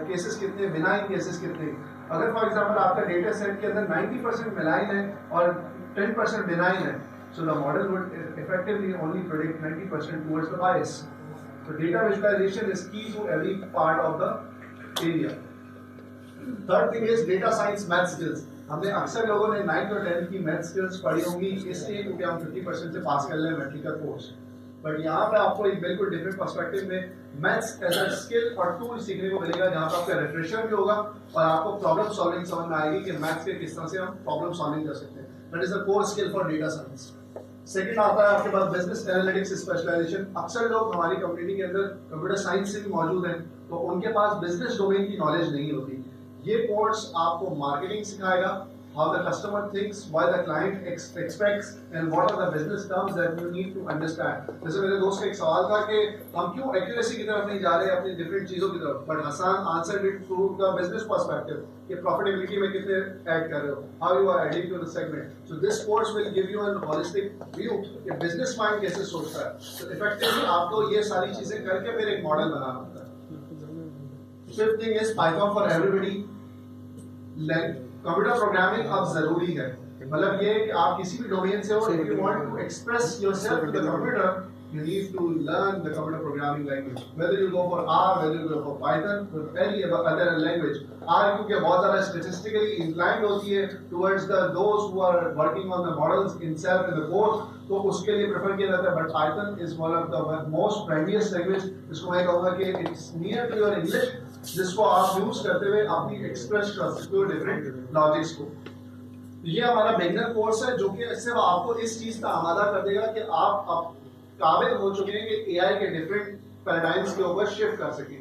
केसेस कितने, बिनाइन केसेस कितने। अगर फॉर एग्जांपल आपका डेटा सेट के अंदर 90% मेलाइन है और 10% बिनाइन है, so the model would effectively only predict 90% towards the bias. So data visualization is key to every part of the area. Third thing is data science math skills. हमने अक्सर लोगों ने 9th और 10th की math skills पढ़ी होंगी इसलिए क्योंकि हम 50% से पास कर लें मैट्रिक का कोर्स, बट यहाँ पे आपको एक बिल्कुल डिफरेंट पर्सपेक्टिव में मैथ्स एज अ स्किल और टूल सीखने को मिलेगा जहाँ पे आपका रिफ्रेशर भी होगा और आपको प्रॉब्लम सॉल्विंग समझ में आएगी कि मैथ्स के किस तरह से हम प्रॉब्लम सॉल्विंग कर सकते हैं। That is the core skill for data science. Second आता है आपके पास बिजनेस एनालिटिक्स स्पेशलाइजेशन। अक्सर लोग हमारी कम्युनिटी के अंदर कंप्यूटर साइंस से भी मौजूद हैं तो उनके पास बिजनेस डोमेन की नॉलेज नहीं होती। ये कोर्स आपको मार्केटिंग सिखाएगा, how the customer thinks, why the client expects, and what are the business terms that you need to understand. जैसे मेरे दोस्त का एक सवाल था कि हम क्यों एक्यूरेसी की तरफ नहीं जा रहे हैं अपनी डिफरेंट चीज़ों की तरफ, but Hassan answered it through the business perspective कि प्रॉफिटेबिलिटी में कितने ऐड कर रहे हो, how you are adding to the segment. So this course will give you a holistic view कि बिजनेस माइंड कैसे सोचता है। So effectively आपको ये सारी चीज़ें करके फिर एक मॉडल बनाना होता है। Fifth thing is Python for everybody. Computer programming अब जरूरी है, मतलब ये कि आप किसी भी डोमेन से हो, if you want to express yourself to the computer you need to learn the computer programming language, whether you go for R, whether you go for Python, or any other language. R क्योंकि बहुत ज़्यादा statistically inclined होती है towards those who are working on the models itself in the code, तो उसके लिए prefer किया जाता है, but Python is one of the most friendliest language, जिसको मैं कहूँगा कि it's near to your English, जिसको आप यूज करते हुए अपनी एक्सप्रेस कर सकते हो डिफरेंट लॉजिक्स को। ये हमारा बिगिनर कोर्स है जो कि सिर्फ आपको इस चीज का आमादा कर देगा कि आप काबिल हो चुके हैं कि एआई के डिफरेंट पैराडाइम्स के ऊपर शिफ्ट कर सकें।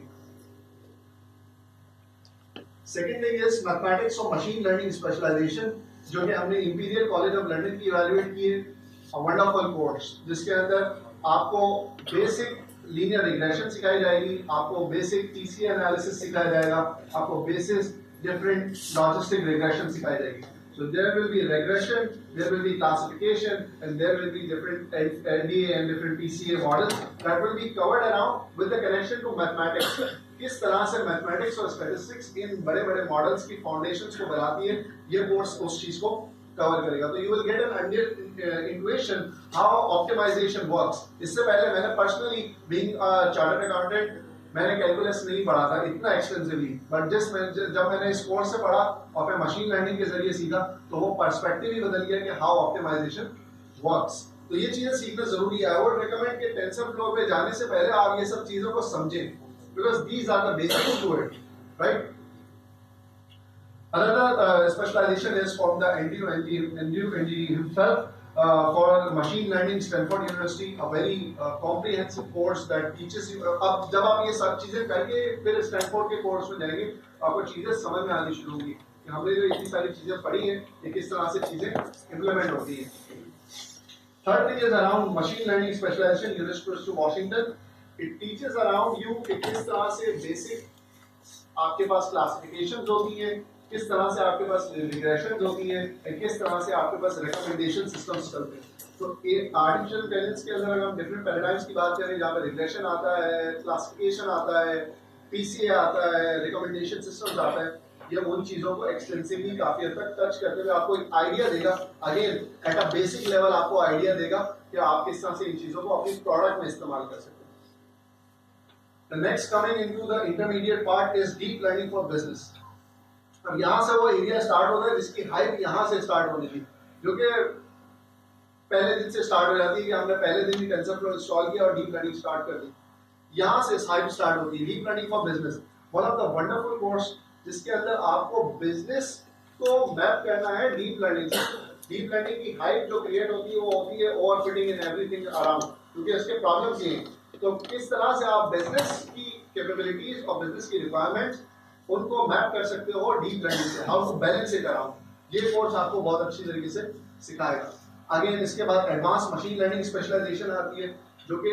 सेकंड थिंग इज मैथमेटिक्स और मशीन लर्निंग स्पेशलाइजेशन जो कि हमने इंपीरियल कॉलेज ऑफ लंदन की इवैल्यूएट की है, वंडरफुल कोर्स जिसके अंदर आपको बेसिक लीनियर रिग्रेशन सिखाई जाएगी, आपको बेसिक टीसीए एनालिसिस सिखाया जाएगा, आपको बेसिक डिफरेंट लॉजिस्टिक रिग्रेशन सिखाई जाएगी। So there will be regression, there will be classification, and there will be different LDA and different PCA models that will be covered around with the connection to mathematics. किस तरह से mathematics और statistics इन बड़े बड़े models की foundations को बनाती है, ये कोर्स उस चीज को कवर करेगा। तो you will get an intuition how optimisation works. इससे पहले मैंने पर्सनली बीइंग चार्टर्ड अकाउंटेंट मैंने कैलकुलस नहीं पढ़ा था इतना एक्सटेंसिवली, बट जब मैंने इस कोर्स से पढ़ा और फिर मशीन लर्निंग के जरिए सीखा तो वो पर्सपेक्टिव ही बदल गया कि हाउ ऑप्टिमाइजेशन वर्क्स। तो ये चीजें सीखना जरूरी है। आई वुड रिकमेंड कि टेंसरफ्लो पे जाने से पहले आप ये सब चीजों को समझें, because these are the basics to it, right. Another specialization is from the NDU himself for machine learning, Stanford University, a very comprehensive course that teaches you. अब जब आप ये सब चीजें करके फिर स्टैनफोर्ड के कोर्स में जाएंगे आपको चीजें समझ में आनी शुरू होंगी कि हमने जो इतनी सारी चीजें पढ़ी हैं ये किस तरह से चीजें इम्प्लीमेंट होती हैं। Third thing is around machine learning specialization, University of Washington. It teaches around you कि किस तरह से बेसिक आपके पास क्लासिफिकेशंस होती हैं, किस तरह से आपके पास रिग्रेशंस होती हैं, किस तरह से आपके पास रिकमेंडेशन सिस्टम्स चलते हैं। तो एक आर्टिफिशियल इंटेलिजेंस के अंदर अगर हम डिफरेंट पैराडाइम्स की बात करें जहाँ पे रिग्रेशन आता है, क्लासिफिकेशन आता है, पीसीए आता है, रिकमेंडेशन सिस्टम्स आता है, ये उन चीज़ों को एक्सटेंसिवली काफ़ी हद तक टच करते हुए आपको एक आइडिया देगा। Again at a basic level आपको आइडिया देगा कि आप किस तरह से इन चीज़ों को अपनी प्रोडक्ट में इस्तेमाल कर सकते हैं। The next coming into the intermediate part is deep learning for business. अब यहाँ से वो एरिया स्टार्ट होता है जिसकी हाइप यहाँ से स्टार्ट होनी थी, जो कि पहले दिन से स्टार्ट हो जाती है कि हमने पहले दिन ही टेंसरफ्लो इंस्टॉल किया और डीप लर्निंग स्टार्ट कर दी. यहाँ से हाइप स्टार्ट होती है deep learning for business. One of the wonderful course जिसके अंदर आपको बिजनेस को मैप करना है डीप लर्निंग से. डीप लर्निंग की हाइप जो क्रिएट होती है वो होती है ओवरफिटिंग इन एवरीथिंग अराउंड, क्योंकि इसके प्रॉब्लम्स ये हैं. तो किस तरह से आप बिजनेस की कैपेबिलिटीज और बिजनेस की रिक्वायरमेंट्स उनको मैप कर सकते हो डीप लर्निंग से, how to balance it around. ये कोर्स आपको बहुत अच्छी तरीके से सिखाएगा. अगेन इसके बाद एडवांस मशीन लर्निंग स्पेशलाइजेशन आती है जो कि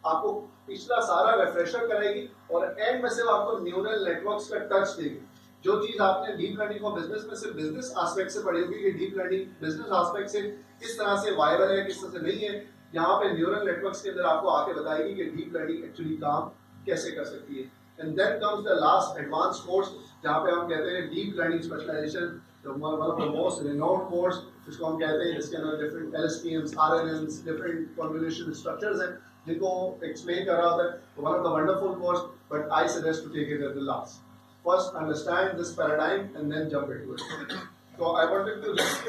आपको पिछला सारा रिफ्रेशर कराएगी और एंड में सिर्फ आपको न्यूरल नेटवर्क्स का टच देगी. जो चीज आपने डीप लर्निंग फॉर बिजनेस में सिर्फ बिजनेस एस्पेक्ट से पढ़ी होगी कि डीप लर्निंग बिजनेस एस्पेक्ट से किस तरह से वायबल है किस तरह से नहीं है, यहाँ पे न्यूरल नेटवर्क्स के अंदर आपको आके बताएगी कि डीप लर्निंग एक्चुअली काम कैसे कर सकती है. And then comes the last advance course जहाँ पे हम कहते हैं deep learning specialisation, one of the most renowned course जिसको हम कहते हैं, जिसके अंदर different LSTMs, RNNs, different convolution structures हैं जिनको एक्सप्लेन कर रहा था. One of the wonderful course, but I suggest to take it at the last. First understand this paradigm and then jump into it. So I wanted to just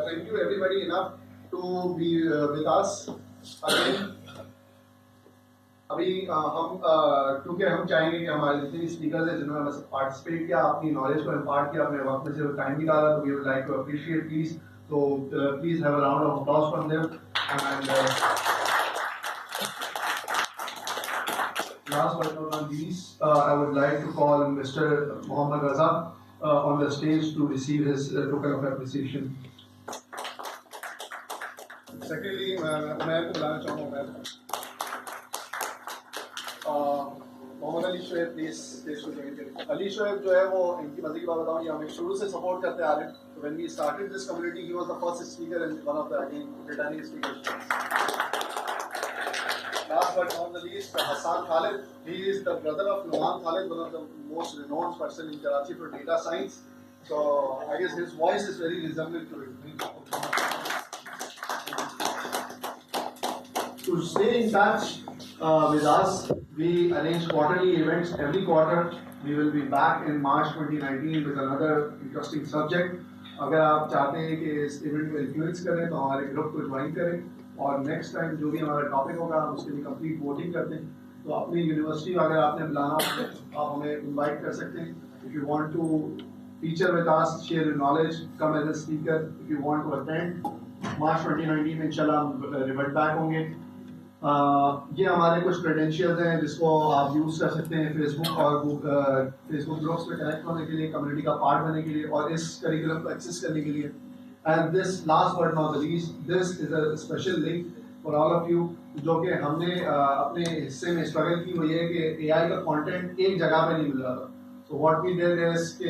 thank you everybody enough to be with us again. अभी हम क्योंकि हम चाहेंगे कि हमारे जितने भी speakers हैं जिन्होंने हमें पार्टिसिपेट किया, अपनी नॉलेज को इम्पार्ट किया, अपने वक्त में से टाइम निकाला, तो we would like to appreciate please. तो please have a round of applause from them. And last but not least, I would like to call Mr. Mohammad Raza on the stage to receive his token of appreciation. Secondly, मैं आपको बुलाना चाहूँगा Mohammad Ali Shoaib please stage पे join करें. अली शोएब जो है वो इनकी मज़े की बात बताऊँ कि हम शुरू से सपोर्ट करते आ रहे हैं. So when we started this community, he was the first speaker and one of the again returning speakers. Last but not the least, Hassan Khalid. He is the brother of Numan Khalid, one of the most renowned person in Karachi for data science. So I guess his voice is very resemblant to it. To stay in touch with us, we arrange quarterly events. Every quarter, we will be back in March 2019 with another interesting subject. अगर आप चाहते हैं कि इस event को influence करें तो हमारे ग्रुप को ज्वाइन करें और नेक्स्ट टाइम जो भी हमारा टॉपिक होगा हम उसके लिए कंप्लीट वोटिंग करते हैं. तो अपनी यूनिवर्सिटी अगर आपने बुलाना हो तो आप हमें इनवाइट कर सकते हैं. If you want to feature with us, share your knowledge, come as a speaker. If you want to attend March 2019 में इंशाल्लाह हम रिवर्ट बैक होंगे. ये हमारे कुछ क्रेडेंशियल्स हैं जिसको आप यूज़ कर सकते हैं फेसबुक और फेसबुक ग्रुप्स पे कनेक्ट होने के लिए, कम्युनिटी का पार्ट बनने के लिए और इस करिकुलम को एक्सेस करने के लिए. And this last but not the least, this is a special link for all of you जो कि हमने अपने हिस्से में स्ट्रगल की हुई है कि AI का कंटेंट एक जगह पे नहीं मिल रहा था. So what we did is कि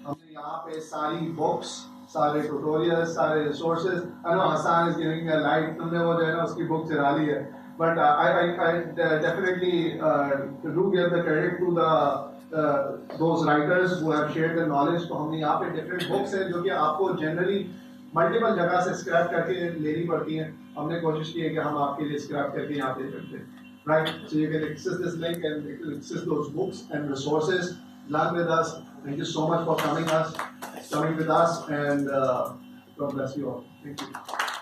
हमने यहाँ पे सारी बुक्स, सारे ट्यूटोरियल्स, सारे resources, I know Hassan is giving a light, तुमने वो जो है ना उसकी बुक चुरा ली है, but I definitely do give the credit to the those writers who have shared their knowledge. तो हमने यहाँ पे different books हैं जो कि आपको generally मल्टीपल जगह से स्क्रैप करके लेनी पड़ती हैं. हमने कोशिश की है कि हम आपके लिए स्क्रैप करके यहाँ पे रखते हैं. Right, so you can access this link and access those books and resources. Learn with us. Thank you so much for coming with us, and God bless you all. Thank you.